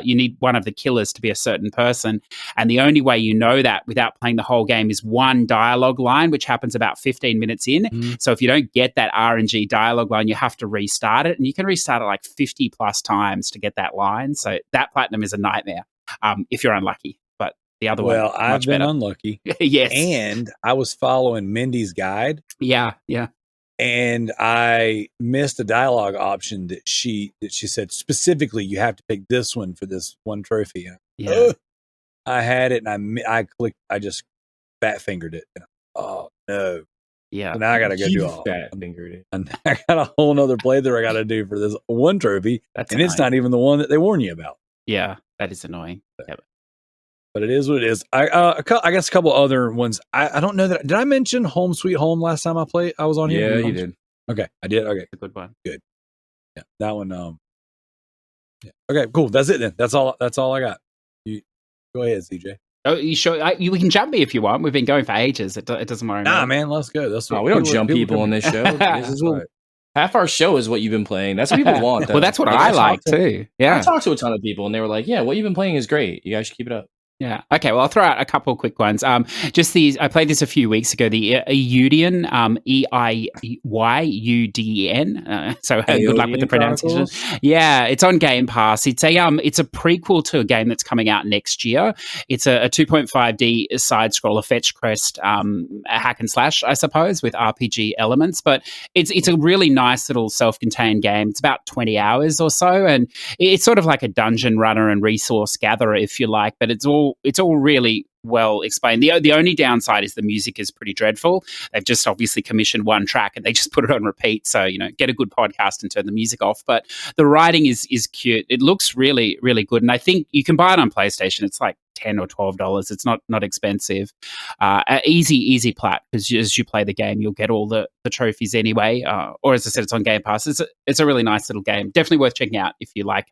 you need one of the killers to be a certain person. And the only way you know that without playing the whole game is one dialogue line, which happens about 15 minutes in. Mm-hmm. So if you don't get that RNG dialogue line, you have to restart it. And you can restart it like 50 plus times to get that line. So that platinum is a nightmare if you're unlucky. But the other one, well, I've been better. unlucky. Yes. And I was following Mindy's guide. Yeah. And I missed a dialogue option that she said specifically you have to pick this one for this one trophy. And I had it and I clicked. I just fat fingered it. And oh no! Yeah. So now I got to go do all. Fat fingered it. And I got a whole nother playthrough I got to do for this one trophy, That's and it's not even the one that they warn you about. Yeah, that is annoying. Yeah. But it is what it is. I guess a couple other ones. I don't know that. Did I mention Home Sweet Home last time I played? I was on here. Yeah, you did. Okay, I did. Okay, It's a good one. Good. Yeah, that one. Yeah. Okay, cool. That's it then. That's all I got. You go ahead, CJ. Oh, you sure? We can jump me if you want. We've been going for ages. It doesn't worry. Nah, man, let's go. That's what we don't jump people on this show. This is what, half our show is what you've been playing. That's what people want. Though. Well, that's what I like too. Yeah, I talked to a ton of people, and they were like, "Yeah, what you've been playing is great. You guys should keep it up." Yeah. Okay. Well, I'll throw out a couple of quick ones. Just these. I played this a few weeks ago. The Eiyuden, EIYUDEN. So good luck with the pronunciation. Yeah, it's on Game Pass. It's a prequel to a game that's coming out next year. It's a 2.5D side scroller fetch quest, a hack and slash, I suppose, with RPG elements. But it's a really nice little self-contained game. It's about 20 hours or so, and it's sort of like a dungeon runner and resource gatherer, if you like. But it's all really well explained. The only downside is the music is pretty dreadful. They've just obviously commissioned one track and they just put it on repeat. So, get a good podcast and turn the music off. But the writing is cute. It looks really, really good. And I think you can buy it on PlayStation. It's like $10 or $12. It's not expensive. Easy plat, because as you play the game, you'll get all the trophies anyway. Or as I said, it's on Game Pass. It's a really nice little game. Definitely worth checking out if you like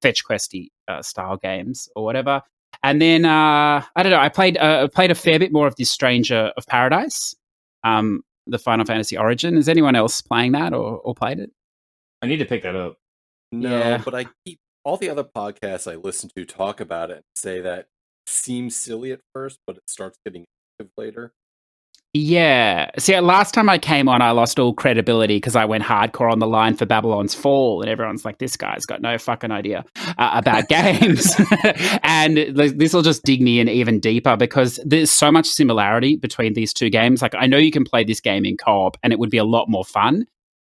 fetch questy style games or whatever. And then I don't know. I played a fair bit more of this Stranger of Paradise, the Final Fantasy Origin. Is anyone else playing that or played it? I need to pick that up. No, but I keep all the other podcasts I listen to talk about it and say that seems silly at first, but it starts getting active later. Yeah. See, last time I came on, I lost all credibility because I went hardcore on the line for Babylon's Fall, and everyone's like, this guy's got no fucking idea about games. And this will just dig me in even deeper because there's so much similarity between these two games. Like, I know you can play this game in co-op, and it would be a lot more fun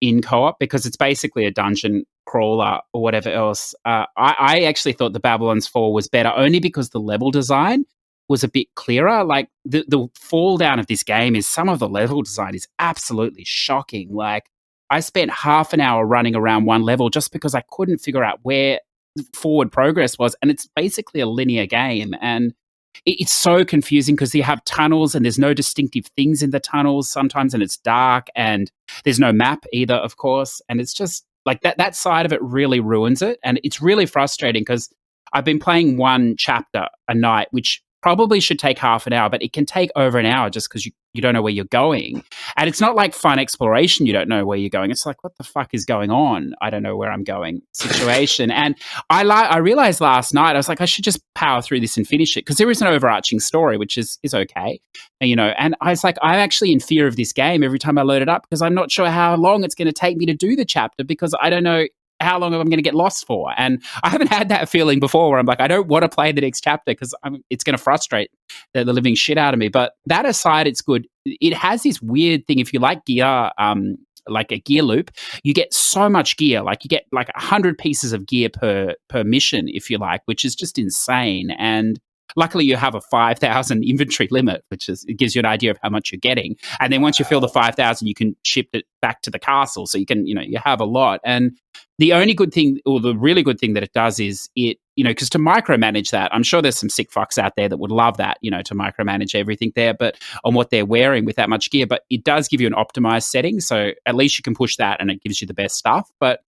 in co-op because it's basically a dungeon crawler or whatever else. I actually thought the Babylon's Fall was better only because the level design was a bit clearer. Like the fall down of this game is some of the level design is absolutely shocking. Like I spent half an hour running around one level just because I couldn't figure out where the forward progress was. And it's basically a linear game. And it's so confusing because you have tunnels and there's no distinctive things in the tunnels sometimes, and it's dark and there's no map either, of course. And it's just like that side of it really ruins it. And it's really frustrating because I've been playing one chapter a night, which probably should take half an hour, but it can take over an hour just because you don't know where you're going. And it's not like fun exploration. You don't know where you're going. It's like, what the fuck is going on? I don't know where I'm going situation. And I realized last night, I was like, I should just power through this and finish it because there is an overarching story, which is okay. And I was like, I'm actually in fear of this game every time I load it up because I'm not sure how long it's going to take me to do the chapter because I don't know how long am I going to get lost for? And I haven't had that feeling before where I'm like, I don't want to play the next chapter because it's going to frustrate the living shit out of me. But that aside, it's good. It has this weird thing. If you like gear, like a gear loop, you get so much gear. Like you get like 100 pieces of gear per mission, if you like, which is just insane. And luckily, you have a 5,000 inventory limit, it gives you an idea of how much you're getting. And then once you fill the 5,000, you can ship it back to the castle. So you can, you have a lot. And the only good thing, or the really good thing that it does is it, because to micromanage that, I'm sure there's some sick fucks out there that would love that, to micromanage everything there, but on what they're wearing with that much gear. But it does give you an optimized setting. So at least you can push that and it gives you the best stuff. But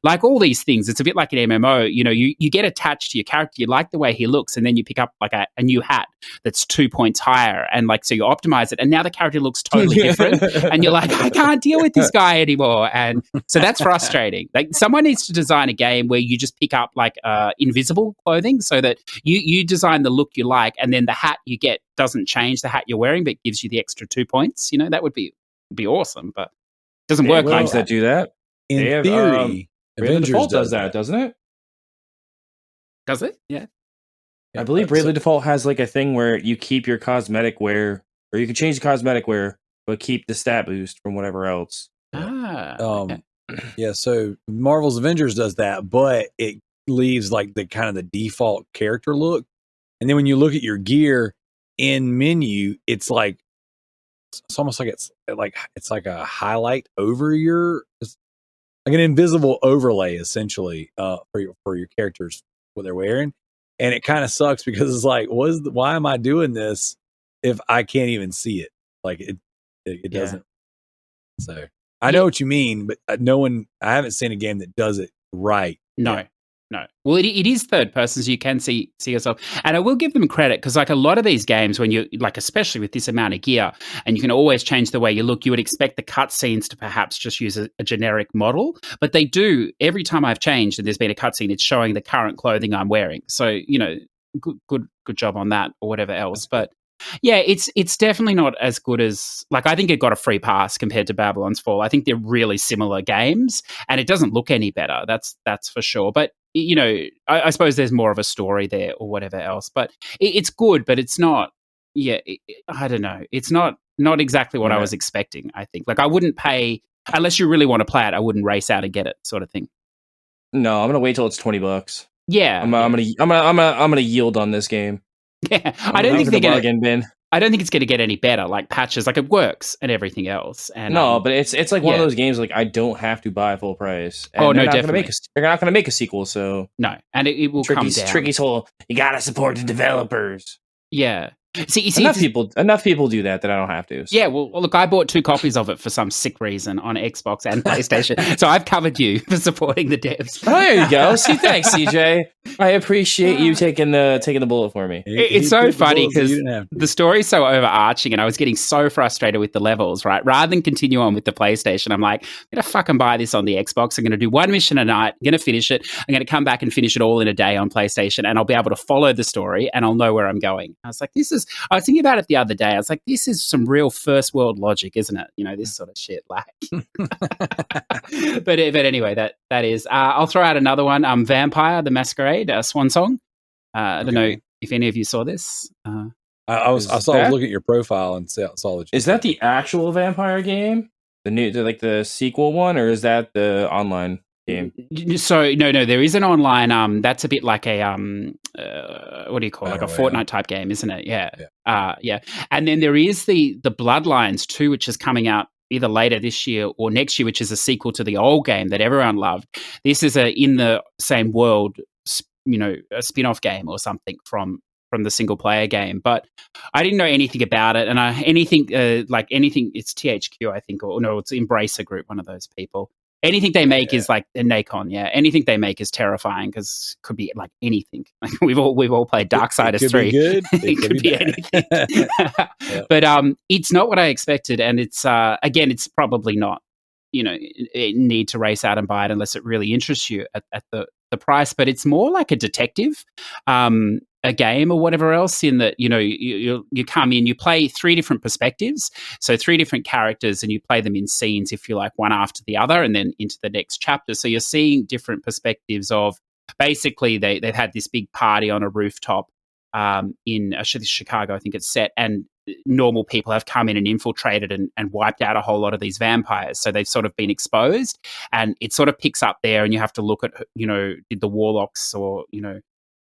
like all these things, it's a bit like an MMO. You get attached to your character. You like the way he looks, and then you pick up like a new hat that's 2 points higher, and like so you optimize it, and now the character looks totally different, and you're like, I can't deal with this guy anymore, and so that's frustrating. Like someone needs to design a game where you just pick up like invisible clothing, so that you design the look you like, and then the hat you get doesn't change the hat you're wearing, but gives you the extra 2 points. That would be awesome, but it doesn't work like that. That do that. In theory, Bravely Avengers Default does that, doesn't it? Does it? Yeah. I believe Bravely Default has like a thing where you keep your cosmetic wear, or you can change the cosmetic wear, but keep the stat boost from whatever else. Okay. Yeah, so Marvel's Avengers does that, but it leaves like the kind of the default character look. And then when you look at your gear in menu, it's like it's almost like it's like a highlight over it's like an invisible overlay essentially for your characters what they're wearing. And it kind of sucks because it's like, why am I doing this if I can't even see it? Like it doesn't. So I know what you mean, but I haven't seen a game that does it right. No. Well, it is third person, so you can see yourself. And I will give them credit because, like, a lot of these games, when you like, especially with this amount of gear, and you can always change the way you look, you would expect the cutscenes to perhaps just use a generic model, but they do. Every time I've changed and there's been a cutscene, it's showing the current clothing I'm wearing. So good job on that, or whatever else. But yeah, it's definitely not as good as, like, I think it got a free pass compared to Babylon's Fall. I think they're really similar games, and it doesn't look any better. That's for sure. But I suppose there's more of a story there or whatever else. But it's good, but it's not. Yeah, I don't know. It's not exactly what I was expecting. I think, like, I wouldn't pay unless you really want to play it. I wouldn't race out and get it, sort of thing. No, I'm gonna wait till it's $20. Yeah, I'm gonna yield on this game. Yeah, I don't think they're gonna. Bargain bin. I don't think it's going to get any better, like patches, like it works and everything else. And no, but it's like one of those games like I don't have to buy full price. And no, they're not definitely. They're not going to make a sequel, so no, and it will come down. Tricky's whole you got to support the developers. Yeah. See, enough people do that I don't have to. So. Yeah, well, look, I bought 2 copies of it for some sick reason on Xbox and PlayStation, so I've covered you for supporting the devs. Oh, there you go. See, thanks, CJ. I appreciate you taking the bullet for me. It's so funny because the story's so overarching, and I was getting so frustrated with the levels. Right, rather than continue on with the PlayStation, I'm like, I'm gonna fucking buy this on the Xbox. I'm gonna do one mission a night. I'm gonna finish it. I'm gonna come back and finish it all in a day on PlayStation, and I'll be able to follow the story, and I'll know where I'm going. I was like, I was thinking about it the other day. I was like, this is some real first world logic, isn't it? This sort of shit. Like, but anyway, that is. I'll throw out another one. Vampire: The Masquerade, Swan Song. I don't know if any of you saw this. I was looking at your profile and saw that. Is that the actual vampire game? The sequel one, or is that the online game? So no, there is an online. That's a bit like a what do you call it? Like a Fortnite type game, isn't it? Yeah. And then there is the Bloodlines 2, which is coming out either later this year or next year, which is a sequel to the old game that everyone loved. This is in the same world, a spin-off game or something from the single player game. But I didn't know anything about it, and anything it's THQ, I think, or no, it's Embracer Group, one of those people. Anything they make is like a Nacon, Anything they make is terrifying because it could be like anything. Like we've all played Darksiders 3. It could be anything. But it's not what I expected, and it's again, it's probably not. It need to race out and buy it unless it really interests you at the price. But it's more like a detective, a game or whatever else, in that you come in, you play 3 different perspectives, so 3 different characters, and you play them in scenes, if you like, one after the other, and then into the next chapter. So you're seeing different perspectives of basically they've had this big party on a rooftop in Chicago, I think it's set, and normal people have come in and infiltrated and wiped out a whole lot of these vampires. So they've sort of been exposed, and it sort of picks up there, and you have to look at, did the warlocks or,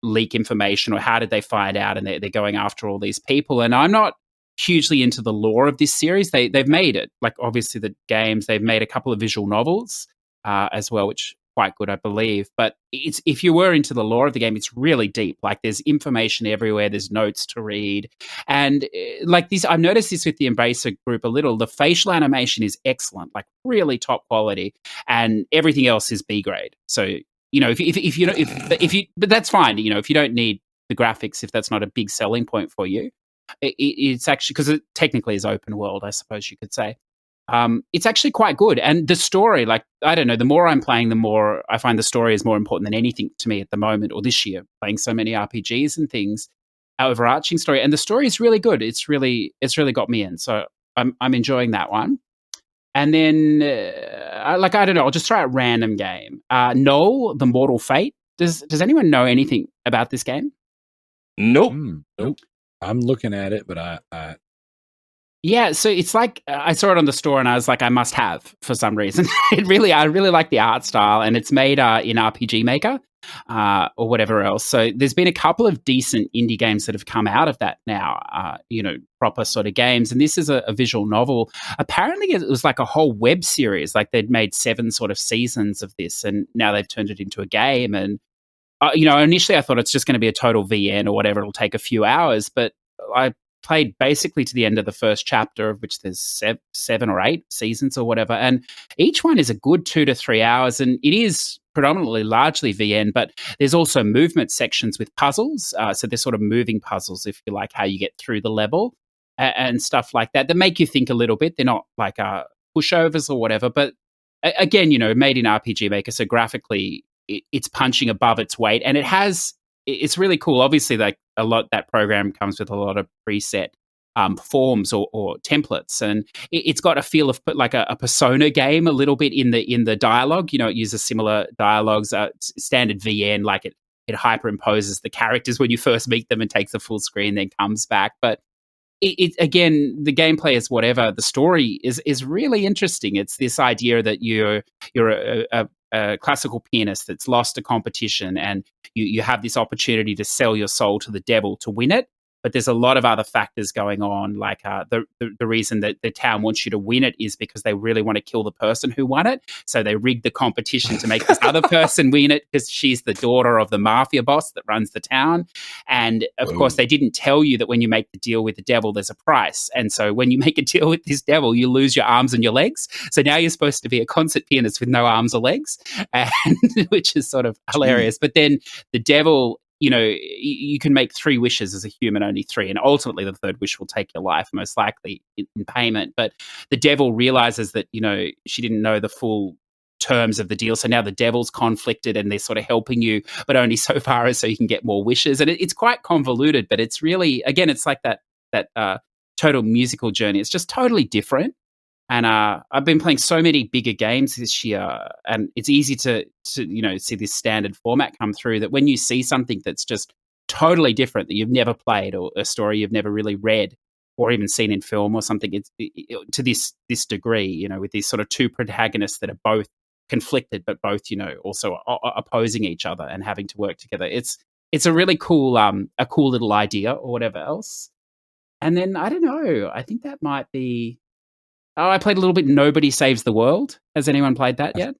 leak information, or how did they find out, and they're going after all these people. And I'm not hugely into the lore of this series. They've made it, like, obviously the games, they've made a couple of visual novels as well, which quite good, I believe. But it's if you were into the lore of the game, it's really deep. Like there's information everywhere. There's notes to read, and like this, I've noticed this with the Embracer group a little. The facial animation is excellent, like really top quality, and everything else is B grade. So if you, but that's fine. If you don't need the graphics, if that's not a big selling point for you, it's actually because it technically is open world, I suppose you could say. It's actually quite good. And the story, like, I don't know, the more I'm playing, the more I find the story is more important than anything to me at the moment or this year, playing so many RPGs and things, overarching story. And the story is really good. It's really got me in. So I'm enjoying that one. And then, I don't know, I'll just try a random game. Null, The Mortal Fate. Does anyone know anything about this game? Nope. Nope. I'm looking at it, but I Yeah, so it's like I saw it on the store and I was like, I must have for some reason. I really like the art style, and it's made in RPG Maker or whatever else. So there's been a couple of decent indie games that have come out of that now, proper sort of games. And this is a visual novel. Apparently, it was like a whole web series. Like they'd made 7 sort of seasons of this, and now they've turned it into a game. And initially I thought it's just going to be a total VN or whatever. It'll take a few hours, but I played basically to the end of the first chapter, of which there's 7 or 8 seasons or whatever, and each one is a good 2 to 3 hours, and it is predominantly largely VN, but there's also movement sections with puzzles, so they're sort of moving puzzles, if you like, how you get through the level and stuff like that make you think a little bit. They're not like pushovers or whatever, but again, made in RPG Maker, so graphically it's punching above its weight, and it's really cool. Obviously, like that program comes with a lot of preset forms or templates, and it's got a feel of like a Persona game a little bit in the dialogue. It uses similar dialogues, standard VN, like it hyperimposes the characters when you first meet them and takes a full screen, then comes back. But it again, the gameplay is whatever. The story is really interesting. It's this idea that you're a classical pianist that's lost a competition, and you have this opportunity to sell your soul to the devil to win it. But there's a lot of other factors going on, like the reason that the town wants you to win it is because they really want to kill the person who won it. So they rigged the competition to make this other person win it because she's the daughter of the mafia boss that runs the town. And of course, they didn't tell you that when you make the deal with the devil, there's a price. And so when you make a deal with this devil, you lose your arms and your legs. So now you're supposed to be a concert pianist with no arms or legs, and which is sort of hilarious. But then the devil, you can make 3 wishes as a human, only 3, and ultimately the 3rd wish will take your life, most likely in payment. But the devil realizes that, she didn't know the full terms of the deal, so now the devil's conflicted, and they're sort of helping you, but only so far as so you can get more wishes. And it's quite convoluted, but it's really, again, it's like that total musical journey. It's just totally different. And I've been playing so many bigger games this year, and it's easy to see this standard format come through, that when you see something that's just totally different, that you've never played, or a story you've never really read or even seen in film or something, to this degree, with these sort of 2 protagonists that are both conflicted, but both, also opposing each other and having to work together. It's a really cool, a cool little idea or whatever else. And then, I don't know, I think that might be... Oh, I played a little bit Nobody Saves the World. Has anyone played that yet?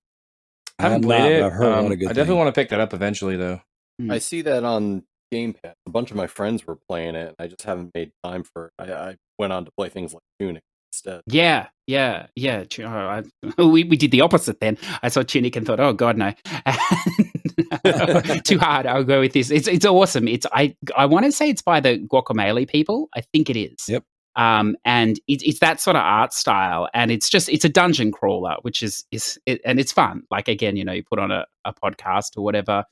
I haven't played it. I've heard a lot of good I definitely things. want to pick that up eventually, though. I see that on Game Pass. A bunch of my friends were playing it, and I just haven't made time for it. I went on to play things like Tunic instead. Yeah. We did the opposite then. I saw Tunic and thought, oh, God, no. Too hard. I'll go with this. It's awesome. I want to say it's by the Guacamelee people. I think it is. Yep. And it's that sort of art style, and it's a dungeon crawler, which is and it's fun. Like, again, you put on a podcast or whatever.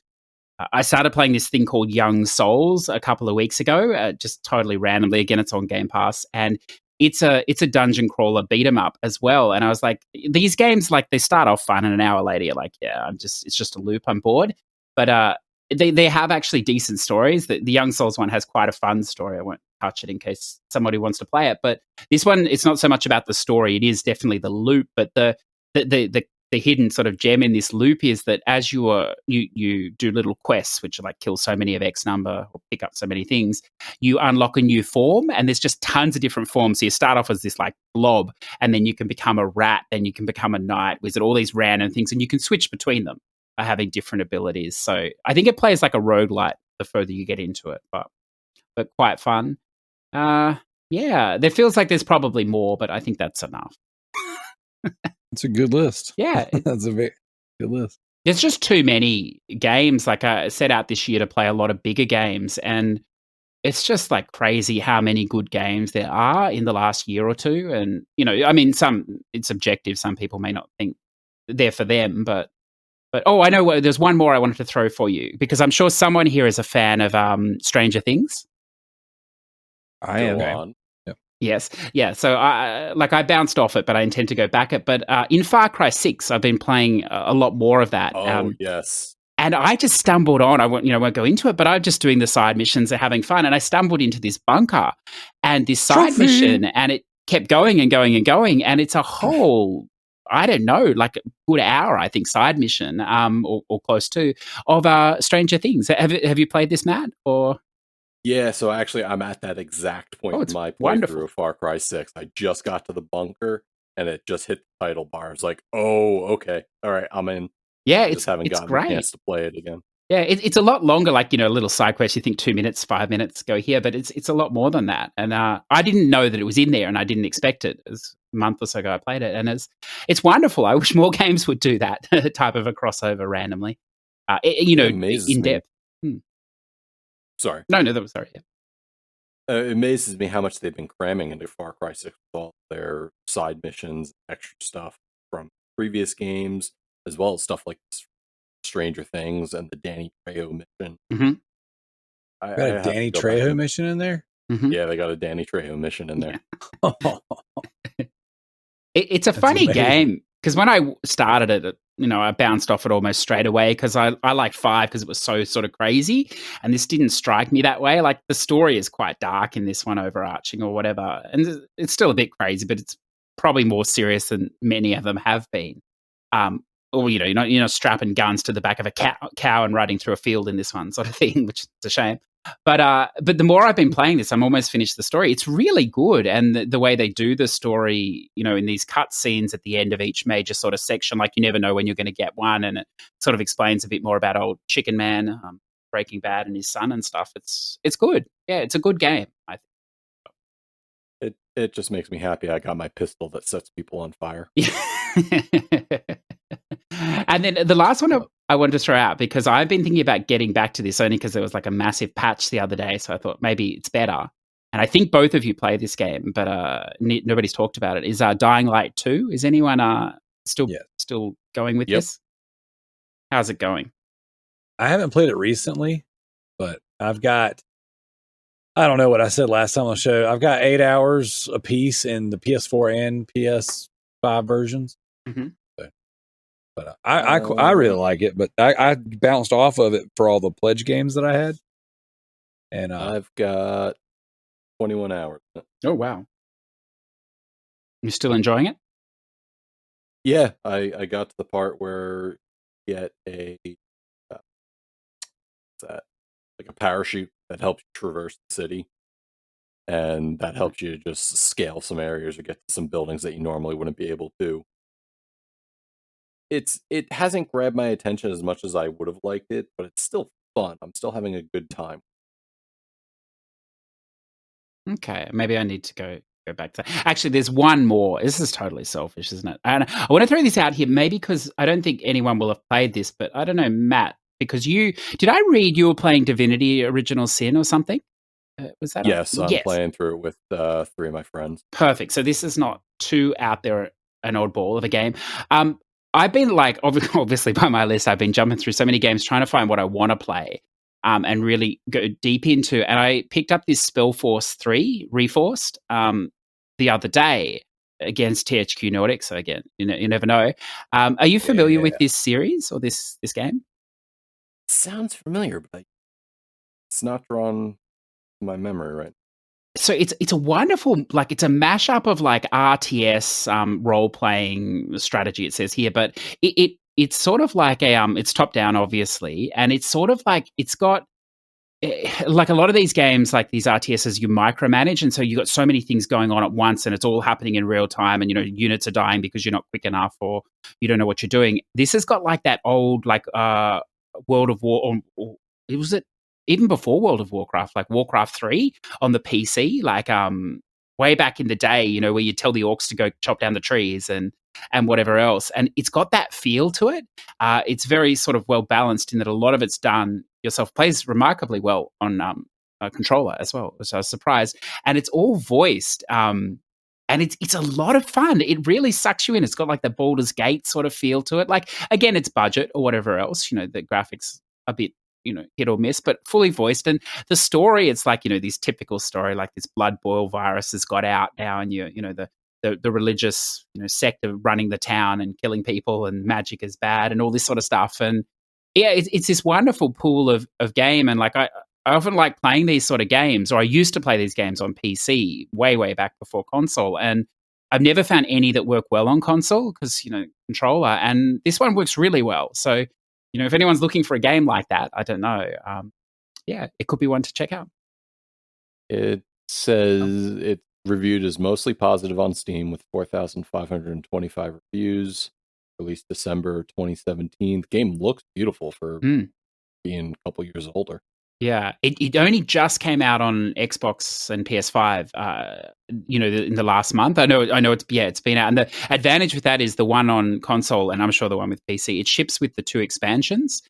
I started playing this thing called Young Souls a couple of weeks ago, just totally randomly. Again, it's on Game Pass, and it's a dungeon crawler beat 'em up as well. And I was like, these games, like, they start off fun, and an hour later you're like, yeah, it's just a loop. I'm bored. But they have actually decent stories. The Young Souls one has quite a fun story. I won't touch it in case somebody wants to play it. But this one, it's not so much about the story. It is definitely the loop. But the hidden sort of gem in this loop is that as you do little quests, which are like kill so many of X number or pick up so many things, you unlock a new form, and there's just tons of different forms. So you start off as this like blob, and then you can become a rat, then you can become a knight wizard, all these random things, and you can switch between them. are having different abilities. So I think it plays like a roguelite the further you get into it, but quite fun. Yeah, there feels like there's probably more, but I think that's enough. It's a good list. Yeah. That's a very good list. There's just too many games. Like I set out this year to play a lot of bigger games, and it's just like crazy how many good games there are in the last year or two. And, I mean, it's subjective. Some people may not think they're for them, but I know there's one more I wanted to throw for you, because I'm sure someone here is a fan of Stranger Things. I am. On. Yes. Yeah. So I bounced off it, but I intend to go back it. But in Far Cry 6, I've been playing a lot more of that. Oh, yes. And I just stumbled on, I won't go into it, but I'm just doing the side missions and having fun. And I stumbled into this bunker and this side mission, and it kept going and going and going. And it's a whole, I don't know, like a good hour, I think, side mission or close to, of Stranger Things. Have you played this, Matt? Or... Yeah, so actually I'm at that exact point in my playthrough of Far Cry 6. I just got to the bunker and it just hit the title bar. It's like, oh, okay. All right, I'm in. Yeah, just haven't gotten great. a chance to play it again. Yeah, it's a lot longer, like, a little side quest. You think 2 minutes, 5 minutes, go here, but it's a lot more than that. And I didn't know that it was in there, and I didn't expect it. It was a month or so ago I played it, and it's wonderful. I wish more games would do that type of a crossover randomly. In depth. Sorry. No, that was sorry. Yeah. It amazes me how much they've been cramming into Far Cry 6 with all their side missions, extra stuff from previous games, as well as stuff like Stranger Things and the Danny Trejo mission. Mm-hmm. Got a Danny Trejo mission in there? Mm-hmm. Yeah, they got a Danny Trejo mission in there. Yeah. It's a funny game, because when I started it, I bounced off it almost straight away, because I liked 5 because it was so sort of crazy, and this didn't strike me that way. Like, the story is quite dark in this one, overarching or whatever, and it's still a bit crazy, but it's probably more serious than many of them have been. Or you're not strapping guns to the back of a cow and riding through a field in this one, sort of thing, which is a shame. But the more I've been playing this, I'm almost finished the story. It's really good, and the way they do the story, in these cut scenes at the end of each major sort of section, like you never know when you're going to get one, and it sort of explains a bit more about old Chicken Man, Breaking Bad, and his son and stuff. It's good. Yeah, it's a good game, I think. It just makes me happy I got my pistol that sets people on fire. And then the last one I wanted to throw out, because I've been thinking about getting back to this only because there was like a massive patch the other day, so I thought maybe it's better. And I think both of you play this game, but nobody's talked about it, is Dying Light 2. Is anyone still going with this? How's it going? I haven't played it recently, but I've got, I don't know what I said last time on the show. I've got 8 hours a piece in the PS4 and PS5 versions. Mm-hmm. But I really like it, but I bounced off of it for all the pledge games that I had. And I've got 21 hours. Oh, wow. You still enjoying it? Yeah, I got to the part where you get what's that? Like a parachute that helps you traverse the city. And that helps you just scale some areas or get to some buildings that you normally wouldn't be able to. It hasn't grabbed my attention as much as I would have liked it, but it's still fun. I'm still having a good time. Okay, maybe I need to go back to that. Actually, there's one more. This is totally selfish, isn't it? And I want to throw this out here, maybe because I don't think anyone will have played this, but I don't know, Matt, because did I read you were playing Divinity Original Sin or something? Was that? Yes, I'm playing through it with 3 of my friends. Perfect. So this is not too out there an oddball of a game. I've been like, obviously by my list, I've been jumping through so many games trying to find what I want to play and really go deep into. And I picked up this Spellforce 3 Reforced the other day against THQ Nordic. So again, you never know. Are you familiar with this series or this game? Sounds familiar, but it's not drawn to my memory right now. So it's a wonderful, like, it's a mashup of like RTS role playing strategy, it says here, but it's sort of like it's top down, obviously, and it's sort of like it's got like a lot of these games, like these RTSs, you micromanage, and so you got so many things going on at once, and it's all happening in real time, and units are dying because you're not quick enough or you don't know what you're doing. This has got like that old like World of War, or it was it even before World of Warcraft, like Warcraft 3 on the PC, like way back in the day, where you tell the orcs to go chop down the trees and whatever else, and it's got that feel to it. It's very sort of well balanced in that a lot of it's done yourself. Plays remarkably well on a controller as well, which I was surprised, and it's all voiced. And it's a lot of fun. It really sucks you in. It's got like the Baldur's Gate sort of feel to it. Like, again, it's budget or whatever else. The graphics a bit, hit or miss, but fully voiced. And the story, it's like, this typical story, like this blood boil virus has got out now, and the religious sect of running the town and killing people, and magic is bad and all this sort of stuff. And yeah, it's this wonderful pool of game. And like I often like playing these sort of games, or I used to play these games on PC way back before console. And I've never found any that work well on console because, controller. And this one works really well. So, if anyone's looking for a game like that, I don't know. Yeah, it could be one to check out. It says it's reviewed as mostly positive on Steam with 4,525 reviews. Released December 2017. The game looks beautiful for being a couple years older. Yeah, it only just came out on Xbox and PS5, in the last month. I know it's been out. And the advantage with that is the one on console, and I'm sure the one with PC, it ships with the 2 expansions,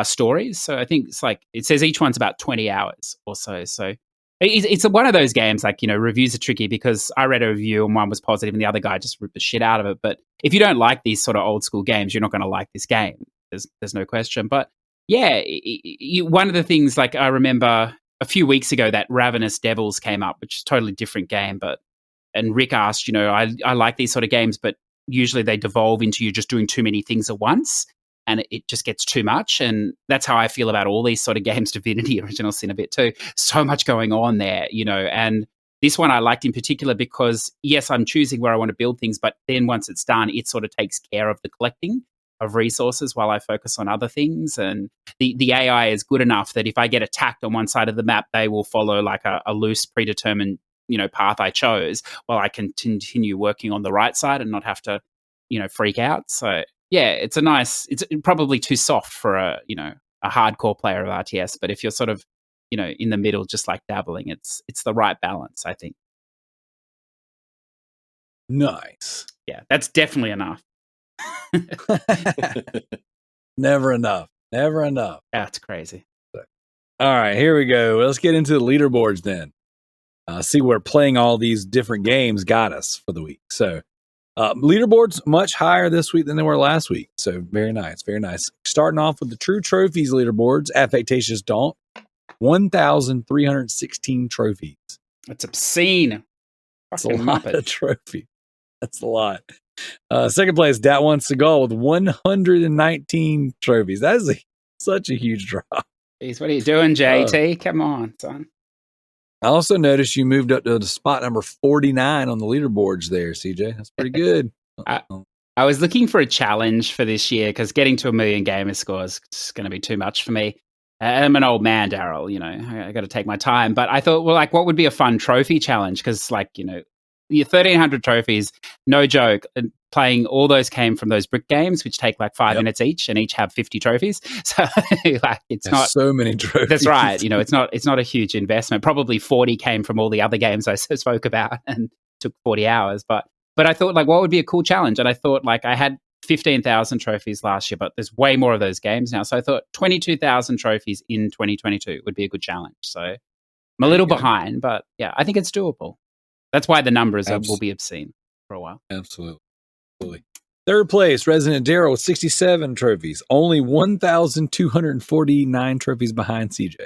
stories. So I think it's like, it says each one's about 20 hours or so. So it's one of those games, like, reviews are tricky because I read a review and one was positive and the other guy just ripped the shit out of it. But if you don't like these sort of old school games, you're not going to like this game. There's no question. But yeah, one of the things, like, I remember a few weeks ago that Ravenous Devils came up, which is a totally different game. And Rick asked, I like these sort of games, but usually they devolve into you just doing too many things at once, and it just gets too much. And that's how I feel about all these sort of games, Divinity, Original Sin a bit too. So much going on there, and this one I liked in particular because, yes, I'm choosing where I want to build things, but then once it's done, it sort of takes care of the collecting of resources while I focus on other things. And the AI is good enough that if I get attacked on one side of the map, they will follow like a loose predetermined, path I chose, while I can continue working on the right side and not have to, freak out. So yeah, it's probably too soft for a hardcore player of RTS. But if you're sort of, in the middle, just like dabbling, it's the right balance, I think. Nice. Yeah, that's definitely enough. Never enough. That's cleasy. All right, here we go. Let's get into the leaderboards then. See where playing all these different games got us for the week. So leaderboards much higher this week than they were last week. So very nice. Starting off with the True Trophies leaderboards, Affectatious Daunt, 1,316 trophies. That's obscene. That's a lot of trophies. That's a lot. Second place, Dat One Seagal with 119 trophies. That is such a huge drop. Jeez, what are you doing, JT? Come on, son. I also noticed you moved up to the spot number 49 on the leaderboards there, CJ. That's pretty good. I was looking for a challenge for this year because getting to 1 million gamer score is going to be too much for me. I'm an old man, Darrell, I got to take my time. But I thought, well, like, what would be a fun trophy challenge? Because, like, your 1,300 trophies, no joke. Playing all those came from those brick games, which take like 5 minutes each, and each have 50 trophies. So, like, There's not so many trophies. That's right. It's not a huge investment. Probably 40 came from all the other games I spoke about, and took 40 hours. But I thought, like, what would be a cool challenge? And I thought, like, I had 15,000 trophies last year, but there's way more of those games now. So I thought 22,000 trophies in 2022 would be a good challenge. So I'm a little behind, but yeah, I think it's doable. That's why the numbers will be obscene for a while. Absolutely. Third place, Residentdarrell with 67 trophies. Only 1,249 trophies behind CJ.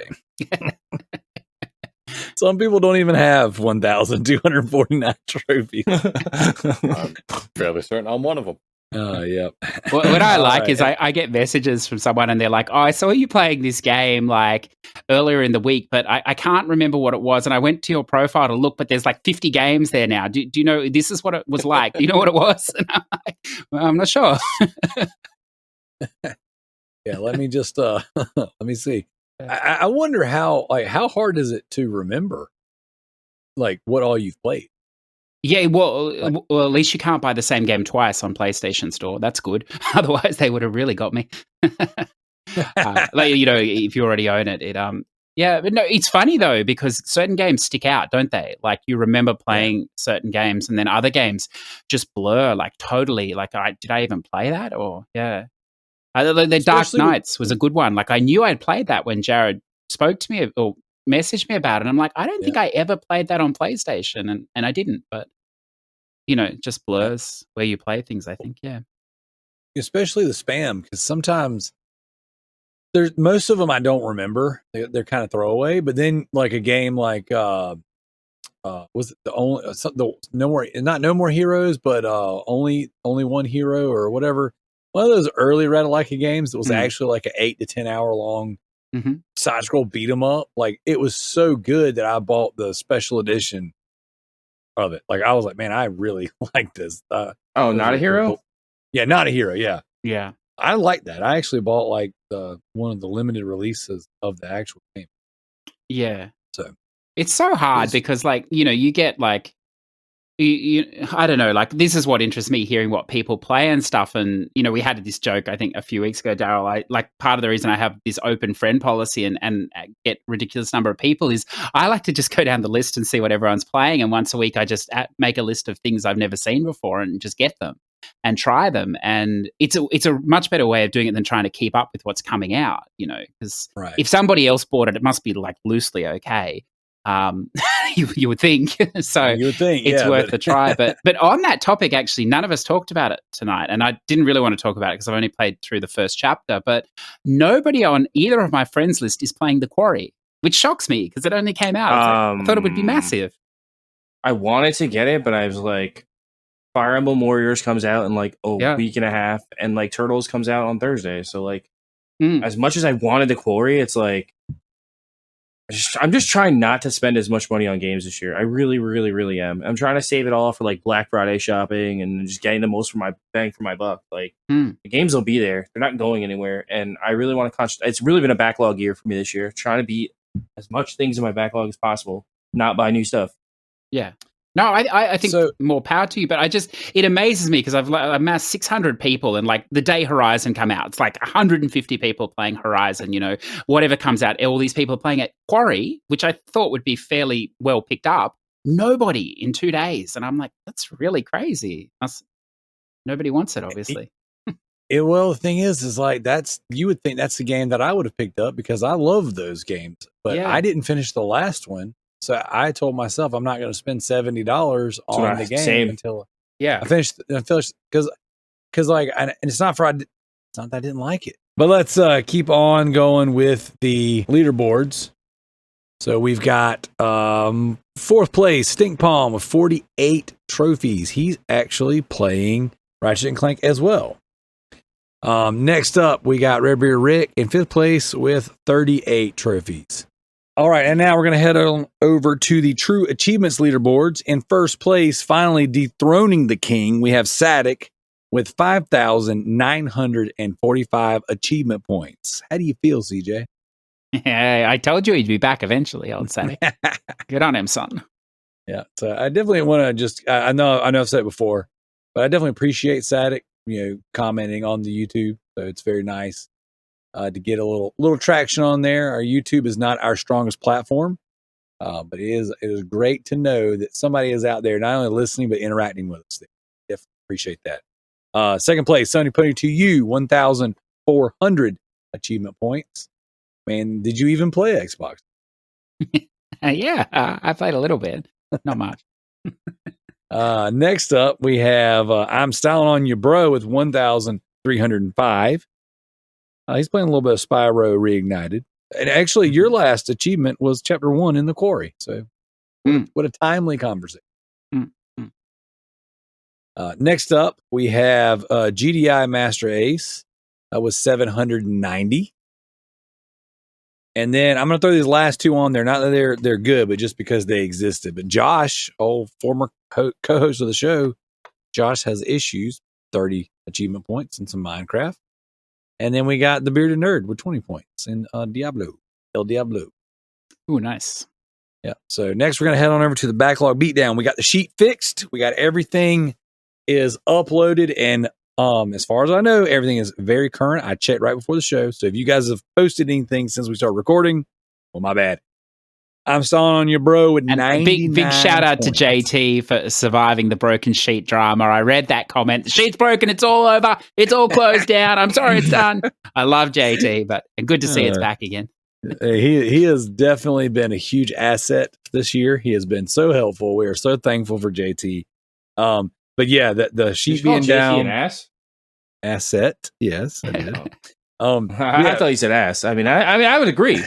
Some people don't even have 1,249 trophies. I'm fairly certain I'm one of them. Yep. What I like is I get messages from someone and they're like, oh, I saw you playing this game like earlier in the week, but I can't remember what it was. And I went to your profile to look, but there's like 50 games there now. Do you know, this is what it was like? Do you know what it was? And I'm like, well, I'm not sure. Yeah, let me just, let me see. I wonder how hard is it to remember, like, what all you've played? Yeah, well, at least you can't buy the same game twice on PlayStation Store. That's good. Otherwise, they would have really got me. Like, if you already own it, yeah. But no, it's funny though because certain games stick out, don't they? Like you remember playing certain games, and then other games just blur like totally. Like, did I even play that? Or the Dark Knights was a good one. Like I knew I'd played that when Jared spoke to me or messaged me about it. And I'm like, I don't think I ever played that on PlayStation, and I didn't. But it just blurs where you play things. I think, especially the spam, because sometimes there's most of them I don't remember. They're kind of throwaway. But then like a game like was it No More Heroes, but only one hero or whatever. One of those early Red Alike games that was actually like an 8 to 10 hour long side scroll beat 'em up. Like it was so good that I bought the special edition of it. Like I was like, man, I really like this. Not a hero? Yeah, Not a Hero. Yeah. Yeah. I like that. I actually bought like one of the limited releases of the actual game. Yeah. So it's so hard because like, you get like, I don't know, like this is what interests me, hearing what people play and stuff. And, we had this joke, I think a few weeks ago, Darrell, like part of the reason I have this open friend policy and get ridiculous number of people is I like to just go down the list and see what everyone's playing. And once a week, I just make a list of things I've never seen before and just get them and try them. And it's a much better way of doing it than trying to keep up with what's coming out, because if somebody else bought it must be like loosely okay. You would think so. You would think it's worth a try. But on that topic, actually, none of us talked about it tonight, and I didn't really want to talk about it because I've only played through the first chapter. But nobody on either of my friends' list is playing The Quarry, which shocks me because it only came out. I thought it would be massive. I wanted to get it, but I was like, Fire Emblem Warriors comes out in like a week and a half, and like Turtles comes out on Thursday. So like, as much as I wanted The Quarry, it's like. I'm just trying not to spend as much money on games this year. I really, really, really am. I'm trying to save it all for like Black Friday shopping and just getting the most for my bang for my buck. Like the games will be there; they're not going anywhere. And I really want to It's really been a backlog year for me this year, trying to beat as much things in my backlog as possible, not buy new stuff. Yeah. No, I think more power to you, but it amazes me because I've amassed 600 people, and like the day Horizon come out, it's like 150 people playing Horizon, whatever comes out, all these people are playing it. Quarry, which I thought would be fairly well picked up, nobody in 2 days. And I'm like, that's really crazy. Nobody wants it, obviously. Well, the thing is like you would think that's the game that I would have picked up because I love those games, but I didn't finish the last one. So I told myself I'm not going to spend $70 on the game until I finished because like, and it's not that I didn't like it. But let's keep on going with the leaderboards. So we've got fourth place Stink Palm with 48 trophies. He's actually playing Ratchet and Clank as well. Next up, we got Red Beard Rick in fifth place with 38 trophies. All right, and now we're going to head on over to the True Achievements leaderboards. In first place, finally dethroning the king, we have Sadik with 5,945 achievement points. How do you feel, CJ? Hey, I told you he'd be back eventually, old Sadik. Good on him, son. Yeah, so I definitely want to I know I've said it before, but I definitely appreciate Sadik, commenting on the YouTube. So it's very nice. To get a little traction on there. Our YouTube is not our strongest platform, but it is great to know that somebody is out there not only listening but interacting with us. Definitely appreciate that. Second place, Sony Pony to you, 1,400 achievement points. Man, did you even play Xbox? I played a little bit, not much. Next up, we have I'm Styling on You Bro with 1,305. He's playing a little bit of Spyro Reignited. And actually, your last achievement was Chapter 1 in The Quarry. So, what a timely conversation. Next up, we have GDI Master Ace. That was 790. And then I'm going to throw these last two on there. Not that they're good, but just because they existed. But Josh, former co-host of the show, Josh has issues, 30 achievement points in some Minecraft. And then we got the Bearded Nerd with 20 points in Diablo. El Diablo. Ooh, nice. Yeah. So next we're going to head on over to the backlog beatdown. We got the sheet fixed. We got everything is uploaded. And as far as I know, everything is very current. I checked right before the show. So if you guys have posted anything since we started recording, well, my bad. I'm stalling on you, bro, with And 99 big shout out points. to JT for surviving the broken sheet drama. I read that comment. The sheet's broken. It's all over. It's all closed down. I'm sorry it's done. I love JT, but good to see it's back again. He has definitely been a huge asset this year. He has been so helpful. We are so thankful for JT. But yeah, the sheet being down. an ass? Asset. Yes, I did. I thought you said ass. I mean, I would agree.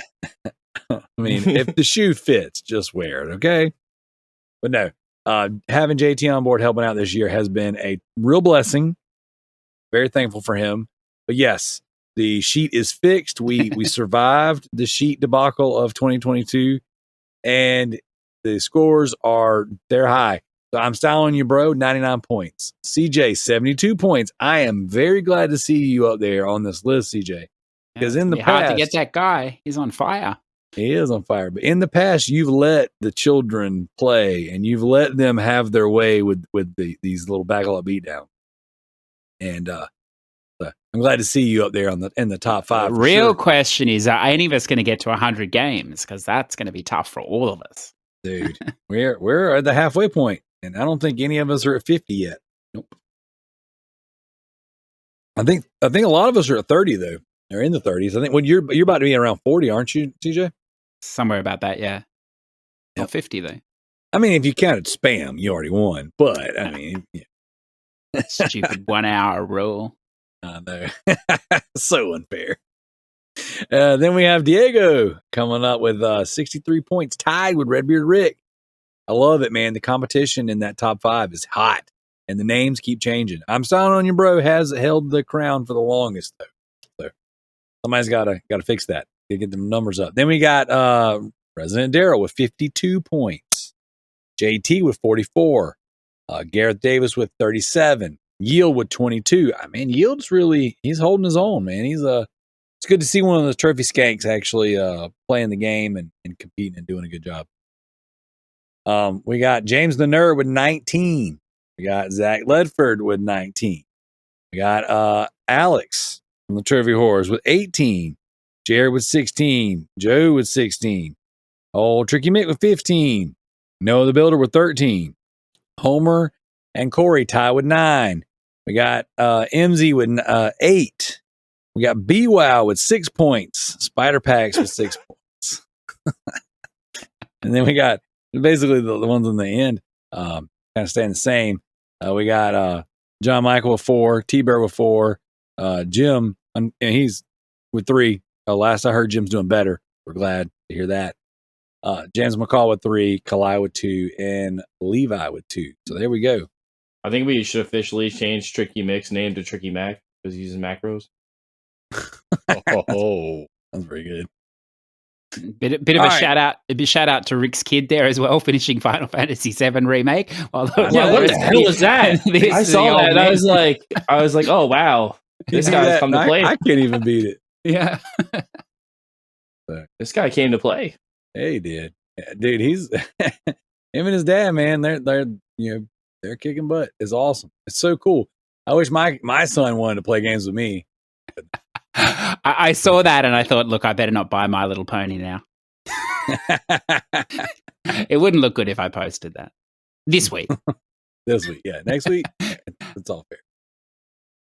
I mean, if the shoe fits, just wear it, okay? But no, having JT on board helping out this year has been a real blessing. Very thankful for him. But yes, the sheet is fixed. We survived the sheet debacle of 2022, and the scores they're high. So I'm styling you, bro. 99 points. CJ, 72 points. I am very glad to see you up there on this list, CJ. Because in the past, hard to get that guy. He's on fire. He is on fire. But in the past, you've let the children play and you've let them have their way with these little backlog beatdown. And I'm glad to see you up there in the top 5. The real question is, are any of us going to get to 100 games? Because that's going to be tough for all of us. Dude, we're at the halfway point, and I don't think any of us are at 50 yet. Nope. I think a lot of us are at 30 though. They're in the 30s. I think you're about to be around 40, aren't you, TJ? Somewhere about that, yeah. Not 50 though. I mean, if you counted spam, you already won. But I mean, yeah. Stupid 1 hour rule. I know. So unfair. Then we have Diego coming up with 63 points, tied with Redbeard Rick. I love it, man. The competition in that top 5 is hot, and the names keep changing. I'm styling on you, bro. Has held the crown for the longest, though. So somebody's got to fix that. To get the numbers up. Then we got Residentdarrell with 52 points, JT with 44, Gareth Davis with 37, Yield with 22. I mean, Yield's he's holding his own, man. It's good to see one of the trophy skanks actually playing the game and competing and doing a good job. We got James the Nerd with 19. We got Zach Ledford with 19. We got Alex from the Trophy Horrors with 18. Jared with 16. Joe with 16. Old Tricky Mick with 15. Noah the Builder with 13. Homer and Corey tie with 9. We got MZ with 8. We got BWOW with 6 points. Spider Packs with 6 points. And then we got basically the ones in the end kind of staying the same. We got John Michael with 4. T-Bear with 4. Jim, and he's with 3. Last I heard, Jim's doing better. We're glad to hear that. James McCall with 3, Kalai with 2, and Levi with 2. So there we go. I think we should officially change Tricky Mick's name to Tricky Mac because he uses macros. Oh, that's very good. Bit of a shout out to Rick's kid there as well, finishing Final Fantasy VII remake. What the hell was that? I saw that. And I was like, oh wow, this guy's come to play. I can't even beat it. Yeah. This guy came to play. Yeah, he did. Yeah, dude, he's him and his dad, man, they're kicking butt. It's awesome. It's so cool. I wish my son wanted to play games with me. I saw that and I thought, look, I better not buy My Little Pony now. It wouldn't look good if I posted that. This week. This week, yeah. Next week, it's all fair.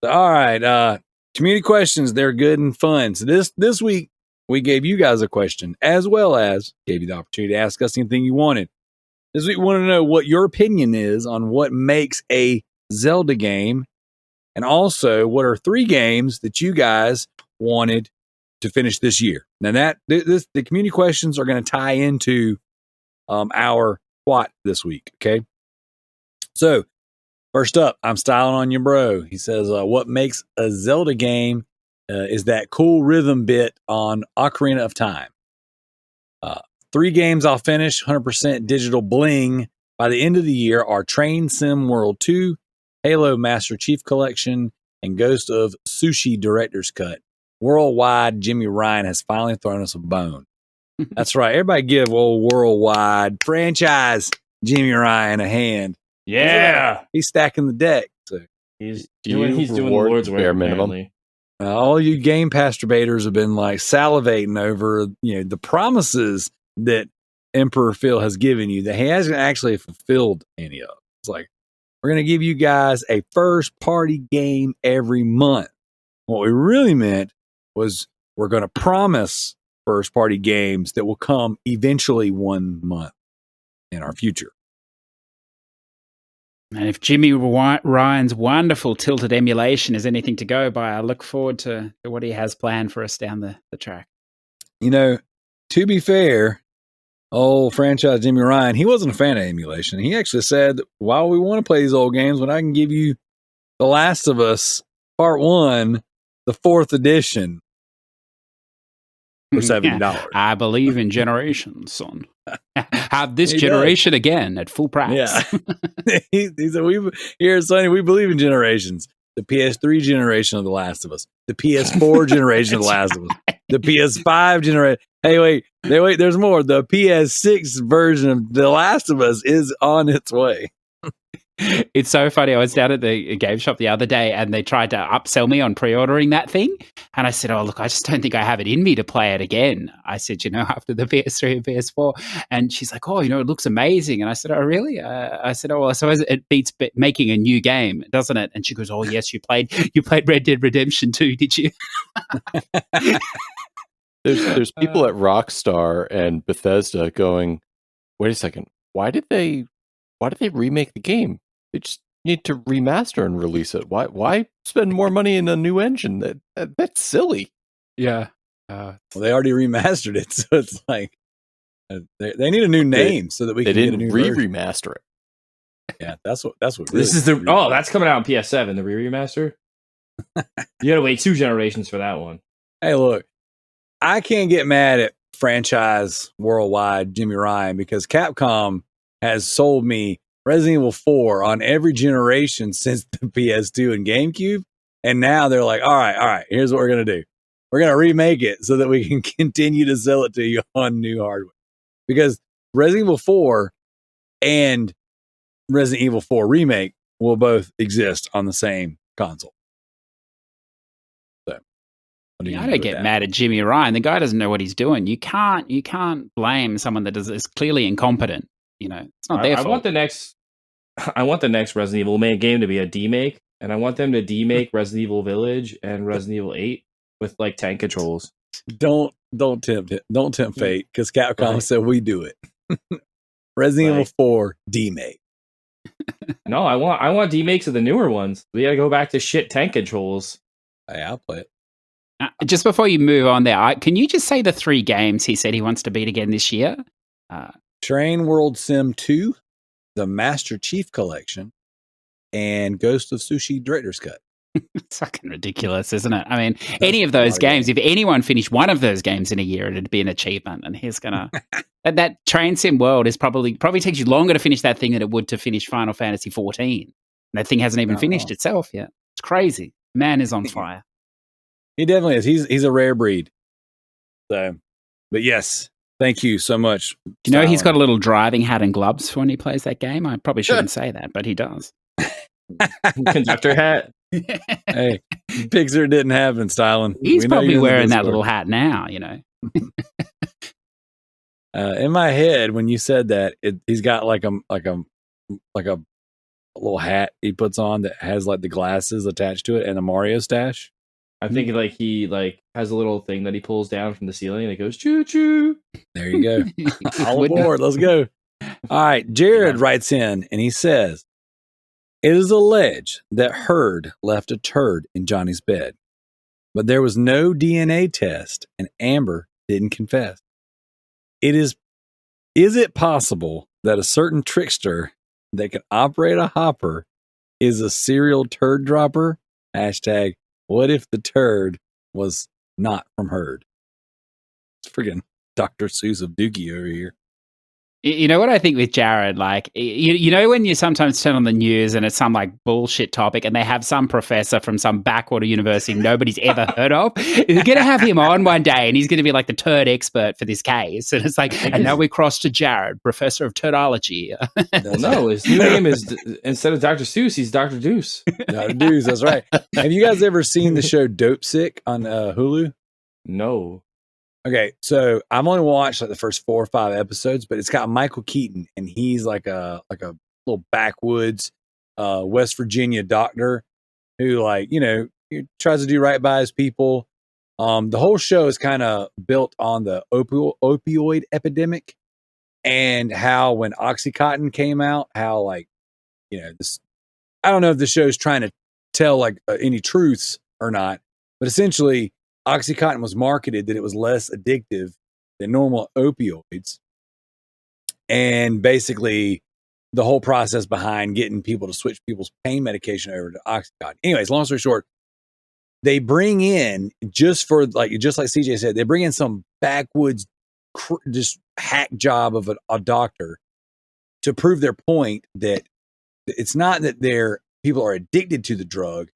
So, all right. Community questions, they're good and fun. So this week, we gave you guys a question, as well as gave you the opportunity to ask us anything you wanted. This week, we want to know what your opinion is on what makes a Zelda game, and also what are 3 games that you guys wanted to finish this year. Now, the community questions are going to tie into our plot this week, okay? So, first up, I'm styling on you, bro. He says, what makes a Zelda game is that cool rhythm bit on Ocarina of Time. 3 games I'll finish, 100% digital bling by the end of the year are Train Sim World 2, Halo Master Chief Collection, and Ghost of Sushi Director's Cut. Worldwide, Jimmy Ryan has finally thrown us a bone. That's right. Everybody give old worldwide franchise Jimmy Ryan a hand. Yeah. He's stacking the deck. So He's Do doing you the reward Lord's work, bare minimum? apparently. all you game masturbators have been like salivating over, the promises that Emperor Phil has given you that he hasn't actually fulfilled any of. It's like, we're going to give you guys a first party game every month. What we really meant was we're going to promise first party games that will come eventually one month in our future. And if Jimmy Ryan's wonderful tilted emulation is anything to go by, I look forward to what he has planned for us down the track. To be fair, old franchise Jimmy Ryan, he wasn't a fan of emulation. He actually said, why we want to play these old games when I can give you The Last of Us Part 1, the 4th edition, for $70. I believe in generations, son. Have this generation again at full price. Yeah. he said, here at Sony, we believe in generations. The PS3 generation of The Last of Us, the PS4 generation of The Last of Us, the PS5 generation. Hey, wait, there's more. The PS6 version of The Last of Us is on its way. It's so funny. I was down at the game shop the other day and they tried to upsell me on pre-ordering that thing. And I said, oh, look, I just don't think I have it in me to play it again. I said, after the PS3 and PS4. And she's like, oh, it looks amazing. And I said, oh, really? I said, oh, well, so it beats making a new game, doesn't it? And she goes, oh, yes, you played Red Dead Redemption 2, did you? There's people at Rockstar and Bethesda going, wait a second, why did they remake the game? They just need to remaster and release it. Why spend more money in a new engine? That's silly. Yeah. Well, they already remastered it, so it's like they need a new name so that we can get a new remaster it. Yeah, that's what. Really This is that's coming out on PS7, the remaster. You gotta wait 2 generations for that one. Hey, look, I can't get mad at franchise worldwide Jimmy Ryan because Capcom has sold me Resident Evil 4 on every generation since the PS2 and GameCube. And now they're like, all right, here's what we're going to do. We're going to remake it so that we can continue to sell it to you on new hardware. Because Resident Evil 4 and Resident Evil 4 Remake will both exist on the same console. So, I don't get mad at Jimmy Ryan. The guy doesn't know what he's doing. You can't blame someone that is clearly incompetent. It's not their fault. I want the next Resident Evil game to be a demake, and I want them to demake Resident Evil Village and Resident Evil 8 with like tank controls. Don't tempt it. Don't tempt fate because Capcom said we do it. Resident Evil 4 demake. No, I want demakes of the newer ones. We gotta go back to shit tank controls. Hey, I'll play it. Just before you move on there, can you just say the 3 games he said he wants to beat again this year? Train World Sim 2, the Master Chief Collection, and Ghost of Sushi Director's Cut. It's fucking ridiculous, isn't it? I mean, any of those games, if anyone finished one of those games in a year, it'd be an achievement. And he's going to... that Train Sim World is probably takes you longer to finish that thing than it would to finish Final Fantasy 14. And that thing hasn't even finished itself yet. It's crazy. Man is on fire. He definitely is. He's a rare breed. So, but yes... Thank you so much. He's got a little driving hat and gloves for when he plays that game? I probably shouldn't say that, but he does. Conductor hat. Hey, Pixar didn't have in styling. He's probably wearing that little hat now, In my head, when you said that, he's got like a little hat he puts on that has like the glasses attached to it and a Mario stash. I think he has a little thing that he pulls down from the ceiling and it goes choo choo. There you go. All aboard. Let's go. All right. Jared writes in and he says, it is alleged that Hurd left a turd in Johnny's bed, but there was no DNA test and Amber didn't confess. Is it possible that a certain trickster that can operate a hopper is a serial turd dropper? Hashtag what if the turd was not from Hurd? It's friggin' Dr. Seuss of Dookie over here. You know what I think with Jared? Like, you know when you sometimes turn on the news and it's some like bullshit topic and they have some professor from some backwater university nobody's ever heard of? You're going to have him on one day and he's going to be like the turd expert for this case. And it's like, and now we cross to Jared, professor of turdology. Well, no, his new name is, instead of Dr. Seuss, he's Dr. Deuce. Dr. Deuce, that's right. Have you guys ever seen the show Dope Sick on Hulu? No. Okay, so I've only watched like the first 4 or 5 episodes, but it's got Michael Keaton, and he's like a little backwoods West Virginia doctor who, like, you know, he tries to do right by his people. The whole show is kind of built on the opioid epidemic and how when OxyContin came out, how, like, you know, this, I don't know if the show's trying to tell like any truths or not, but essentially OxyContin was marketed that it was less addictive than normal opioids. And basically the whole process behind getting people to switch people's pain medication over to OxyContin. Anyways, long story short, they bring in, just like CJ said, they bring in some backwoods, just hack job of a doctor to prove their point that it's not that people are addicted to the drug.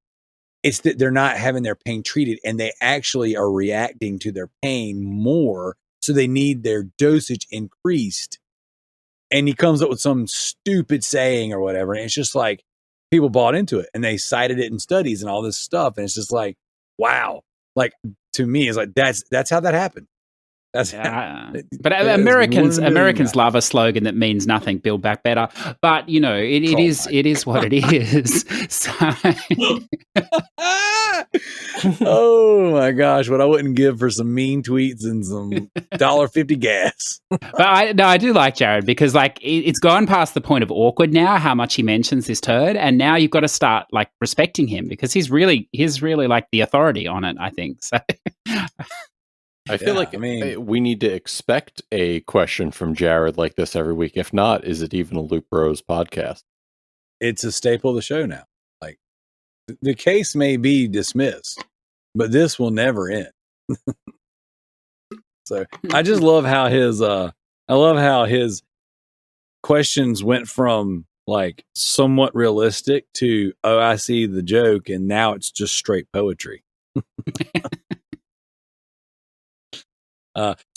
It's that they're not having their pain treated and they actually are reacting to their pain more. So they need their dosage increased. And he comes up with some stupid saying or whatever. And it's just like people bought into it and they cited it in studies and all this stuff. And it's just like, wow. Like, to me, it's like, that's how that happened. But Americans love a slogan that means nothing. Build back better, but you know it is what it is. So. Oh my gosh, what I wouldn't give for some mean tweets and some $1.50 gas. But I do like Jared because like it's gone past the point of awkward now. How much he mentions this turd, and now you've got to start like respecting him because he's really like the authority on it. I think so. I feel like we need to expect a question from Jared like this every week. If not, is it even a Loop Bros podcast? It's a staple of the show now. Like, the case may be dismissed, but this will never end. So I just love how his questions went from like somewhat realistic to, oh, I see the joke, and now it's just straight poetry.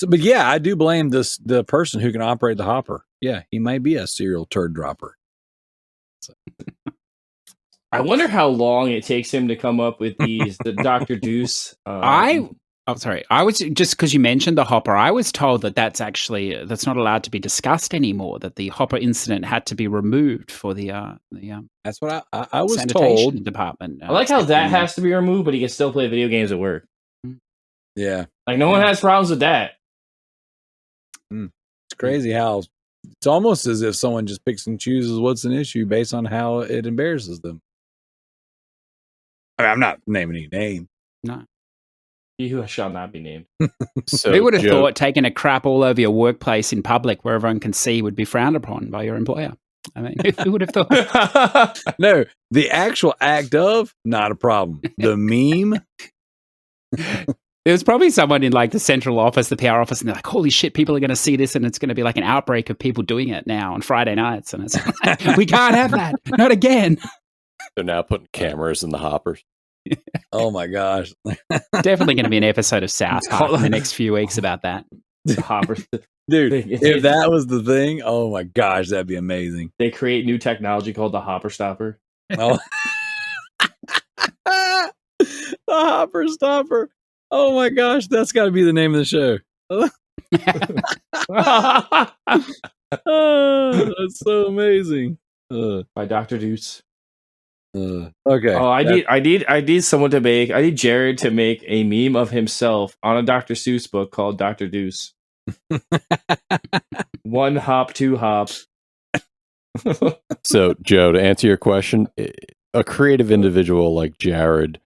But yeah, I do blame the person who can operate the hopper. Yeah, he might be a serial turd dropper. So. I wonder how long it takes him to come up with the Dr. Deuce. Sorry. I was just because you mentioned the hopper. I was told that's not allowed to be discussed anymore. That the hopper incident had to be removed for the That's what I was sanitation told. Department. I like how that has to be removed, but he can still play video games at work. Yeah. Like, no one has problems with that. It's crazy how it's almost as if someone just picks and chooses what's an issue based on how it embarrasses them. I mean, I'm not naming any name. No. You shall not be named. So who would have thought taking a crap all over your workplace in public where everyone can see would be frowned upon by your employer? I mean, who would have thought? No, the actual act of, not a problem. The meme... There's probably someone in like the central office, the PR office, and they're like, holy shit, people are going to see this and it's going to be like an outbreak of people doing it now on Friday nights. And it's like, we can't have that. Not again. They're now putting cameras in the hoppers. Oh my gosh. Definitely going to be an episode of South Park in the next few weeks about that. The hoppers. Dude, if that was the thing, oh my gosh, that'd be amazing. They create new technology called the hopper stopper. Oh. The hopper stopper. Oh my gosh, that's got to be the name of the show. Oh, that's so amazing. By Dr. Deuce. Okay. Oh, I need someone to make. I need Jared to make a meme of himself on a Dr. Seuss book called Dr. Deuce. 1 hop, 2 hop. So, Joe, to answer your question, a creative individual like Jared,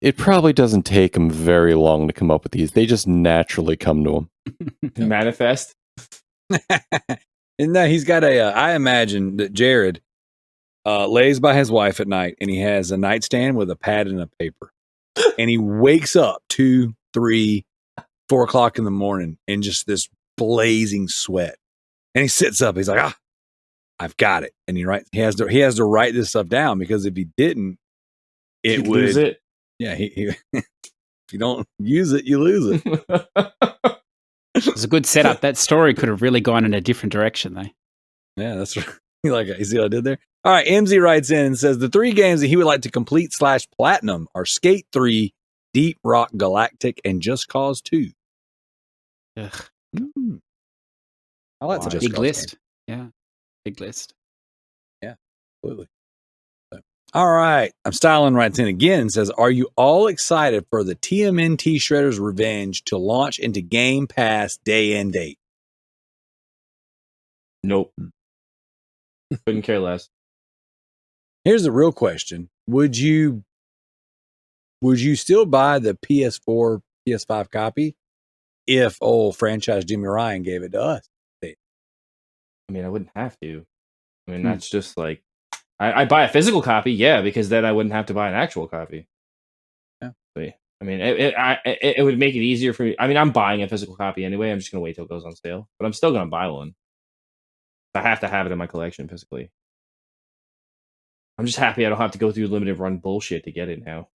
it probably doesn't take him very long to come up with these. They just naturally come to him. Manifest. And now he's got I imagine that Jared lays by his wife at night and he has a nightstand with a pad and a paper. And he wakes up 2, 3, 4 o'clock in the morning in just this blazing sweat. And he sits up. He's like, I've got it. And he has to write this stuff down, because if he didn't, You'd lose it. Yeah, he if you don't use it, you lose it. It's a good setup. That story could have really gone in a different direction, though. Yeah, that's right. You see what I did there? All right, MZ writes in and says the 3 games that he would like to complete / platinum are Skate 3, Deep Rock Galactic, and Just Cause 2. Ugh. I like the Just big Cause list. Yeah, big list. Yeah, absolutely. So, all right, I'm styling writes in again and says, are you all excited for the TMNT Shredder's Revenge to launch into Game Pass day and date? Nope. Couldn't care less. Here's the real question. Would you still buy the PS4, PS5 copy if old franchise Jimmy Ryan gave it to us? I mean, I wouldn't have to. I mean, that's just like, I buy a physical copy, yeah, because then I wouldn't have to buy an actual copy. Yeah. But, I mean, it would make it easier for me. I mean, I'm buying a physical copy anyway. I'm just going to wait till it goes on sale. But I'm still going to buy one. I have to have it in my collection physically. I'm just happy I don't have to go through limited run bullshit to get it now.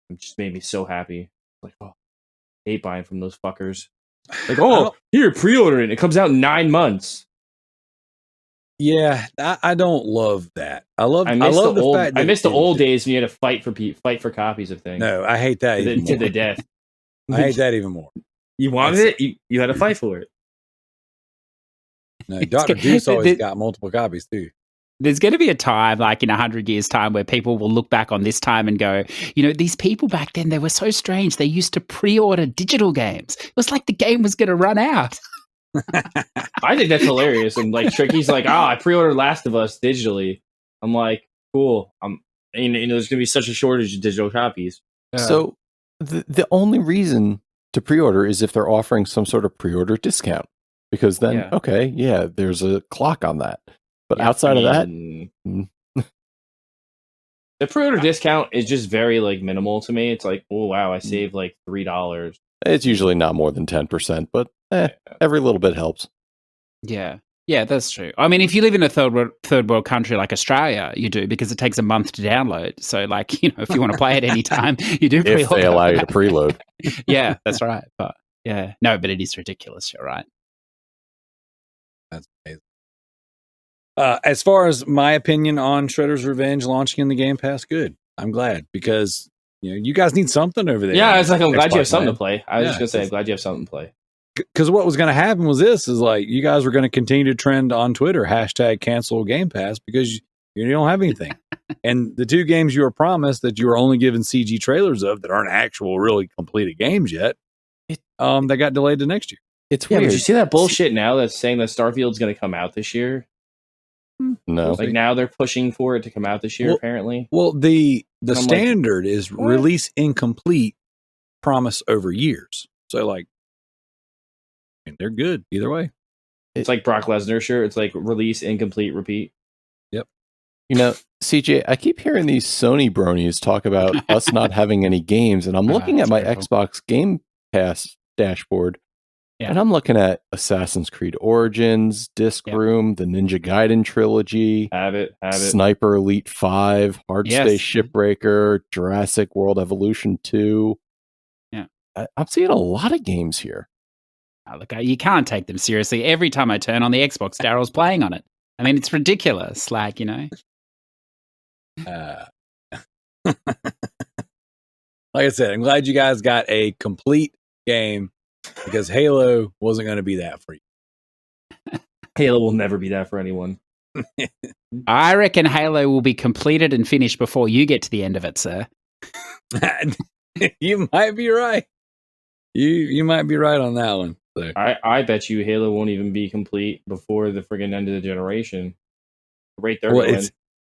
It just made me so happy. Like, I hate buying from those fuckers. Like, here, pre-order it. It comes out in 9 months. Yeah, I don't love that. I love the fact that I miss the old days when you had to fight for copies of things. No, I hate that to the death. I hate that even more. You wanted it, you had to fight for it. No, Dr. Deuce always got multiple copies too. There's going to be a time, like in 100 years' time, where people will look back on this time and go, these people back then, they were so strange. They used to pre-order digital games. It was like the game was going to run out. I think that's hilarious. And like Tricky's like, I pre-ordered Last of Us digitally. I'm like, cool. There's going to be such a shortage of digital copies. So the only reason to pre-order is if they're offering some sort of pre-order discount. Because then, there's a clock on that. But outside of that, the pre-order discount is just very like minimal to me. It's like, oh wow, I saved like $3. It's usually not more than 10%, but every little bit helps. Yeah, that's true. I mean, if you live in a third world country like Australia, you do, because it takes a month to download. So, like, if you want to play it anytime, you do. If they allow you to preload. Yeah, that's right. But but it is ridiculous. You're right. That's amazing. As far as my opinion on Shredder's Revenge launching in the Game Pass, good. I'm glad, because you guys need something over there. Yeah, it's like I'm glad you have something to play. I was just gonna say, I'm glad you have something to play. Because what was going to happen was is like you guys were going to continue to trend on Twitter #cancel Game Pass because you don't have anything. And the 2 games you were promised that you were only given CG trailers of that aren't actual really completed games yet, they got delayed to next year. It's weird. Did you see that bullshit now that's saying that Starfield's going to come out this year? No. Like now they're pushing for it to come out this year, apparently. Well, the standard is release incomplete, promise over years. So like, they're good either way. It's like Brock Lesnar shirt. It's like release incomplete, repeat. Yep. CJ, I keep hearing these Sony bronies talk about us not having any games, and I'm looking at my Xbox Game Pass dashboard. Yeah. And I'm looking at Assassin's Creed Origins, Disc Room, the Ninja Gaiden trilogy, have it, Sniper Elite 5, Hardstay Shipbreaker, Jurassic World Evolution 2. Yeah, I'm seeing a lot of games here. Look, you can't take them seriously. Every time I turn on the Xbox, Darrell's playing on it. I mean, it's ridiculous. Like, Like I said, I'm glad you guys got a complete game, because Halo wasn't going to be that for you. Halo will never be that for anyone. I reckon Halo will be completed and finished before you get to the end of it, sir. You might be right. You might be right on that one. So. I bet you Halo won't even be complete before the friggin' end of the generation. Right there. Well,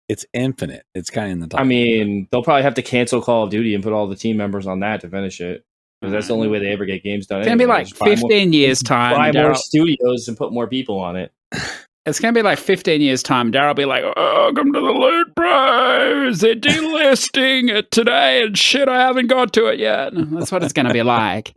it's infinite. It's kind of in the top. I mean, they'll probably have to cancel Call of Duty and put all the team members on that to finish it. Because that's the only way they ever get games done. It's going to be like 15 years' time. Buy more studios and put more people on it. It's going to be like 15 years' time. Darrell will be like, welcome to the loot bros. They're delisting it today and shit, I haven't got to it yet. That's what it's going to be like.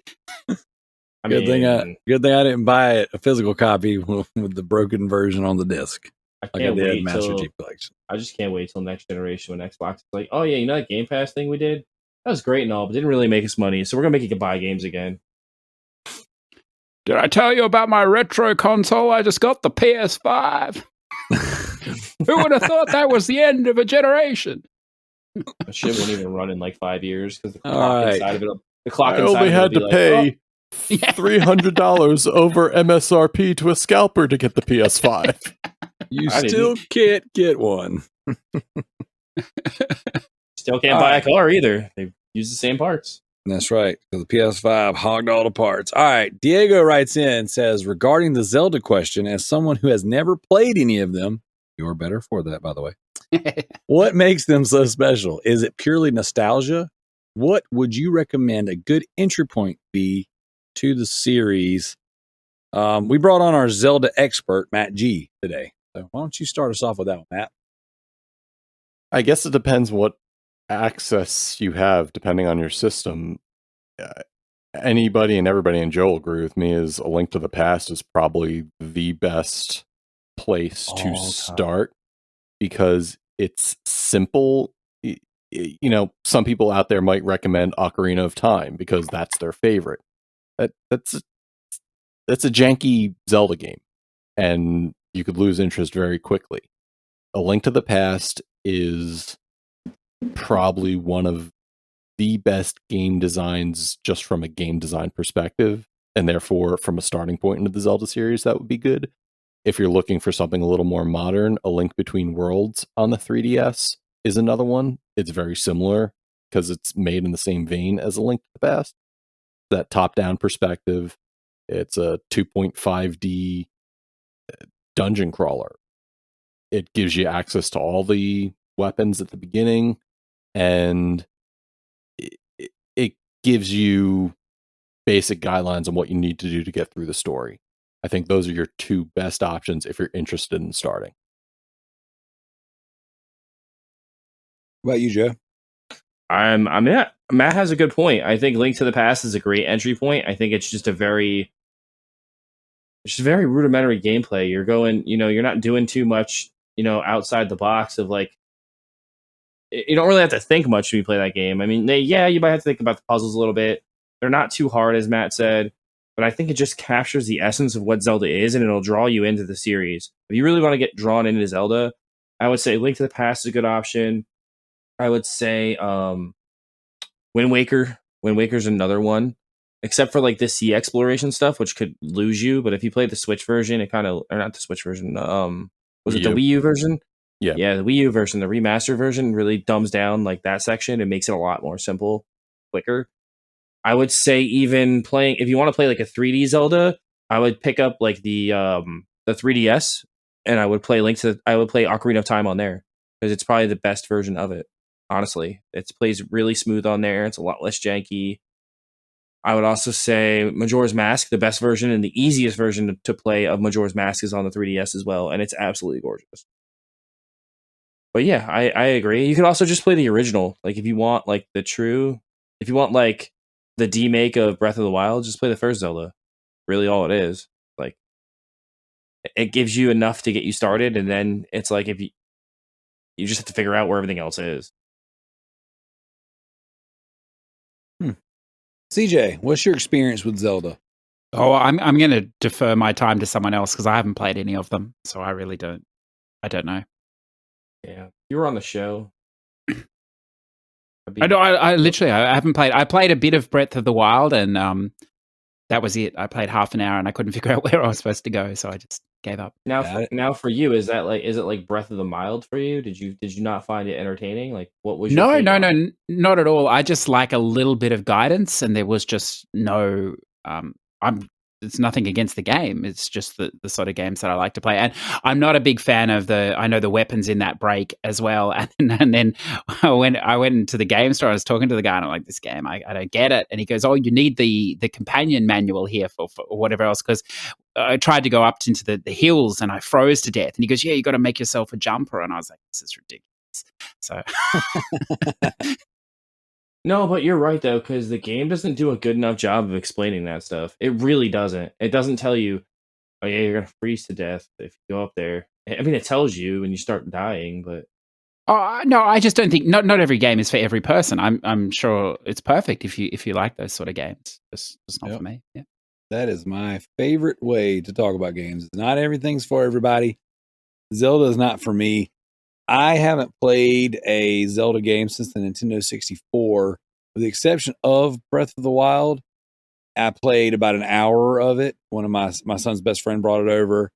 Good thing I didn't buy it, a physical copy with the broken version on the disc. I can't did wait Master till Chief Collection. I just can't wait till next generation when Xbox is like, oh yeah, you know that Game Pass thing we did? That was great and all, but didn't really make us money. So we're gonna make you can buy games again. Did I tell you about my retro console? I just got the PS5. Who would have thought that was the end of a generation? That shit won't even run in like 5 years because the All clock right. inside of it. The clock I inside only of it had will to be like, pay $300 over MSRP to a scalper to get the PS5. You I still can't get one. still can't buy a car either. They use the same parts. That's right. So the PS5 hogged all the parts. All right. Diego writes in and says, regarding the Zelda question, as someone who has never played any of them, you're better for that, by the way. What makes them so special? Is it purely nostalgia? What would you recommend a good entry point be to the series? We brought on our Zelda expert, Matt G, today. So why don't you start us off with that one, Matt? I guess it depends what access you have depending on your system. Anybody and everybody, and Joe will agree with me, is A Link to the Past is probably the best place to start because it's simple. You know, some people out there might recommend Ocarina of Time because that's their favorite. That's a janky Zelda game, and you could lose interest very quickly. A Link to the Past is probably one of the best game designs just from a game design perspective, and therefore from a starting point into the Zelda series, that would be good. If you're looking for something a little more modern, A Link Between Worlds on the 3DS is another one. It's very similar because it's made in the same vein as A Link to the Past. That top-down perspective. It's a 2.5D dungeon crawler. It gives you access to all the weapons at the beginning, and it gives you basic guidelines on what you need to do to get through the story. I think those are your two best options if you're interested in starting. What about you, Joe? Matt has a good point. I think Link to the Past is a great entry point. I think it's just very rudimentary gameplay. You're going, you're not doing too much, outside the box of like, you don't really have to think much when you play that game. I mean, you might have to think about the puzzles a little bit. They're not too hard, as Matt said, but I think it just captures the essence of what Zelda is, and it'll draw you into the series. If you really want to get drawn into Zelda, I would say Link to the Past is a good option. I would say Wind Waker. Wind Waker's another one, except for like the sea exploration stuff, which could lose you. But if you play the Switch version, it kind of, or not the Switch version, was it the Wii U version? Yeah, the Wii U version, the remastered version really dumbs down like that section and makes it a lot more simple, quicker. I would say even playing, if you want to play like a 3D Zelda, I would pick up like the 3DS, and I would play Ocarina of Time on there because it's probably the best version of it. Honestly, it plays really smooth on there. It's a lot less janky. I would also say Majora's Mask, the best version and the easiest version to play of Majora's Mask is on the 3DS as well, and it's absolutely gorgeous. But yeah, I agree. You could also just play the original. Like if you want like if you want like the demake of Breath of the Wild, just play the first Zelda. Really all it is. Like it gives you enough to get you started, and then it's like if you just have to figure out where everything else is. CJ, what's your experience with Zelda? Oh, I'm going to defer my time to someone else because I haven't played any of them, so I really don't. I don't know. Yeah, you were on the show. I know. I literally I haven't played. I played a bit of Breath of the Wild, and that was it. I played half an hour, and I couldn't figure out where I was supposed to go, so I just gave up. Now for you, is it like Breath of the Wild for you? Did you not find it entertaining? Like, what was your No, not at all. I just like a little bit of guidance, and there was just no. It's nothing against the game. It's just the sort of games that I like to play. And I'm not a big fan of I know the weapons in that break as well. And then I went into the game store, I was talking to the guy and I'm like, this game, I don't get it. And he goes, oh, you need the companion manual here for whatever else. Because I tried to go up into the hills and I froze to death. And he goes, yeah, you got to make yourself a jumper. And I was like, this is ridiculous. So No, but you're right though, because the game doesn't do a good enough job of explaining that stuff. It really doesn't. It doesn't tell you, oh yeah, you're gonna freeze to death if you go up there. I mean, it tells you when you start dying, but Oh no, I just don't think not every game is for every person. I'm sure it's perfect if you like those sort of games. Just not for me. Yeah. That is my favorite way to talk about games. Not everything's for everybody. Zelda is not for me. I haven't played a Zelda game since the Nintendo 64, with the exception of Breath of the Wild. I played about an hour of it. One of my son's best friend brought it over,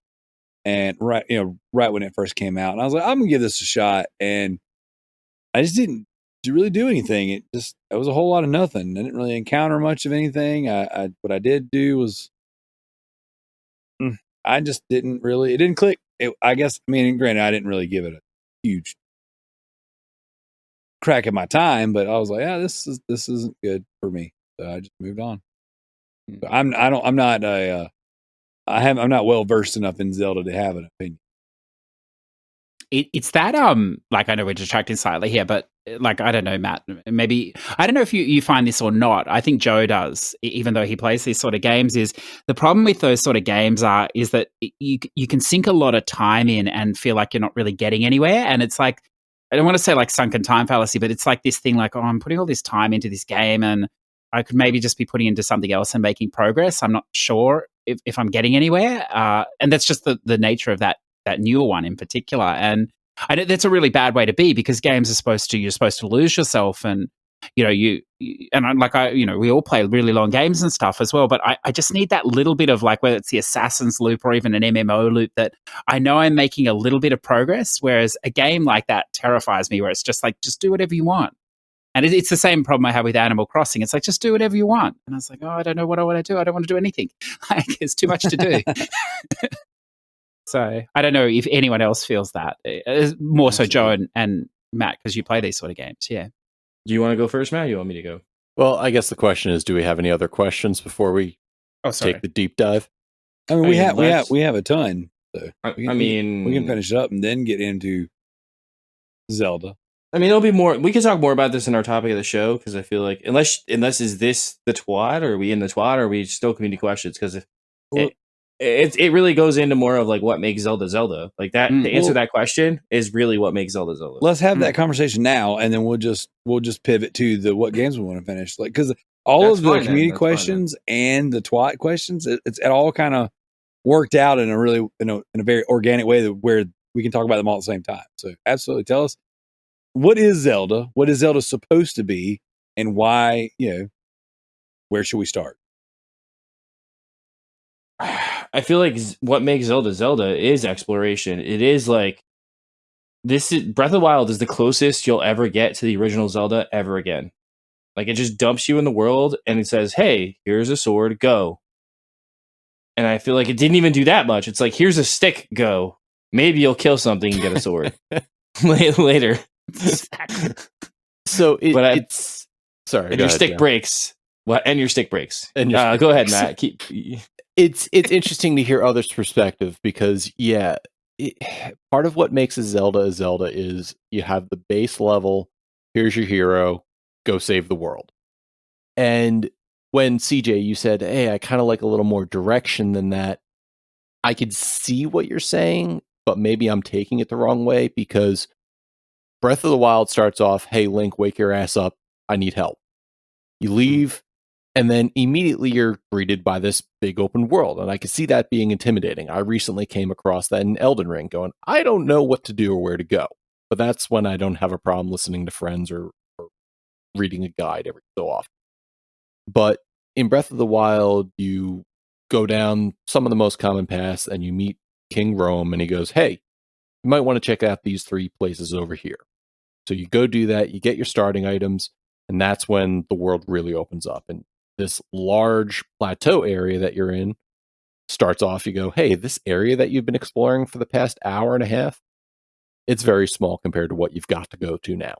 and right when it first came out, and I was like, I'm gonna give this a shot, and I just didn't really do anything. It was a whole lot of nothing. I didn't really encounter much of anything. What I did do was, I just didn't really. It didn't click. I guess. I mean, granted, I didn't really give it a huge crack at my time, but I was like, yeah, this isn't good for me. So I just moved on. But I'm not well versed enough in Zelda to have an opinion. It's that like, I know we're distracting slightly here, but like, I don't know, Matt, maybe I don't know if you find this or not. I think Joe does, even though he plays these sort of games. Is the problem with those sort of games is that you can sink a lot of time in and feel like you're not really getting anywhere. And it's like, I don't want to say like sunken time fallacy, but it's like this thing like, oh, I'm putting all this time into this game and I could maybe just be putting into something else and making progress. I'm not sure if I'm getting anywhere. And that's just the nature of that newer one in particular. And that's a really bad way to be, because games are you're supposed to lose yourself. And, we all play really long games and stuff as well. But I just need that little bit of, like, whether it's the Assassin's loop or even an MMO loop, that I know I'm making a little bit of progress. Whereas a game like that terrifies me, where it's just like, just do whatever you want. And it's the same problem I have with Animal Crossing. It's like, just do whatever you want. And I was like, oh, I don't know what I want to do. I don't want to do anything. Like, there's too much to do. So I don't know if anyone else feels that. More so Joe and Matt, because you play these sort of games. Yeah. Do you want to go first, Matt? Or you want me to go? Well, I guess the question is, do we have any other questions before we take the deep dive? I mean, we have a ton. So we can finish it up and then get into Zelda. I mean, it'll be more. We can talk more about this in our topic of the show, because I feel like unless is this the twat, or are we in the twat, or are we still community questions? Because it really goes into more of like what makes Zelda Zelda. Like that to answer that question is really what makes Zelda Zelda. Let's have that conversation now, and then we'll just pivot to the what games we want to finish. Like, because all of the community questions and the twat questions, it all kind of worked out in a really in a very organic way where we can talk about them all at the same time. So absolutely, tell us, what is Zelda? What is Zelda supposed to be? And why, where should we start? I feel like what makes Zelda Zelda is exploration. It is like, Breath of the Wild is the closest you'll ever get to the original Zelda ever again. Like, it just dumps you in the world and it says, hey, here's a sword, go. And I feel like it didn't even do that much. It's like, here's a stick, go. Maybe you'll kill something and get a sword later. So it's sorry, and your stick breaks. What? And your stick breaks. And go ahead, Matt. It's interesting to hear others' perspective, because part of what makes a Zelda is you have the base level. Here's your hero. Go save the world. And when CJ, you said, "Hey, I kind of like a little more direction than that," I could see what you're saying, but maybe I'm taking it the wrong way, because Breath of the Wild starts off, hey, Link, wake your ass up. I need help. You leave, and then immediately you're greeted by this big open world. And I can see that being intimidating. I recently came across that in Elden Ring, going, I don't know what to do or where to go. But that's when I don't have a problem listening to friends or reading a guide every so often. But in Breath of the Wild, you go down some of the most common paths and you meet King Rome, and he goes, hey, you might want to check out these 3 places over here. So you go do that, you get your starting items, and that's when the world really opens up. And this large plateau area that you're in starts off, you go, hey, this area that you've been exploring for the past hour and a half, it's very small compared to what you've got to go to now.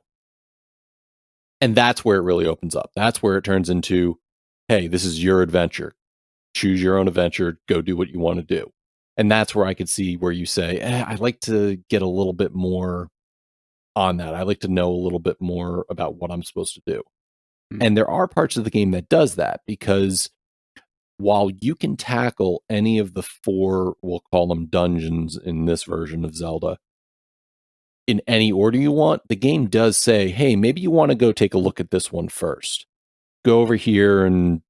And that's where it really opens up. That's where it turns into, hey, this is your adventure. Choose your own adventure, go do what you want to do. And that's where I could see where you say, I'd like to get a little bit more on that. I'd like to know a little bit more about what I'm supposed to do. And there are parts of the game that does that, because while you can tackle any of the 4, we'll call them dungeons in this version of Zelda, in any order you want, the game does say, hey, maybe you want to go take a look at this one first. Go over here and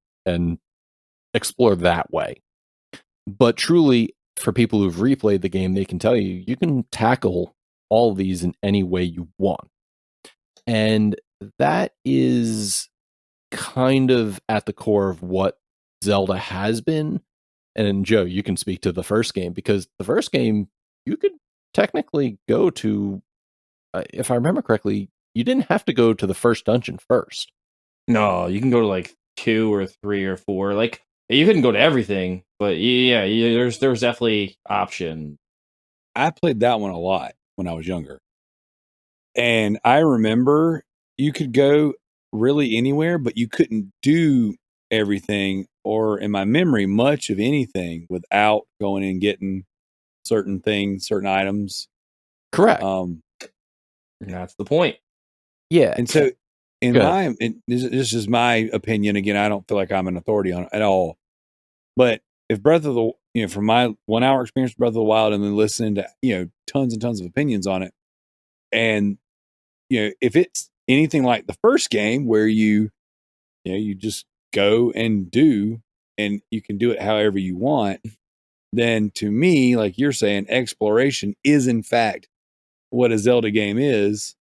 explore that way. But truly, for people who've replayed the game, they can tell you, you can tackle all of these in any way you want. And that is kind of at the core of what Zelda has been. And Joe, you can speak to the first game, because the first game, you could technically go to, if I remember correctly, you didn't have to go to the first dungeon first. No, you can go to like 2 or 3 or 4. Like, you couldn't go to everything, but yeah, there's definitely option. I played that one a lot when I was younger. And I remember you could go really anywhere, but you couldn't do everything, or in my memory, much of anything without going and getting certain things, certain items. Correct. That's the point. Yeah. And so this is my opinion. Again, I don't feel like I'm an authority on it at all. But if from my 1 hour experience with Breath of the Wild, and then listening to, tons and tons of opinions on it, and, if it's anything like the first game where you just go and do, and you can do it however you want, then to me, like you're saying, exploration is in fact what a Zelda game is.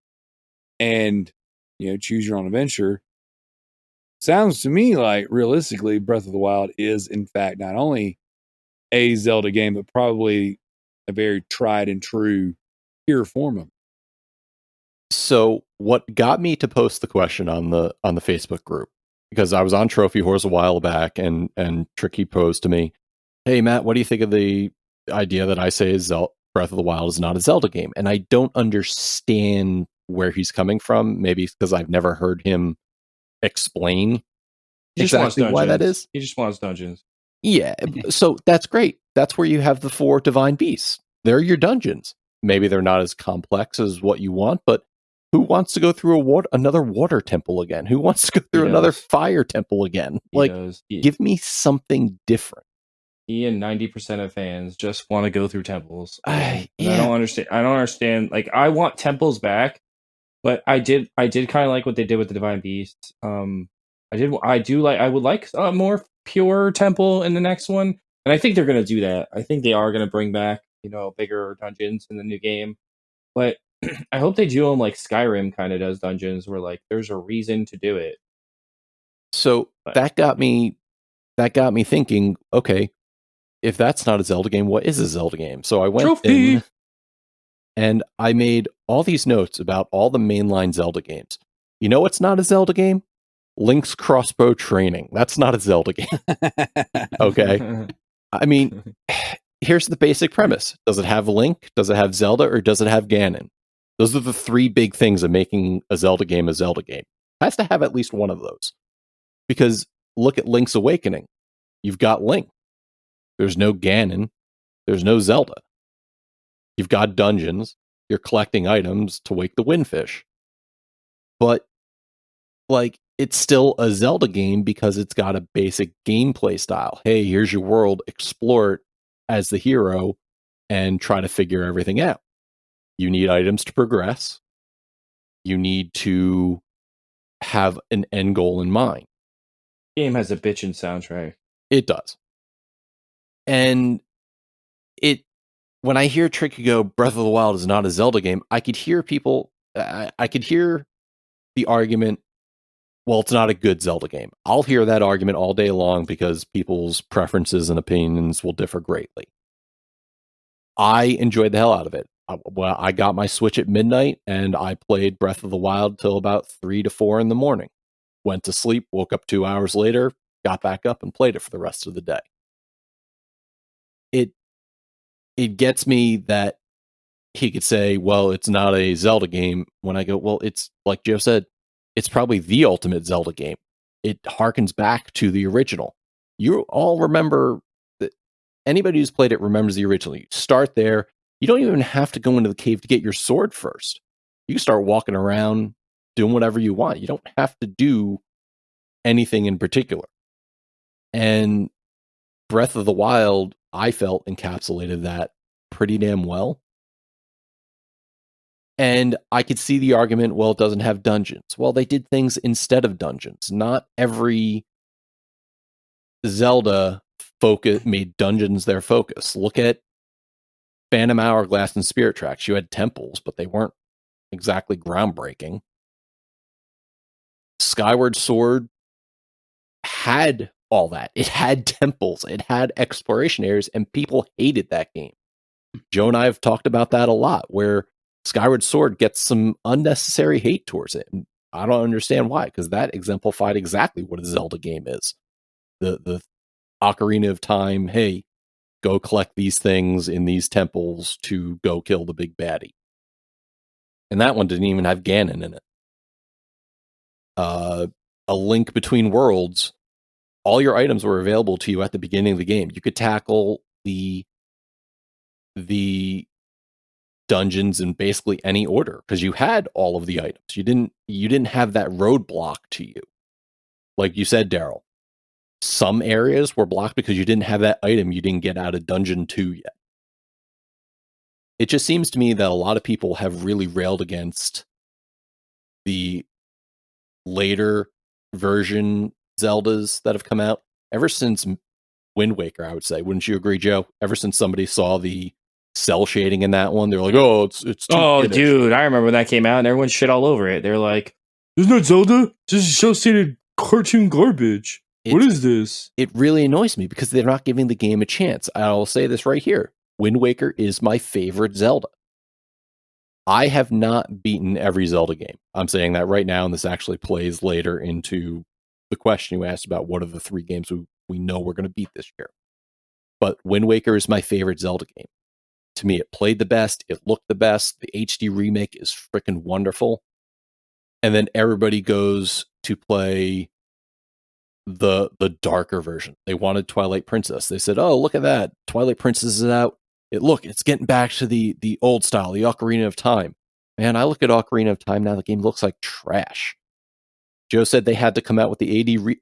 And, choose your own adventure. Sounds to me like, realistically, Breath of the Wild is in fact not only a Zelda game, but probably a very tried and true pure form of it. So what got me to post the question on the Facebook group, because I was on Trophy Horse a while back, and Tricky posed to me, hey Matt, what do you think of the idea that I say Breath of the Wild is not a Zelda game? And I don't understand where he's coming from. Maybe it's because I've never heard him explain exactly why that is. He just wants dungeons. Yeah, so that's great. That's where you have the 4 divine beasts. They're your dungeons. Maybe they're not as complex as what you want, but who wants to go through another water temple again? Who wants to go through another fire temple again? Give me something different. He and 90% of fans just want to go through temples. Yeah. I don't understand. Like, I want temples back, but I did kind of like what they did with the divine beasts. I would like a more pure temple in the next one, and I think they're going to do that. I think they are going to bring back, bigger dungeons in the new game, but I hope they do them like Skyrim kind of does dungeons, where like there's a reason to do it. So that got me thinking, okay, if that's not a Zelda game, what is a Zelda game? So I went in and I made all these notes about all the mainline Zelda games. You know what's not a Zelda game? Link's Crossbow Training. That's not a Zelda game. Okay. I mean, here's the basic premise. Does it have Link? Does it have Zelda? Or does it have Ganon? Those are the 3 big things of making a Zelda game a Zelda game. It has to have at least one of those. Because look at Link's Awakening. You've got Link. There's no Ganon. There's no Zelda. You've got dungeons. You're collecting items to wake the windfish. But, it's still a Zelda game because it's got a basic gameplay style. Hey, here's your world. Explore it as the hero and try to figure everything out. You need items to progress. You need to have an end goal in mind. Game has a bitchin' soundtrack. It does. And when I hear Tricky go, Breath of the Wild is not a Zelda game, I could hear people, I could hear the argument, well, it's not a good Zelda game. I'll hear that argument all day long because people's preferences and opinions will differ greatly. I enjoyed the hell out of it. I got my Switch at midnight and I played Breath of the Wild till about 3 to 4 in the morning. Went to sleep, woke up 2 hours later, got back up and played it for the rest of the day. It gets me that he could say, well, it's not a Zelda game, when I go, well, it's like Joe said, it's probably the ultimate Zelda game. It harkens back to the original. You all remember that anybody who's played it remembers the original. You start there. You don't even have to go into the cave to get your sword first. You can start walking around, doing whatever you want. You don't have to do anything in particular. And Breath of the Wild, I felt, encapsulated that pretty damn well. And I could see the argument, well, it doesn't have dungeons. Well, they did things instead of dungeons. Not every Zelda made dungeons their focus. Look at Phantom Hourglass and Spirit Tracks. You had temples, but they weren't exactly groundbreaking. Skyward Sword had all that. It had temples, it had exploration areas, and people hated that game. Joe and I have talked about that a lot, where Skyward Sword gets some unnecessary hate towards it. And I don't understand why, because that exemplified exactly what a Zelda game is. The Ocarina of Time, hey, go collect these things in these temples to go kill the big baddie. And that one didn't even have Ganon in it. A Link Between Worlds, all your items were available to you at the beginning of the game. You could tackle the dungeons in basically any order because you had all of the items. You didn't have that roadblock to you. Like you said, Darrell, some areas were blocked because you didn't have that item you didn't get out of dungeon 2 yet. It just seems to me that a lot of people have really railed against the later version Zeldas that have come out ever since Wind Waker, I would say. Wouldn't you agree, Joe? Ever since somebody saw the cell shading in that one, they're like, "Oh, it's too kiddish." Dude, I remember when that came out and everyone shit all over it. They're like, "Isn't that Zelda? This is cell-shaded cartoon garbage. What is this?" It really annoys me because they're not giving the game a chance. I'll say this right here. Wind Waker is my favorite Zelda. I have not beaten every Zelda game. I'm saying that right now, and this actually plays later into the question you asked about what are the 3 games we know we're going to beat this year. But Wind Waker is my favorite Zelda game. To me, it played the best. It looked the best. The HD remake is freaking wonderful. And then everybody goes to play the darker version. They wanted Twilight Princess. They said, "Oh, look at that. Twilight Princess is out. It's getting back to the old style, the Ocarina of Time." Man, I look at Ocarina of Time now, the game looks like trash. Joe said they had to come out with the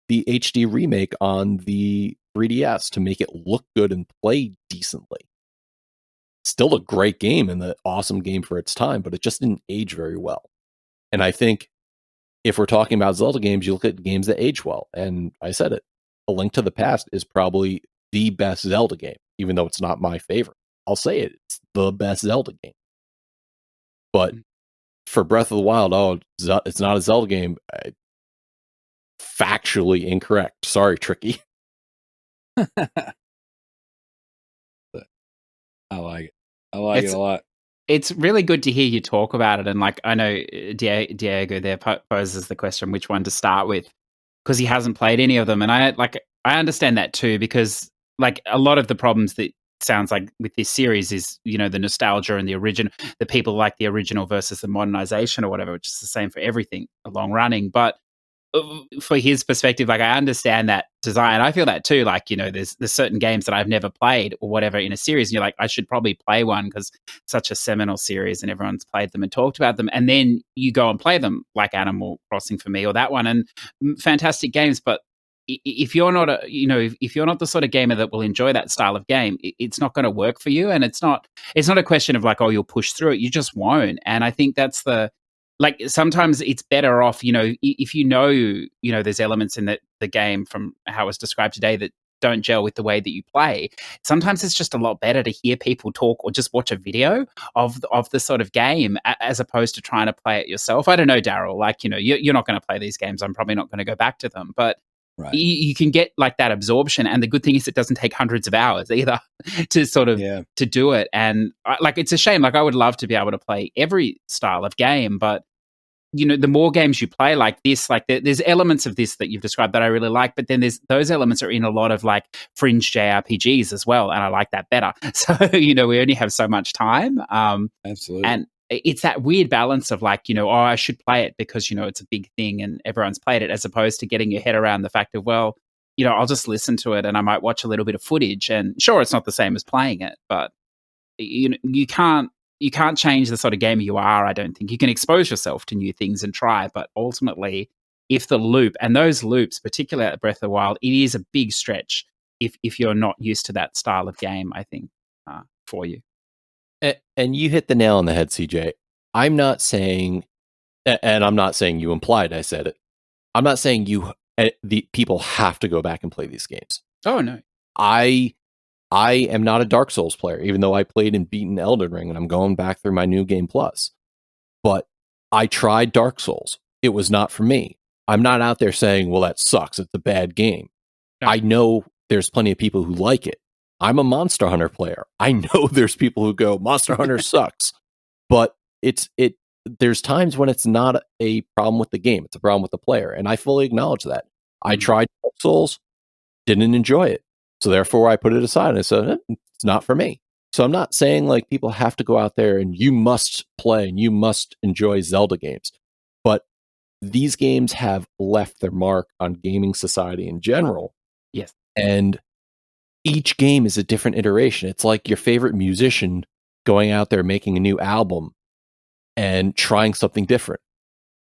HD remake on the 3DS to make it look good and play decently. Still a great game and an awesome game for its time, but it just didn't age very well. And I think if we're talking about Zelda games, you look at games that age well. And I said it, A Link to the Past is probably the best Zelda game, even though it's not my favorite. I'll say it, it's the best Zelda game. But for Breath of the Wild, it's not a Zelda game. Factually incorrect. Sorry, Tricky. I like it. I like it a lot. It's really good to hear you talk about it. And like, I know Diego there poses the question, which one to start with, because he hasn't played any of them. And I understand that too, because like a lot of the problems that sounds like with this series is, the nostalgia and the people like the original versus the modernization or whatever, which is the same for everything long running. But for his perspective, like I understand that design. I feel that too. Like, there's certain games that I've never played or whatever in a series. And you're like, I should probably play one because such a seminal series and everyone's played them and talked about them. And then you go and play them like Animal Crossing for me or that one, and fantastic games. But if you're not if you're not the sort of gamer that will enjoy that style of game, it's not going to work for you. And it's not a question of like, oh, you'll push through it. You just won't. And I think that's like sometimes it's better off, if there's elements in the game from how it's described today that don't gel with the way that you play. Sometimes it's just a lot better to hear people talk or just watch a video of the sort of game as opposed to trying to play it yourself. I don't know, Darrell, like, you're not going to play these games. I'm probably not going to go back to them, but right. You can get like that absorption. And the good thing is it doesn't take hundreds of hours either to sort of to do it. And it's a shame. Like I would love to be able to play every style of game, but the more games you play like this, like there's elements of this that you've described that I really like, but then there's those elements are in a lot of like fringe JRPGs as well. And I like that better. So, we only have so much time. Absolutely. And it's that weird balance of like, I should play it because, it's a big thing and everyone's played it, as opposed to getting your head around the fact of, well, I'll just listen to it and I might watch a little bit of footage, and sure, it's not the same as playing it, but you can't change the sort of gamer you are. I don't think you can expose yourself to new things and try, but ultimately if the loop, and those loops, particularly at Breath of the Wild, it is a big stretch if you're not used to that style of game, I think, for you. And you hit the nail on the head, CJ. I'm not saying, and I'm not saying you implied I said it. I'm not saying the people have to go back and play these games. Oh, no. I am not a Dark Souls player, even though I played and beaten Elden Ring, and I'm going back through my New Game Plus. But I tried Dark Souls. It was not for me. I'm not out there saying, well, that sucks. It's a bad game. No. I know there's plenty of people who like it. I'm a Monster Hunter player. I know there's people who go, Monster Hunter sucks. But there's times when it's not a problem with the game. It's a problem with the player. And I fully acknowledge that. I tried Dark Souls, didn't enjoy it. So therefore I put it aside and I said, it's not for me. So I'm not saying like people have to go out there and you must play and you must enjoy Zelda games. But these games have left their mark on gaming society in general. Yes. And each game is a different iteration. It's like your favorite musician going out there making a new album and trying something different.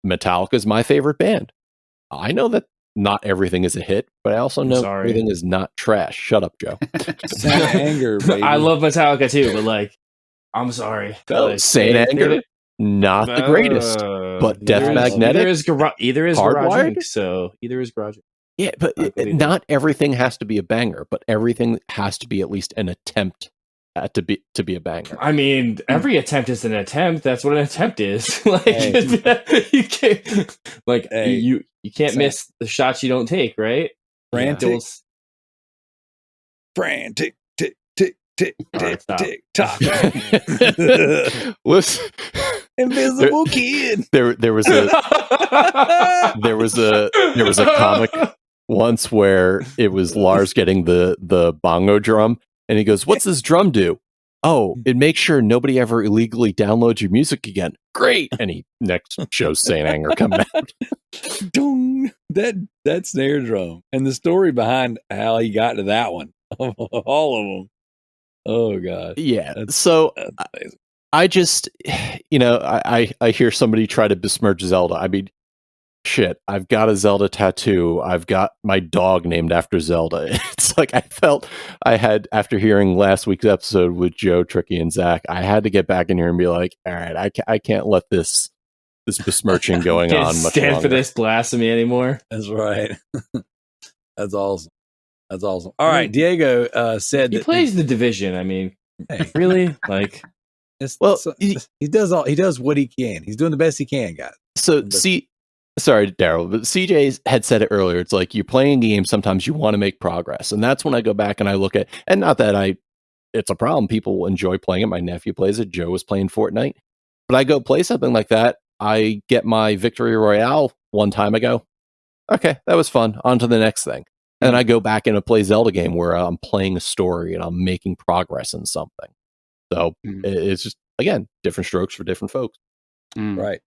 Metallica is my favorite band. I know that not everything is a hit, but I also know everything is not trash. Shut up, Joe. Saint Anger, baby. I love Metallica too, but like, I'm sorry. Like, Saint Anger, not the greatest, but Death Magnetic. Either is Garage, so either is Garage. Yeah, but not everything has to be a banger, but everything has to be at least an attempt to be a banger. I mean, every attempt is an attempt. That's what an attempt is. Like you can't, like you can't miss the shots you don't take, right? Frantic, tick, tick, tick, tick, tick, tock. Listen, Invisible Kid. There was a comic once where it was Lars getting the bongo drum, and he goes, "What's this drum do?" "Oh, it makes sure nobody ever illegally downloads your music again." Great. And he next shows Saint Anger coming out. Dong. That snare drum and the story behind how he got to that one. All of them. Oh God. Yeah. So I just, I hear somebody try to besmirch Zelda. I mean, shit, I've got a Zelda tattoo. I've got my dog named after Zelda. It's like I felt I had, after hearing last week's episode with Joe, Tricky, and Zach, I had to get back in here and be like, all right, I can't let this besmirching going on much stand longer. For this blasphemy anymore. That's right. That's awesome. All right, Diego said he plays the Division. I mean, really, like, he does what he can. He's doing the best he can, guys. So sorry, Darrell, but CJ had said it earlier. It's like you're playing a game. Sometimes you want to make progress, and that's when I go back and I look at. And not that it's a problem. People enjoy playing it. My nephew plays it. Joe was playing Fortnite, but I go play something like that. I get my Victory Royale one time. I go, okay, that was fun. On to the next thing. And I go back and play Zelda game where I'm playing a story and I'm making progress in something. So it's just, again, different strokes for different folks. Right.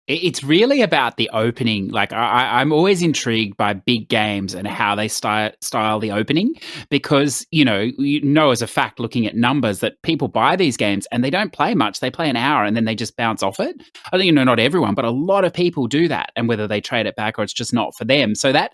It's really about the opening. Like I'm always intrigued by big games and how they style the opening, because you know as a fact, looking at numbers, that people buy these games and they don't play much. They play an hour and then they just bounce off it. I think not everyone, but a lot of people do that, and whether they trade it back or it's just not for them. So that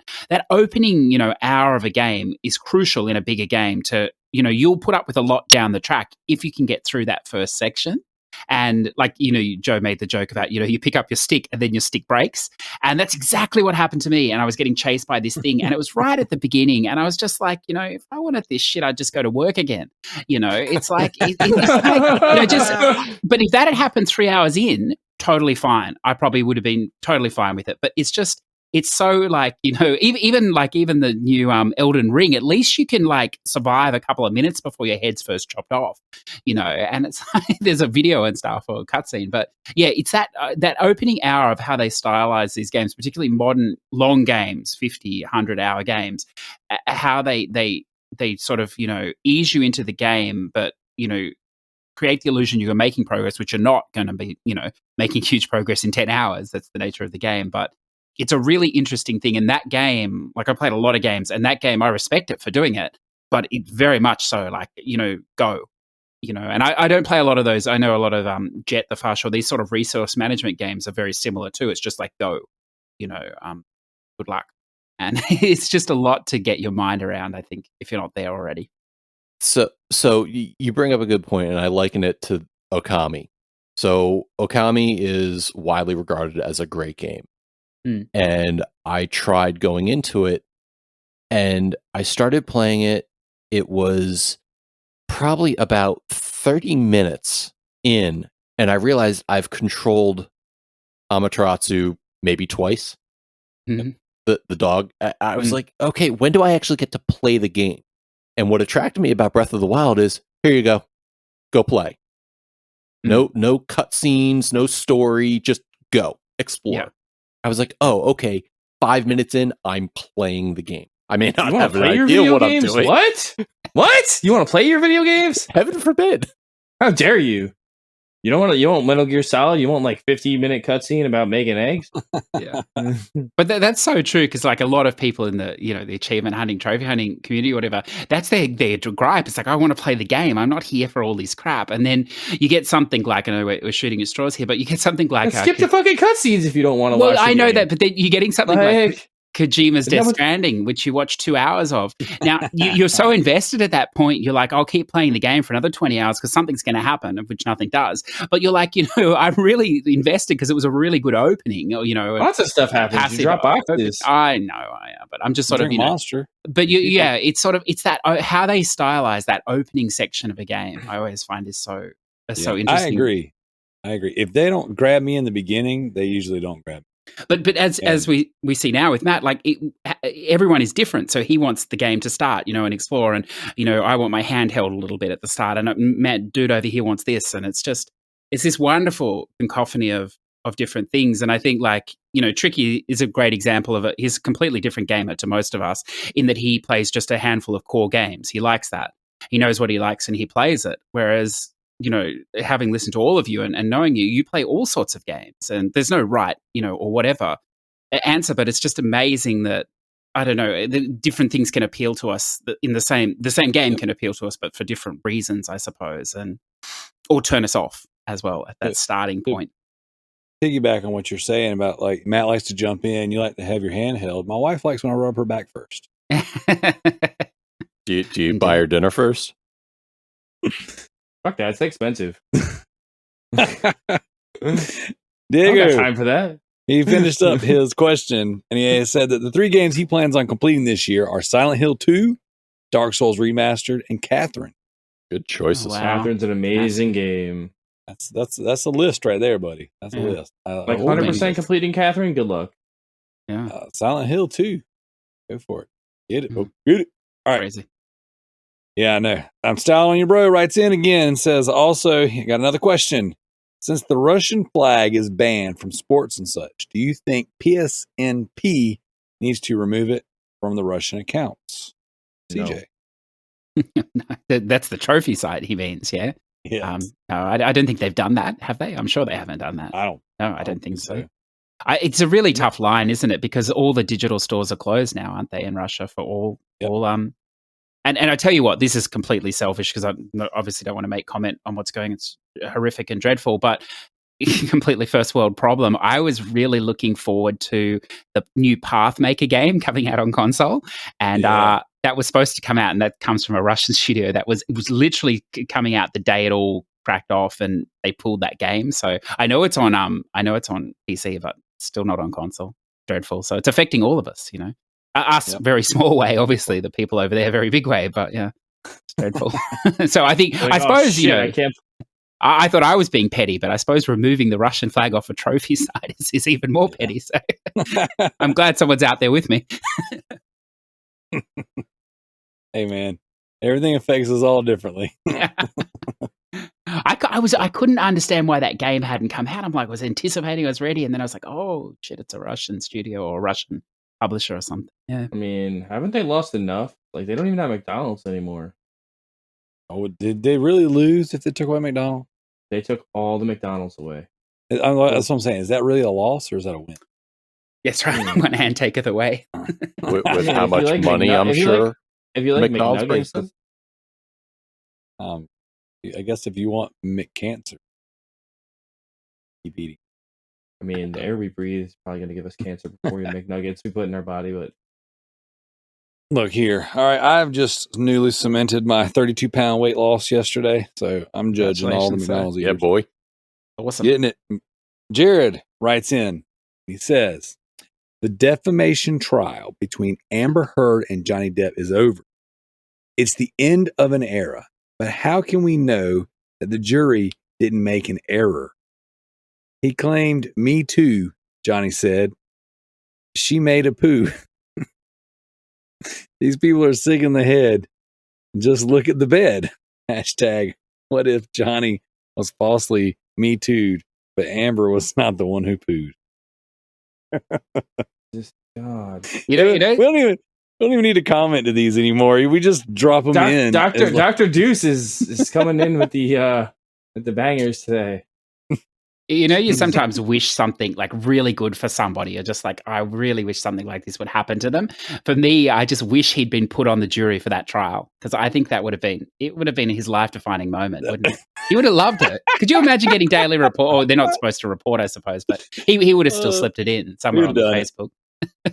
opening hour of a game is crucial in a bigger game. To you'll put up with a lot down the track if you can get through that first section. And like, Joe made the joke about, you pick up your stick and then your stick breaks. And that's exactly what happened to me. And I was getting chased by this thing. And it was right at the beginning. And I was just like, if I wanted this shit, I'd just go to work again. It's like, but if that had happened 3 hours in, totally fine. I probably would have been totally fine with it. But it's so like, even the new Elden Ring, at least you can like survive a couple of minutes before your head's first chopped off, and it's like, there's a video and stuff or a cutscene. But yeah, it's that opening hour of how they stylize these games, particularly modern long games, 50, 100-hour games, how they sort of, ease you into the game, but, create the illusion you're making progress, which you're not going to be, making huge progress in 10 hours. That's the nature of the game. But it's a really interesting thing. And that game, like I played a lot of games, and that game, I respect it for doing it, but it very much so like, go, and I don't play a lot of those. I know a lot of Jet, the Far Shore, these sort of resource management games are very similar too. It's just like go, good luck. And it's just a lot to get your mind around, I think, if you're not there already. So you bring up a good point, and I liken it to Okami. So Okami is widely regarded as a great game. And I tried going into it, and I started playing it. It was probably about 30 minutes in, and I realized I've controlled Amaterasu maybe twice. The dog. I was like, okay, when do I actually get to play the game? And what attracted me about Breath of the Wild is, here you go play. No cutscenes, no story, just go explore. Yeah. I was like, oh, okay. 5 minutes in, I'm playing the game. I may not have an idea what I'm doing. What? You want to play your video games? Heaven forbid! How dare you? You don't want. You want Metal Gear Solid? You want like 50-minute cutscene about making eggs? Yeah, but that's so true, because like a lot of people in the the achievement hunting, trophy hunting community, or whatever, that's their gripe. It's like, I want to play the game. I'm not here for all this crap. And then you get something like, I know we're shooting at straws here, but you get something like skip the fucking cutscenes if you don't want to. Well, I know that, but then you're getting something like Kojima's Death Stranding, which you watch 2 hours of. Now, you're so invested at that point, you're like, I'll keep playing the game for another 20 hours because something's going to happen, of which nothing does. But you're like, I'm really invested because it was a really good opening. Lots of stuff happens. You drop boxes. I know, but I'm just sort of, monster. But it's sort of, it's that, how they stylize that opening section of a game, I always find is so interesting. I agree. If they don't grab me in the beginning, they usually don't grab me. But as we see now with Matt, like everyone is different. So he wants the game to start, and explore, and I want my handheld a little bit at the start, and Matt dude over here wants this, and it's this wonderful cacophony of different things. And I think Tricky is a great example of it. He's a completely different gamer to most of us in that he plays just a handful of core games. He likes that. He knows what he likes and he plays it. Whereas having listened to all of you and knowing you play all sorts of games, and there's no right, or whatever answer, but it's just amazing that, I don't know, the different things can appeal to us in the same game can appeal to us, but for different reasons, I suppose, or turn us off as well at that starting point. Piggyback on what you're saying about like Matt likes to jump in, you like to have your hand held. My wife likes when I rub her back first. Do you buy her dinner first? Fuck that, it's expensive. Diego, time for that. He finished up his question, and he said that the 3 games he plans on completing this year are Silent Hill 2, Dark Souls Remastered, and Catherine. Good choices. Wow. Catherine's an amazing game. That's a list right there, buddy. That's a list. 100% completing Catherine. Good luck. Yeah. Silent Hill 2. Go for it. Get it. Oh, get it. All right. Crazy. Yeah, I know. I'm styling your bro. Writes in again and says, also, got another question. Since the Russian flag is banned from sports and such, do you think PSNP needs to remove it from the Russian accounts? CJ. No, that's the trophy site, he means, yeah? Yeah. No, I don't think they've done that, have they? I'm sure they haven't done that. I don't think so. It's a really tough line, isn't it? Because all the digital stores are closed now, aren't they, in Russia for all And I tell you what, this is completely selfish because I obviously don't want to make comment on what's going. It's horrific and dreadful, but completely first world problem. I was really looking forward to the new Pathmaker game coming out on console, and that was supposed to come out, and that comes from a Russian studio. It was literally coming out the day it all cracked off, and they pulled that game. So I know it's on PC, but still not on console. Dreadful. So it's affecting all of us, Us, very small way, obviously. The people over there, very big way, but yeah, it's dreadful. So I think, I suppose, I thought I was being petty, but I suppose removing the Russian flag off a trophy site is even more petty. So I'm glad someone's out there with me. Hey, man, everything affects us all differently. I couldn't understand why that game hadn't come out. I'm like, I was anticipating, I was ready, and then I was like, oh shit, it's a Russian studio or a Russian publisher or something. Yeah. I mean, haven't they lost enough? Like, they don't even have McDonald's anymore. Oh, did they really lose if they took away McDonald's? They took all the McDonald's away. That's what I'm saying. Is that really a loss or is that a win? Yes, right. One hand taketh away. with how much money, I'm sure. If you like McDonald's McNuggets, I guess if you want McCancer, keep eating. I mean, the air we breathe is probably going to give us cancer before we make nuggets we put in our body. But look here. All right, I've just newly cemented my 32-pound weight loss yesterday, so I'm judging all the Congratulations, sir. McDonald's Yeah, eaters. boy. Awesome. Getting it. Jared writes in. He says, the defamation trial between Amber Heard and Johnny Depp is over. It's the end of an era. But how can we know that the jury didn't make an error? He claimed, me too, Johnny said. She made a poo. These people are sick in the head. Just look at the bed. Hashtag, what if Johnny was falsely me too'd, but Amber was not the one who pooed? just God, We don't even need to comment to these anymore. We just drop them in. Dr. Deuce is coming in with the bangers today. You sometimes wish something like really good for somebody. You're just like, I really wish something like this would happen to them. For me, I just wish he'd been put on the jury for that trial, because I think that would have been his life-defining moment, wouldn't it? He would have loved it. Could you imagine getting Daily Report? Oh, they're not supposed to report, I suppose, but he would have still slipped it in somewhere on Facebook.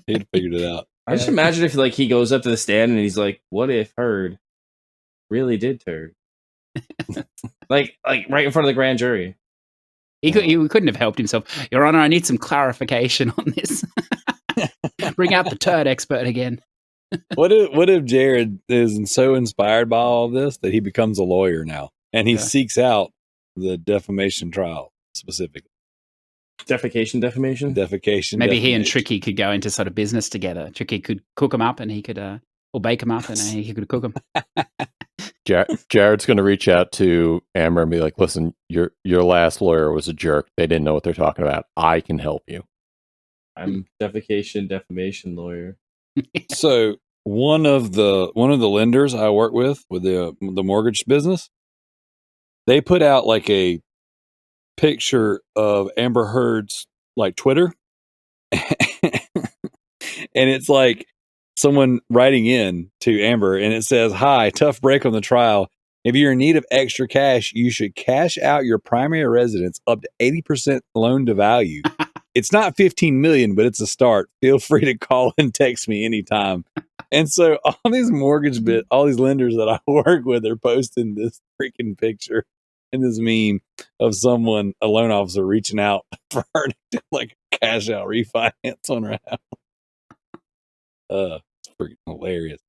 He'd have figured it out. I just imagine if he goes up to the stand and he's like, "What if Heard really did turd?" like right in front of the grand jury. He couldn't have helped himself. Your Honor, I need some clarification on this. Bring out the turd expert again. What if Jared is so inspired by all of this that he becomes a lawyer now and he seeks out the defamation trial specifically? Defamation? Maybe he and Tricky could go into sort of business together. Tricky could cook him up and he could, or bake him up and he could cook him. Jared's going to reach out to Amber and be like, listen, your last lawyer was a jerk. They didn't know what they're talking about. I can help you. I'm defamation lawyer. So one of the lenders I work with the mortgage business, they put out like a picture of Amber Heard's like Twitter. And it's like someone writing in to Amber and it says, "Hi, tough break on the trial. If you're in need of extra cash, you should cash out your primary residence up to 80% loan to value. It's not 15 million, but it's a start. Feel free to call and text me anytime." And so all these all these lenders that I work with are posting this freaking picture and this meme of someone, a loan officer, reaching out for her to do like a cash out refinance on her house. It's freaking hilarious.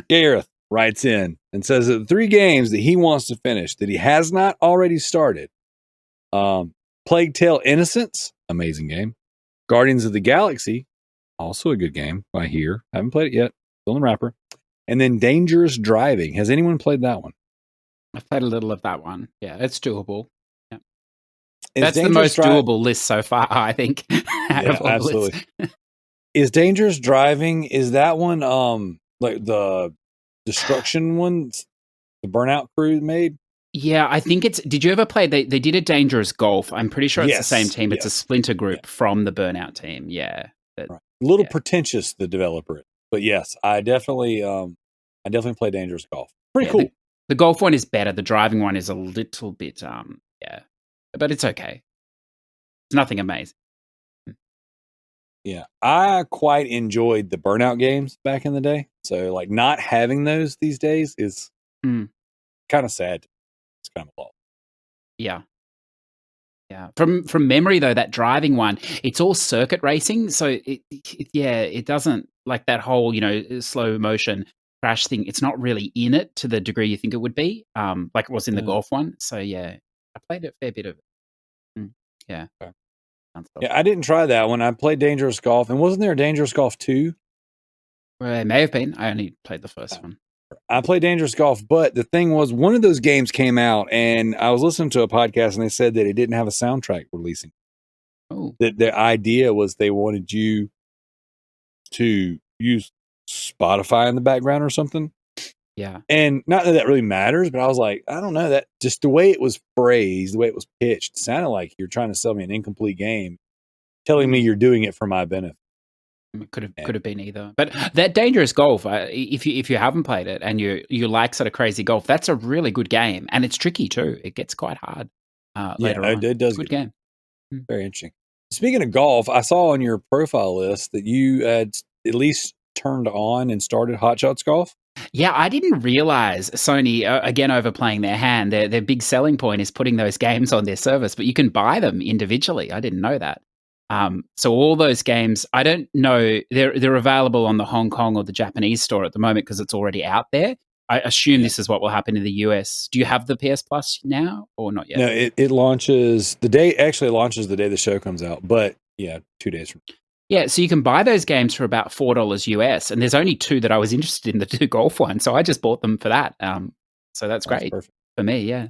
Gareth writes in and says that the 3 games that he wants to finish that he has not already started: Plague Tale: Innocence, amazing game. Guardians of the Galaxy, also a good game. I hear, haven't played it yet. Still in wrapper. And then Dangerous Driving. Has anyone played that one? I've played a little of that one. Yeah, it's doable. Yeah. Is That's the most doable list so far, I think. Yeah, absolutely. Is Dangerous Driving, is that one like the destruction one the Burnout crew made? Yeah, I think it's. Did you ever play? They did a Dangerous Golf. I'm pretty sure it's the same team. It's a splinter group from the Burnout team. Yeah, right. A little pretentious, the developer, but yes, I definitely play Dangerous Golf. Pretty cool. The golf one is better. The driving one is a little bit but it's okay. It's nothing amazing. Yeah, I quite enjoyed the Burnout games back in the day. So, like, not having those these days is kind of sad. It's kind of low. Yeah. Yeah. From memory, though, that driving one, it's all circuit racing. So, it doesn't, like that whole, slow motion crash thing. It's not really in it to the degree you think it would be, like it was in the golf one. So, yeah, I played a fair bit of it. Yeah. Okay. Yeah, I didn't try that one. I played Dangerous Golf, and wasn't there a Dangerous Golf 2? Well, it may have been. I only played the first one. I played Dangerous Golf, but the thing was, one of those games came out, and I was listening to a podcast, and they said that it didn't have a soundtrack releasing. Oh. That the idea was they wanted you to use Spotify in the background or something. Yeah. And not that really matters, but I was like, I don't know, that just the way it was phrased, the way it was pitched, sounded like you're trying to sell me an incomplete game, telling me you're doing it for my benefit. It could have been either. But that Dangerous Golf, if you haven't played it and you like sort of crazy golf, that's a really good game, and it's tricky too. It gets quite hard later on. It does. Good game. Very interesting. Speaking of golf, I saw on your profile list that you had at least turned on and started Hot Shots Golf. Yeah, I didn't realize Sony, again, overplaying their hand. Their big selling point is putting those games on their service, but you can buy them individually. I didn't know that. So all those games, I don't know, they're available on the Hong Kong or the Japanese store at the moment because it's already out there. I assume this is what will happen in the US. Do you have the PS Plus now or not yet? No, it launches the day the show comes out, but yeah, 2 days from. Yeah, so you can buy those games for about $4 US, and there's only 2 that I was interested in, the 2 golf ones, so I just bought them for that. So that's great perfect for me, yeah.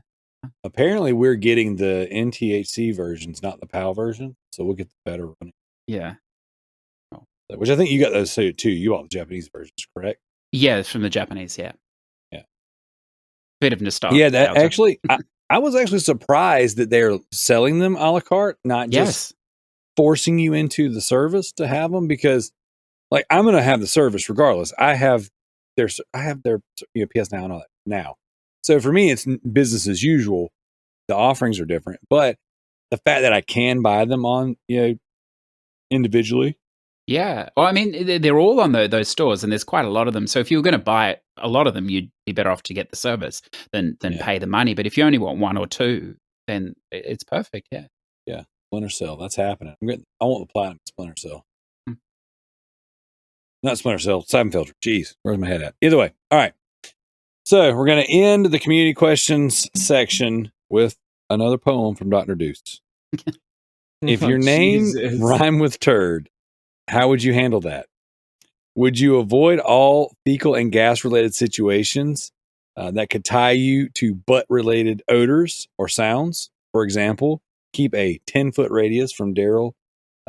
Apparently, we're getting the NTHC versions, not the PAL version, so we'll get the better one. Yeah. Which I think you got those too. You bought the Japanese versions, correct? Yeah, it's from the Japanese, yeah. Yeah. Bit of nostalgia. Yeah, that actually, I was actually surprised that they're selling them a la carte, not just forcing you into the service to have them, because like I'm going to have the service regardless. I have their PS Now and all that now. So for me, it's business as usual. The offerings are different, but the fact that I can buy them on, individually. Yeah. Well, I mean, they're all on those stores, and there's quite a lot of them. So if you were going to buy a lot of them, you'd be better off to get the service than pay the money. But if you only want 1 or 2, then it's perfect. Yeah. Yeah. Splinter Cell. That's happening. I want the platinum Splinter Cell. Not Splinter Cell. Siphon Filter. Jeez. Where's my head at? Either way. All right. So we're going to end the community questions section with another poem from Dr. Deuce. If your name rhymed with turd, how would you handle that? Would you avoid all fecal and gas related situations that could tie you to butt related odors or sounds? For example, keep a 10-foot radius from Darrell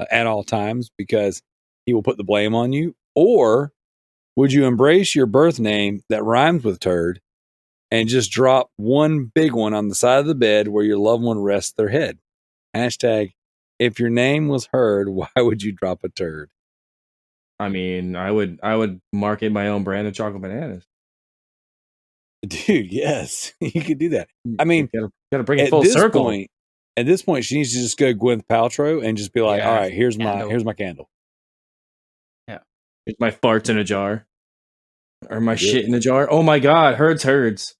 at all times because he will put the blame on you. Or would you embrace your birth name that rhymes with turd and just drop one big one on the side of the bed where your loved one rests their head? Hashtag, if your name was heard, why would you drop a turd? I mean, I would market my own brand of chocolate bananas. Dude, yes, you could do that. I mean, you gotta bring it full circle. At this point, she needs to just go Gwyneth Paltrow and just be like, all right, here's my candle. Yeah. Here's my farts in a jar. Or my shit in a jar. Oh my God, herds.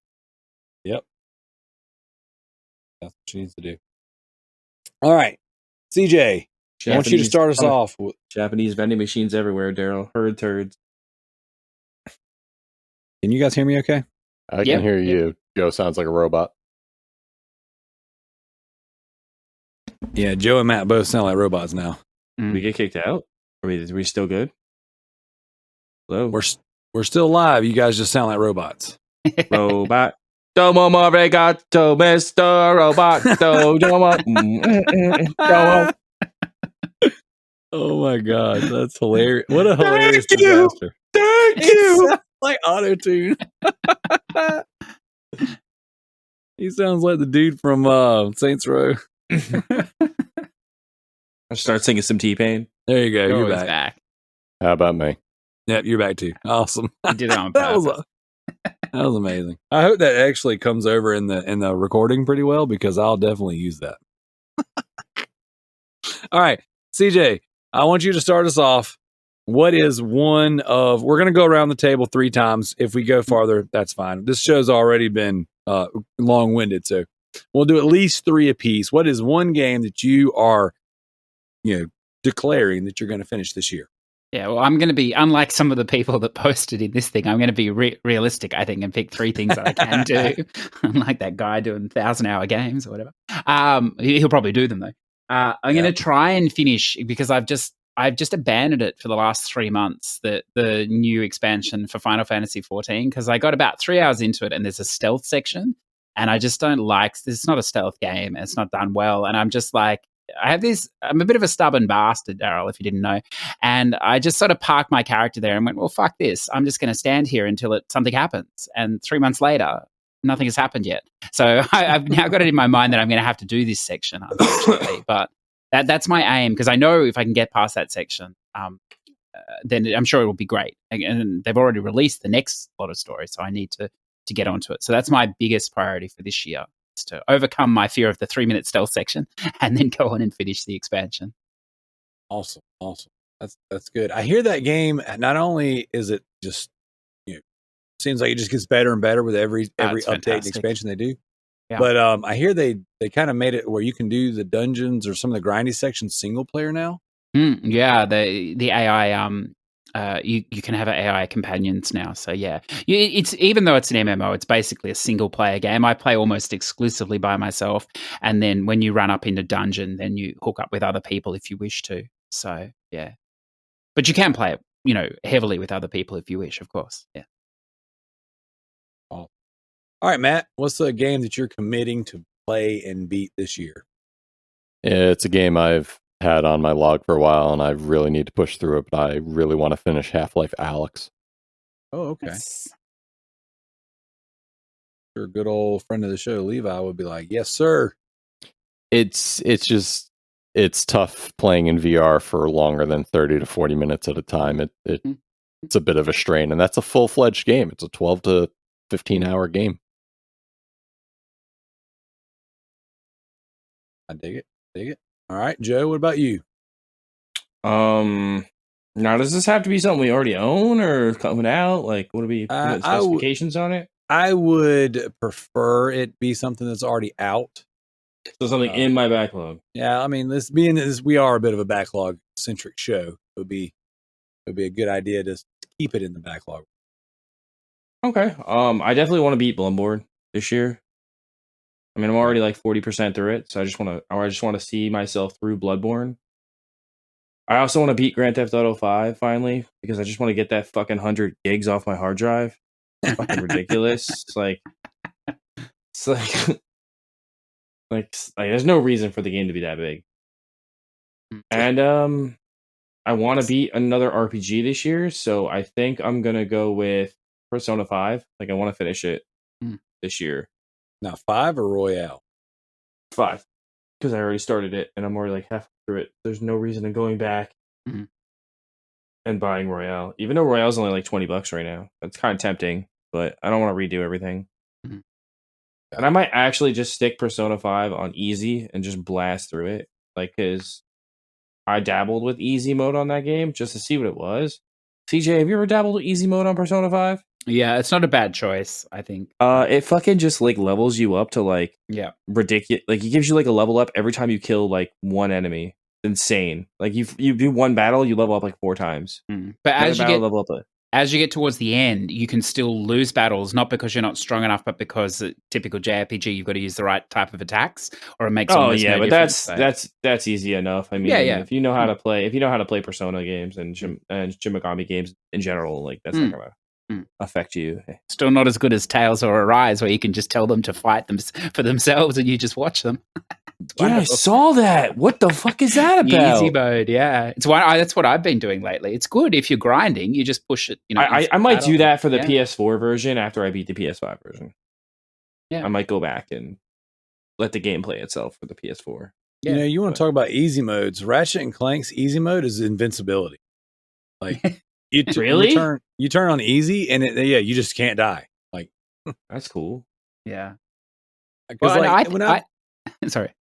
Yep. That's what she needs to do. All right. CJ, I want you to start us off. Japanese vending machines everywhere, Darrell. Turds. Can you guys hear me okay? I can hear you. Joe sounds like a robot. Yeah, Joe and Matt both sound like robots now. Did we get kicked out? Are we still good? Hello? We're still live. You guys just sound like robots. Robot. Domo Regato, Mr. Roboto. Domo. Oh my God, that's hilarious. What a hilarious disaster. Thank you. Like auto-tune. He sounds like the dude from Saints Row. I start singing some T-Pain. There you go. You're back. How about me? Yep, you're back too. Awesome. You did it on purpose. That was amazing. I hope that actually comes over in the recording pretty well because I'll definitely use that. All right, CJ, I want you to start us off. What is we're going to go around the table 3 times. If we go farther, that's fine. This show's already been long-winded, so we'll do at least 3 apiece. What is one game that you are, declaring that you're going to finish this year? Yeah, well, I'm going to be, unlike some of the people that posted in this thing, I'm going to be realistic, I think, and pick 3 things that I can do. Unlike that guy doing 1,000-hour games or whatever. He'll probably do them, though. I'm going to try and finish, because I've just abandoned it for the last 3 months, the new expansion for Final Fantasy XIV, because I got about 3 hours into it, and there's a stealth section, and I just don't like, it's not a stealth game, it's not done well, and I'm just like, I'm a bit of a stubborn bastard, Darrell, if you didn't know. And I just sort of parked my character there and went, well, fuck this. I'm just going to stand here until something happens. And 3 months later, nothing has happened yet. So I've now got it in my mind that I'm going to have to do this section, unfortunately. But that's my aim, because I know if I can get past that section, then I'm sure it will be great. And they've already released the next lot of stories, so I need to get onto it. So that's my biggest priority for this year, to overcome my fear of the 3-minute stealth section and then go on and finish the expansion. Awesome. That's good. I hear that game. Not only is it just, seems like it just gets better and better with every update and expansion they do. Yeah. But I hear they kind of made it where you can do the dungeons or some of the grindy sections single player now. Yeah, the AI you can have AI companions now. So yeah, it's even though it's an MMO, it's basically a single player game. I play almost exclusively by myself, and then when you run up into dungeon, then you hook up with other people if you wish to. So yeah, but you can play it, heavily with other people if you wish, of course. Yeah. All right, Matt. What's the game that you're committing to play and beat this year? It's a game I've had on my log for a while, and I really need to push through it, but I really want to finish Half-Life Alyx. Oh, okay. Yes. Your good old friend of the show, Levi, would be like, yes, sir. It's tough playing in VR for longer than 30 to 40 minutes at a time. It's a bit of a strain, and that's a full-fledged game. It's a 12 to 15-hour game. I dig it. All right, Joe, what about you? Now, does this have to be something we already own or coming out? Like, what would be specifications on it? I would prefer it be something that's already out. So something in my backlog. Yeah, I mean, we are a bit of a backlog centric show. It would be a good idea to keep it in the backlog. Okay. I definitely want to beat Bloodborne this year. I mean, I'm already like 40% through it, so I just want to see myself through Bloodborne. I also want to beat Grand Theft Auto 5 finally because I just want to get that fucking 100 gigs off my hard drive. It's fucking ridiculous. It's like there's no reason for the game to be that big. And I want to beat another RPG this year, so I think I'm gonna go with Persona 5. Like, I want to finish it this year. Now, 5 or Royale? 5, because I already started it and I'm already like half through it. There's no reason in going back and buying Royale, even though Royale's only like $20 right now. That's kind of tempting, but I don't want to redo everything. And I might actually just stick Persona 5 on easy and just blast through it, like, because I dabbled with easy mode on that game just to see what it was. CJ, have you ever dabbled with easy mode on Persona 5? Yeah, it's not a bad choice, I think. It fucking just like levels you up to like ridiculous. Like, it gives you like a level up every time you kill like one enemy. Insane. Like, you do one battle, you level up like 4 times. But as you get towards the end, you can still lose battles, not because you're not strong enough, but because typical JRPG, you've got to use the right type of attacks, or it makes almost no difference. That's easy enough. I mean, if you know how to play Persona games and Shin Megami games in general, like, that's not gonna affect you. Still not as good as Tales or Arise, where you can just tell them to fight them for themselves and you just watch them. Yeah, I saw that. What the fuck is that about? Easy mode, yeah. That's what I've been doing lately. It's good if you're grinding. You just push it. I might do that for the PS4 version after I beat the PS5 version. Yeah, I might go back and let the game play itself for the PS4. Yeah. You want to talk about easy modes? Ratchet and Clank's easy mode is invincibility. Like, you turn on easy, and you just can't die. Like, that's cool. Yeah. Sorry.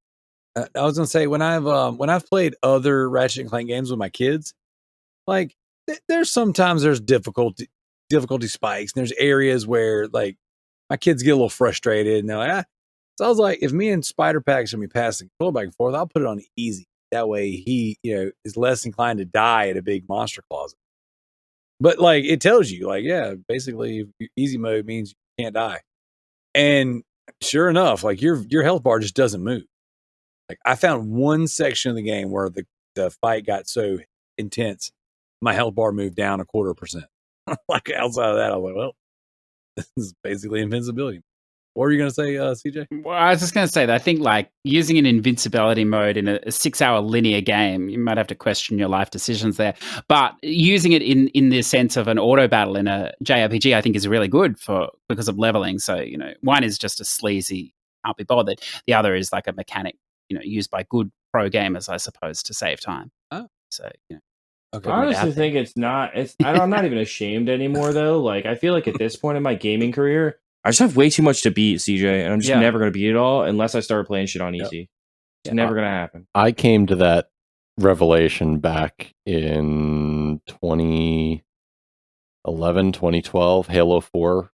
I was gonna say, when I've played other Ratchet and Clank games with my kids, like, there's difficulty spikes, and there's areas where like my kids get a little frustrated, and they're like, So I was like, if me and Spider Pack's gonna be passing control back and forth, I'll put it on easy. That way he is less inclined to die at a big monster closet. But like, it tells you, like, basically easy mode means you can't die, and sure enough, like, your health bar just doesn't move. Like, I found one section of the game where the fight got so intense, my health bar moved down 0.25%. Like, outside of that, I was like, well, this is basically invincibility. What were you going to say, CJ? Well, I was just going to say that I think, like, using an invincibility mode in a 6-hour linear game, you might have to question your life decisions there. But using it in the sense of an auto battle in a JRPG, I think is really good because of leveling. So, one is just a sleazy, can't be bothered. The other is like a mechanic, used by good pro gamers, I suppose, to save time. Oh. So, Okay. I honestly think it's not. I'm not even ashamed anymore, though. Like, I feel like at this point in my gaming career, I just have way too much to beat, CJ, and I'm just never going to beat it all unless I start playing shit on easy. It's never going to happen. I came to that revelation back in 2011, 2012. Halo 4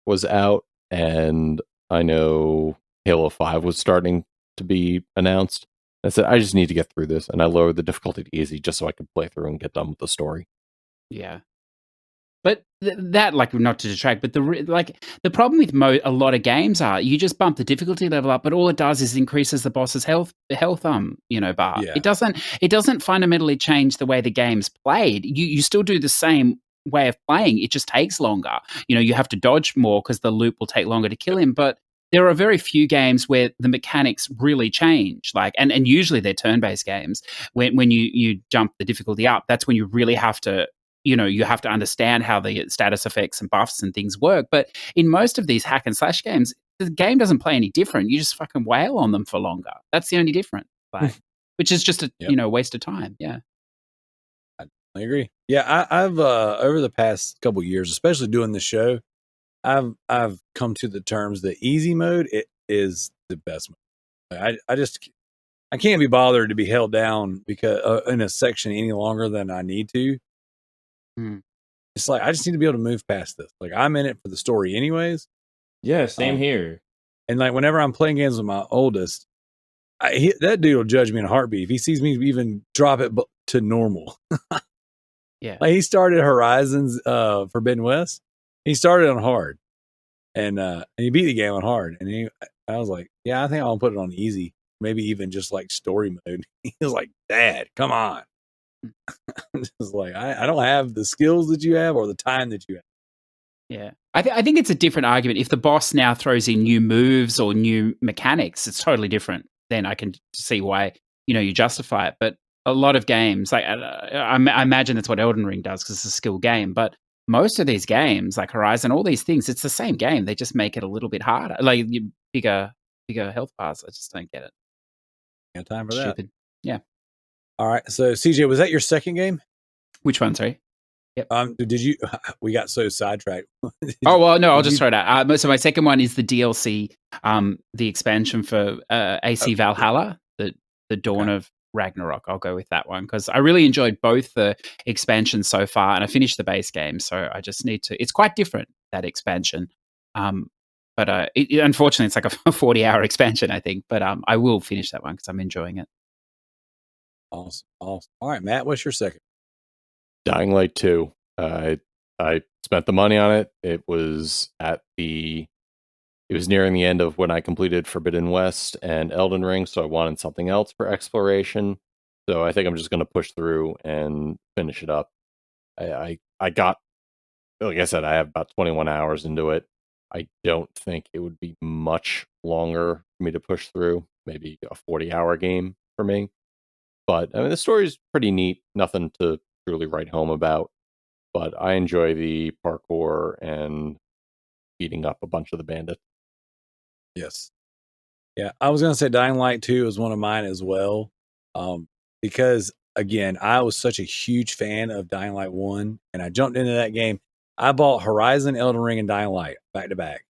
was out, and I know Halo 5 was starting to be announced. I said, I just need to get through this, and I lowered the difficulty to easy just so I could play through and get done with the story. Yeah. But that, like, not to detract, but the problem with a lot of games are you just bump the difficulty level up, but all it does is increases the boss's health bar. Yeah. It doesn't fundamentally change the way the game's played. You still do the same way of playing. It just takes longer. You have to dodge more because the loop will take longer to kill him. But there are very few games where the mechanics really change. And usually they're turn-based games. When you jump the difficulty up, that's when you really have to. You have to understand how the status effects and buffs and things work. But in most of these hack and slash games, the game doesn't play any different. You just fucking wail on them for longer. That's the only difference. Which is just a waste of time. Yeah. I agree. Yeah, I've over the past couple of years, especially doing the show, I've come to the terms that easy mode is the best mode. I can't be bothered to be held down because in a section any longer than I need to. It's like I just need to be able to move past this. Like I'm in it for the story, anyways. Yeah, same here. And like whenever I'm playing games with my oldest, that dude will judge me in a heartbeat if he sees me even drop it to normal. Yeah, like he started Horizons Forbidden West. He started on hard, and he beat the game on hard. And I was like, yeah, I think I'll put it on easy, maybe even just like story mode. He was like, Dad, come on. I'm just like, I don't have the skills that you have or the time that you have. Yeah. I think it's a different argument. If the boss now throws in new moves or new mechanics, it's totally different. Then I can see why, you justify it. But a lot of games, like I imagine that's what Elden Ring does because it's a skill game. But most of these games, like Horizon, all these things, it's the same game. They just make it a little bit harder. Like bigger health bars. I just don't get it. No time for Stupid. that. Yeah. All right. So CJ, was that your second game? Which one? Sorry. Yep. Did you? We got so sidetracked. Well, no, I'll just throw it out. So my second one is the DLC, the expansion for AC Valhalla, the Dawn of Ragnarok. I'll go with that one because I really enjoyed both the expansions so far, and I finished the base game, so I just need to. It's quite different, that expansion, but unfortunately, it's like a 40-hour expansion, I think. But I will finish that one because I'm enjoying it. Awesome. All right, Matt, what's your second? Dying Light 2. I spent the money on it. It was nearing the end of when I completed Forbidden West and Elden Ring, so I wanted something else for exploration. So I think I'm just going to push through and finish it up. I got, like I said, I have about 21 hours into it. I don't think it would be much longer for me to push through. Maybe a 40-hour game for me. But I mean, the story is pretty neat. Nothing to truly write home about. But I enjoy the parkour and beating up a bunch of the bandits. Yes. Yeah, I was going to say Dying Light 2 is one of mine as well. Because, again, I was such a huge fan of Dying Light 1, and I jumped into that game. I bought Horizon, Elden Ring, and Dying Light back to back,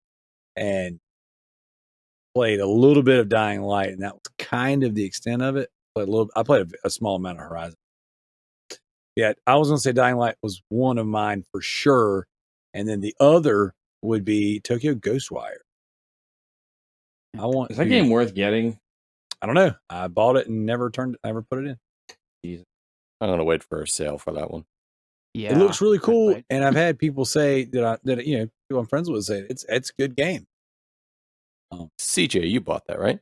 and played a little bit of Dying Light, and that was kind of the extent of it. I played a small amount of Horizon. Yeah, I was going to say Dying Light was one of mine for sure, and then the other would be Tokyo Ghostwire. Is that game worth getting? I don't know. I bought it and never put it in. Jesus. I'm gonna wait for a sale for that one. Yeah, it looks really cool, and I've had people say that people I'm friends with say it's a good game. CJ, you bought that, right?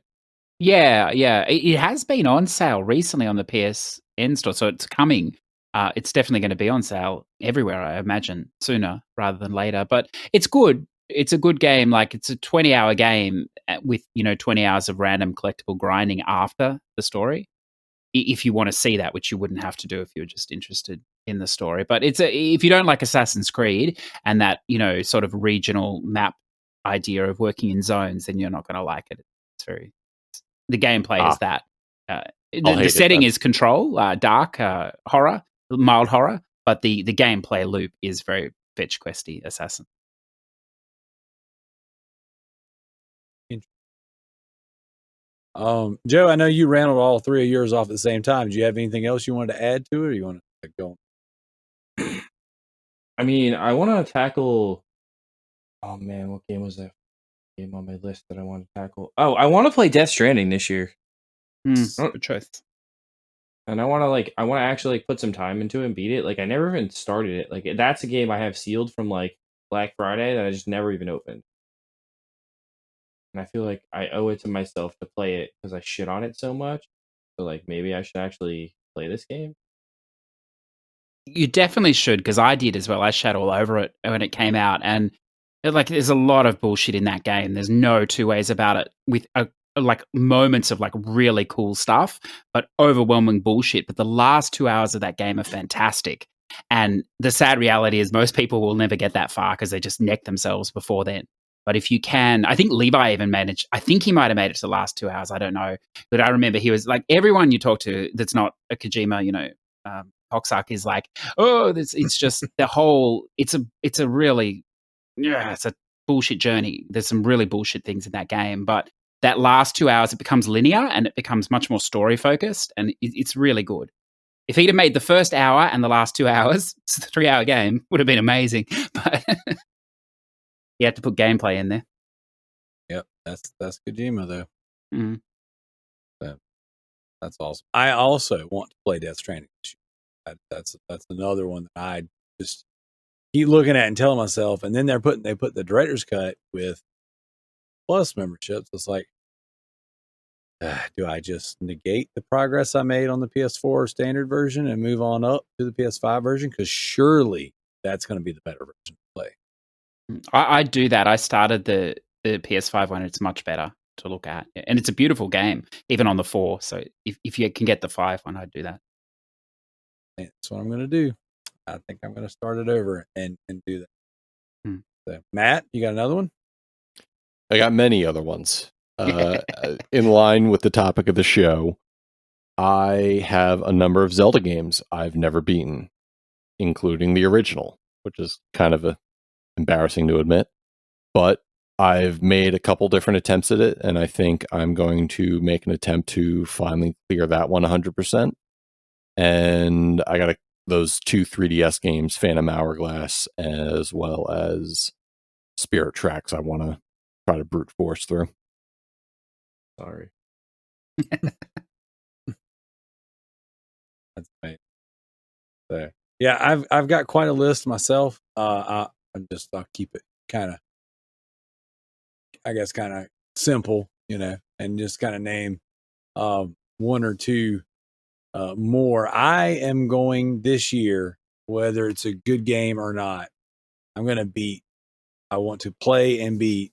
Yeah. It has been on sale recently on the PSN store, so it's coming. It's definitely going to be on sale everywhere, I imagine, sooner rather than later. But it's good. It's a good game. Like, it's a 20-hour game with 20 hours of random collectible grinding after the story. If you want to see that, which you wouldn't have to do if you're just interested in the story. But if you don't like Assassin's Creed and that sort of regional map idea of working in zones, then you're not going to like it. The gameplay is that. The setting is Control, dark horror, mild horror, but the gameplay loop is very fetch questy Assassin. Joe, I know you rattled all three of yours off at the same time. Do you have anything else you wanted to add to it, or you want to go? I mean, I want to tackle. Oh man, what game was that game on my list that I want to tackle? Oh, I want to play Death Stranding this year. Good choice. And I want to actually put some time into it and beat it. Like I never even started it. Like that's a game I have sealed from like Black Friday that I just never even opened. And I feel like I owe it to myself to play it because I shit on it so much. So like maybe I should actually play this game. You definitely should, because I did as well. I shat all over it when it came out, and there's a lot of bullshit in that game. There's no two ways about it. With like moments of like really cool stuff, but overwhelming bullshit. But the last 2 hours of that game are fantastic. And the sad reality is most people will never get that far because they just neck themselves before then. But if you can, I think Levi even managed. I think he might have made it to the last 2 hours. I don't know, but I remember he was like, everyone you talk to that's not a Kojima, Hoxak is like, oh, it's just the whole. It's a really, it's a bullshit journey. There's some really bullshit things in that game, but that last 2 hours it becomes linear and it becomes much more story focused, and it's really good. If he'd have made the first hour and the last 2 hours, it's a 3-hour game, would have been amazing. But you had to put gameplay in there. Yep, that's Kojima though. Mm. So, that's awesome. I also want to play Death Stranding. That's another one that I just keep looking at and telling myself. And then they put the director's cut with Plus memberships. It's like, do I just negate the progress I made on the PS4 standard version and move on up to the PS5 version? Because surely that's going to be the better version to play. I do that. I started the PS5 one. It's much better to look at, and it's a beautiful game, even on the 4. So if you can get the 5 one, I'd do that. That's what I'm going to do. I think I'm going to start it over and do that. So, Matt, you got another one? I got many other ones. In line with the topic of the show, I have a number of Zelda games I've never beaten, including the original, which is kind of embarrassing to admit. But I've made a couple different attempts at it, and I think I'm going to make an attempt to finally clear that one 100%. And I got those 2 3DS games, Phantom Hourglass, as well as Spirit Tracks. I want to try to brute force through. Sorry. That's right. So, yeah, I've got quite a list myself. I'll keep it kind of simple, and just kind of name one or two more. I am going this year, whether it's a good game or not, I'm going to beat. I want to play and beat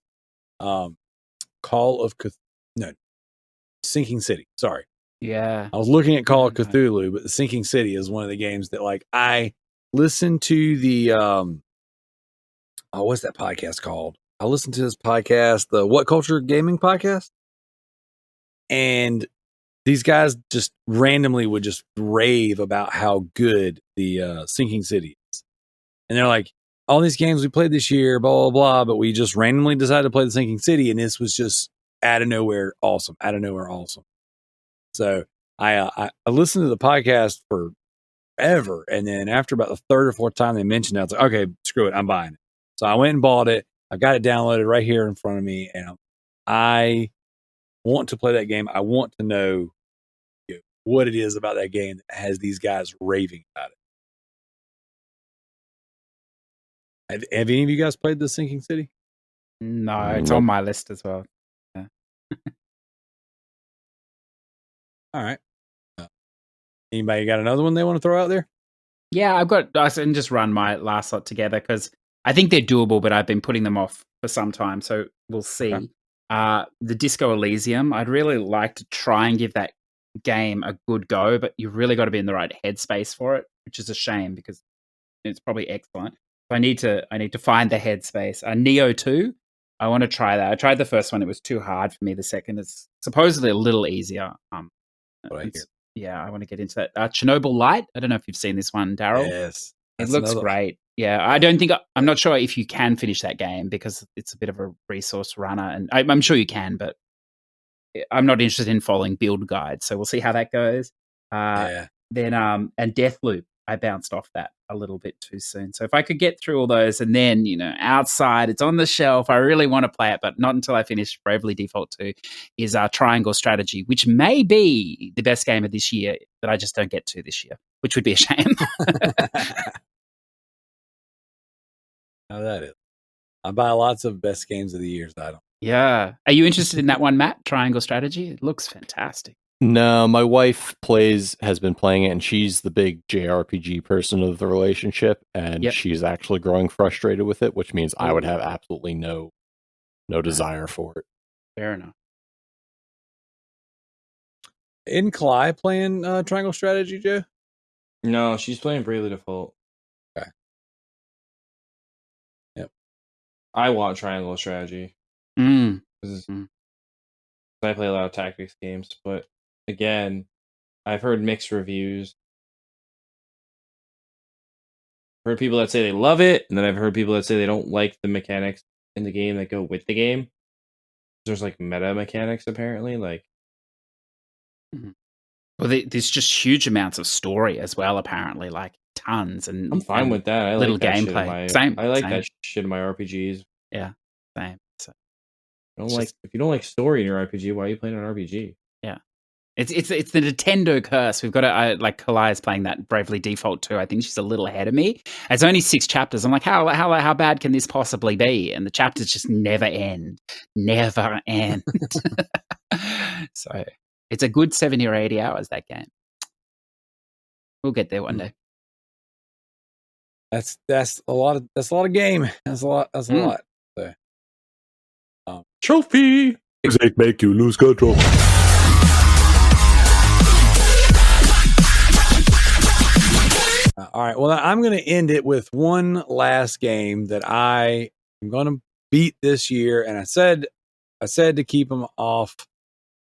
Sinking City. Sorry. Yeah. I was looking at Call of Cthulhu, but the Sinking City is one of the games that, like, I listened to the what's that podcast called? I listened to this podcast, the What Culture Gaming podcast, and these guys just randomly would just rave about how good the Sinking City is. And they're like, all these games we played this year, blah, blah, blah, but we just randomly decided to play the Sinking City, and this was just out of nowhere awesome. So I listened to the podcast forever, and then after about the 3rd or 4th time they mentioned it, I was like, okay, screw it, I'm buying it. So I went and bought it. I got it downloaded right here in front of me, and I want to play that game. I want to know what it is about that game that has these guys raving about it. Have any of you guys played The Sinking City? No, it's on my list as well. Yeah. All right. Anybody got another one they want to throw out there? Yeah, I can just run my last lot together because I think they're doable, but I've been putting them off for some time, so we'll see. Okay. The Disco Elysium, I'd really like to try and give that game a good go, but you've really got to be in the right headspace for it, which is a shame because it's probably excellent. So I need to find the headspace. Neo 2, I want to try that. I tried the first one; it was too hard for me. The second is supposedly a little easier. Yeah, I want to get into that. Chernobyl Light. I don't know if you've seen this one, Darrell. Yes, it looks great. Yeah, I'm not sure if you can finish that game because it's a bit of a resource runner, and I'm sure you can, but I'm not interested in following build guides, so we'll see how that goes. Then and Deathloop, I bounced off that a little bit too soon. So if I could get through all those, and then outside, it's on the shelf. I really want to play it, but not until I finish Bravely Default 2. Is Triangle Strategy, which may be the best game of this year that I just don't get to this year, which would be a shame. How that is. I buy lots of best games of the year. So I don't. Yeah. Are you interested in that one, Matt? Triangle Strategy? It looks fantastic. No, my wife has been playing it, and she's the big JRPG person of the relationship, and she's actually growing frustrated with it, which means I would have absolutely no desire for it. Fair enough. Isn't Cly playing Triangle Strategy, Joe? No, she's playing Bravely Default. Okay. Yep. I want Triangle Strategy. I play a lot of tactics games, but again, I've heard mixed reviews. I've heard people that say they love it, and then I've heard people that say they don't like the mechanics in the game that go with the game. There's like meta mechanics apparently, like. Well, there's just huge amounts of story as well, apparently, like tons. And I'm fine with that. I little like that gameplay. Shit I like that shit in my RPGs. Yeah, same. So, if you don't like story in your RPG, why are you playing an RPG? Yeah, it's the Nintendo curse. We've got to like Kalia's playing that Bravely Default 2. I think she's a little ahead of me. It's only 6 chapters. I'm like, how bad can this possibly be? And the chapters just never end. So it's a good 70 or 80 hours, that game. We'll get there one day. That's a lot of game. That's a lot. So, trophy. They make you lose control. All right. Well, I'm going to end it with one last game that I am going to beat this year, and I said to keep them off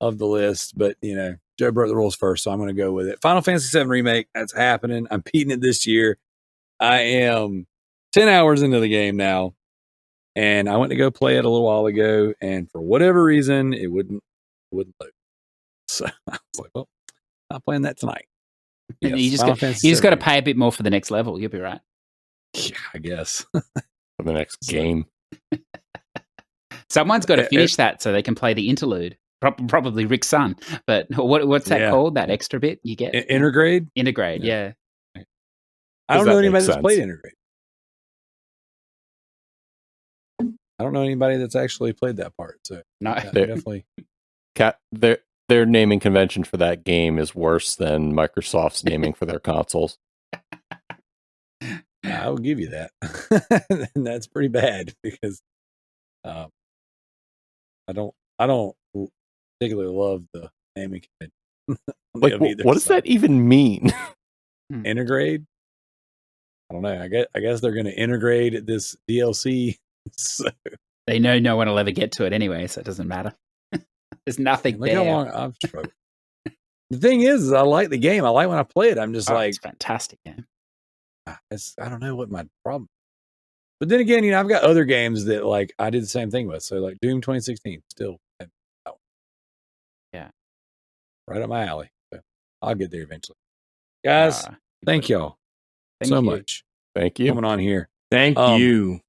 of the list, but Joe broke the rules first, so I'm going to go with it. Final Fantasy VII Remake. That's happening. I'm beating it this year. I am 10 hours into the game now, and I went to go play it a little while ago, and for whatever reason, it wouldn't load. So I was like, well, I'm not playing that tonight. Yes, you just got to pay a bit more for the next level. You'll be right. Yeah, I guess. For the next game. Someone's got to finish that so they can play the interlude. Probably Rick's son. But what's that called? That extra bit you get? Intergrade? Intergrade, yeah. I don't know anybody that's played Intergrade. I don't know anybody that's actually played that part. So no, definitely. Their naming convention for that game is worse than Microsoft's naming for their consoles. I will give you that. And that's pretty bad because I don't particularly love the naming convention. What does that even mean? Integrate? I don't know. I guess they're going to integrate this DLC. So. They know no one will ever get to it anyway, so it doesn't matter. There's nothing Look there. how long I've struggled. The thing is I like the game. I like when I play it. I'm just like, it's a fantastic game. I don't know what my problem is. But then again, I've got other games that like I did the same thing with. So like Doom 2016 still. Yeah. Right up my alley. So I'll get there eventually. Guys, thank y'all so much. Thank you. Coming on here. Thank you.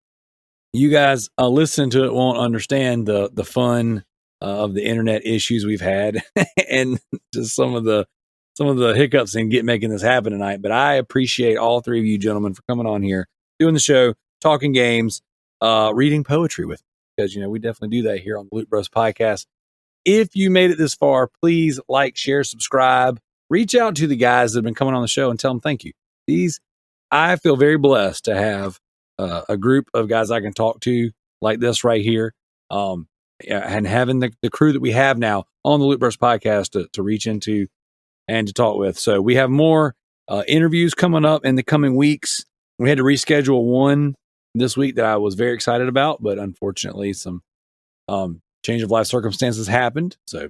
You guys listen to it won't understand the fun of the internet issues we've had and just some of the hiccups in making this happen tonight. But I appreciate all three of you gentlemen for coming on here, doing the show, talking games, reading poetry with me, because we definitely do that here on the Loot Bros podcast. If you made it this far, please like, share, subscribe, reach out to the guys that have been coming on the show and tell them thank you. I feel very blessed to have a group of guys I can talk to like this right here. And having the crew that we have now on the Loot Bros podcast to reach into and to talk with. So we have more interviews coming up in the coming weeks. We had to reschedule one this week that I was very excited about, but unfortunately some change of life circumstances happened. So,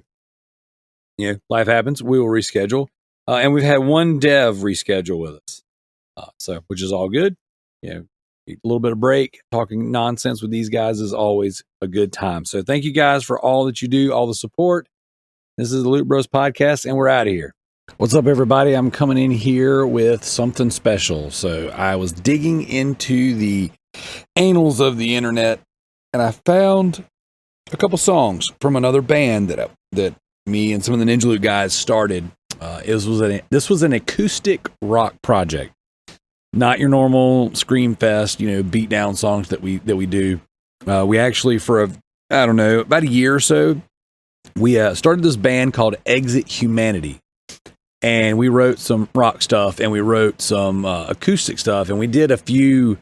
life happens. We will reschedule. And we've had one dev reschedule with us. So, which is all good. A little bit of break, talking nonsense with these guys is always a good time. So thank you guys for all that you do, all the support. This is the Loot Bros Podcast, and we're out of here. What's up, everybody? I'm coming in here with something special. So I was digging into the annals of the internet, and I found a couple songs from another band that me and some of the Ninja Loot guys started. This was an acoustic rock project, not your normal scream fest, beat down songs that we do. We actually, for about a year or so, we started this band called Exit Humanity, and we wrote some rock stuff and we wrote some acoustic stuff, and we did a few,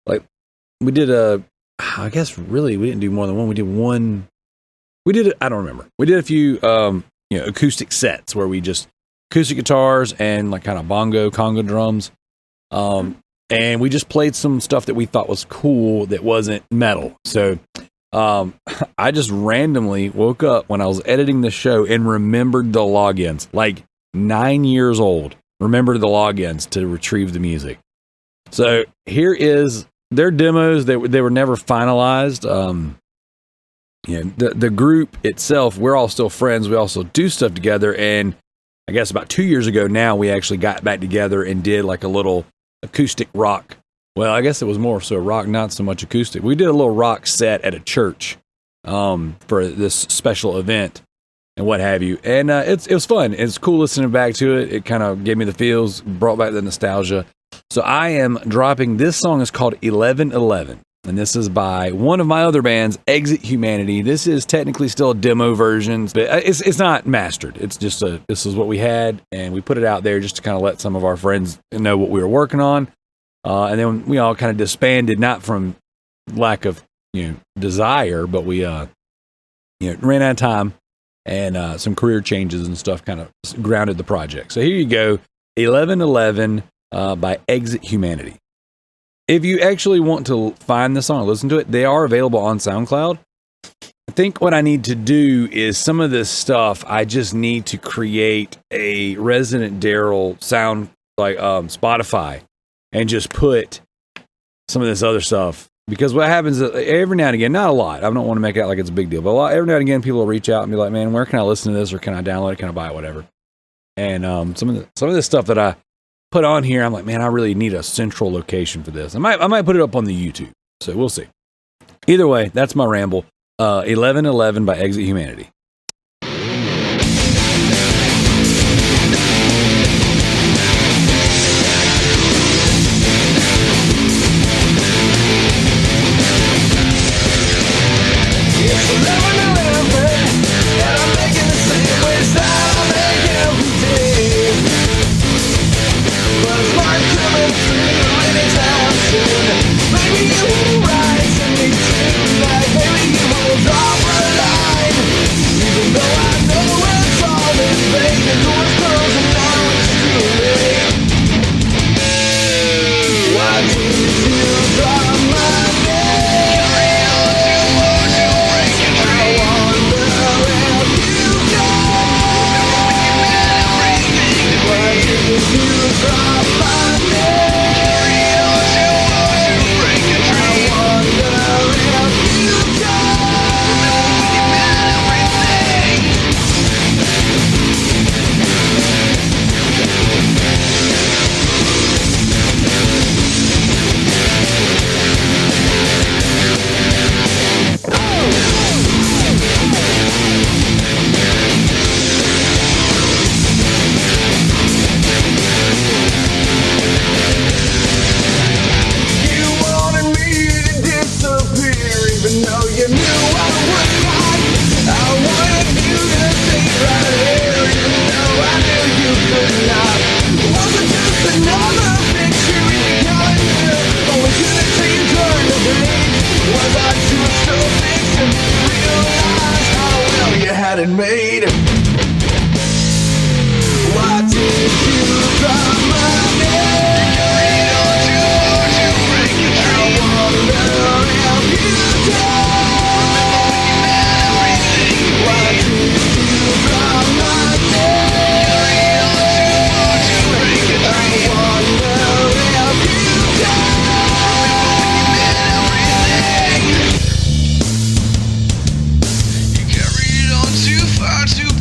I guess really we didn't do more than one. I don't remember. We did a few acoustic sets where we just acoustic guitars and like kind of conga drums. And we just played some stuff that we thought was cool that wasn't metal. So I just randomly woke up when I was editing the show and remembered the logins, like 9 years old, remembered the logins to retrieve the music. So here is their demos. They were never finalized. The group itself, we're all still friends. We also do stuff together. And I guess about 2 years ago now, we actually got back together and did like a little acoustic rock. Well, I guess it was more so rock, not so much acoustic. We did a little rock set at a church for this special event and what have you. And it was fun. It's cool listening back to it. It kind of gave me the feels, brought back the nostalgia. So I am dropping, this song is called 1111. And this is by one of my other bands, Exit Humanity. This is technically still a demo version, but it's not mastered. It's just this is what we had, and we put it out there just to kind of let some of our friends know what we were working on. And then we all kind of disbanded, not from lack of desire, but we ran out of time, and some career changes and stuff kind of grounded the project. So here you go, 1111 by Exit Humanity. If you actually want to find the song and listen to it, they are available on SoundCloud. I think what I need to do is some of this stuff, I just need to create a Residentdarrell sound, like Spotify, and just put some of this other stuff. Because what happens is every now and again, not a lot, I don't want to make it out like it's a big deal, but every now and again people will reach out and be like, man, where can I listen to this, or can I download it, can I buy it, whatever. And some of this stuff that I put on here, I'm like, man, I really need a central location for this. I might put it up on the YouTube, so we'll see. Either way, that's my ramble. 1111 by Exit Humanity.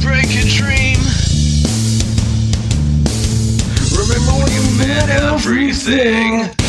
Break it. thing.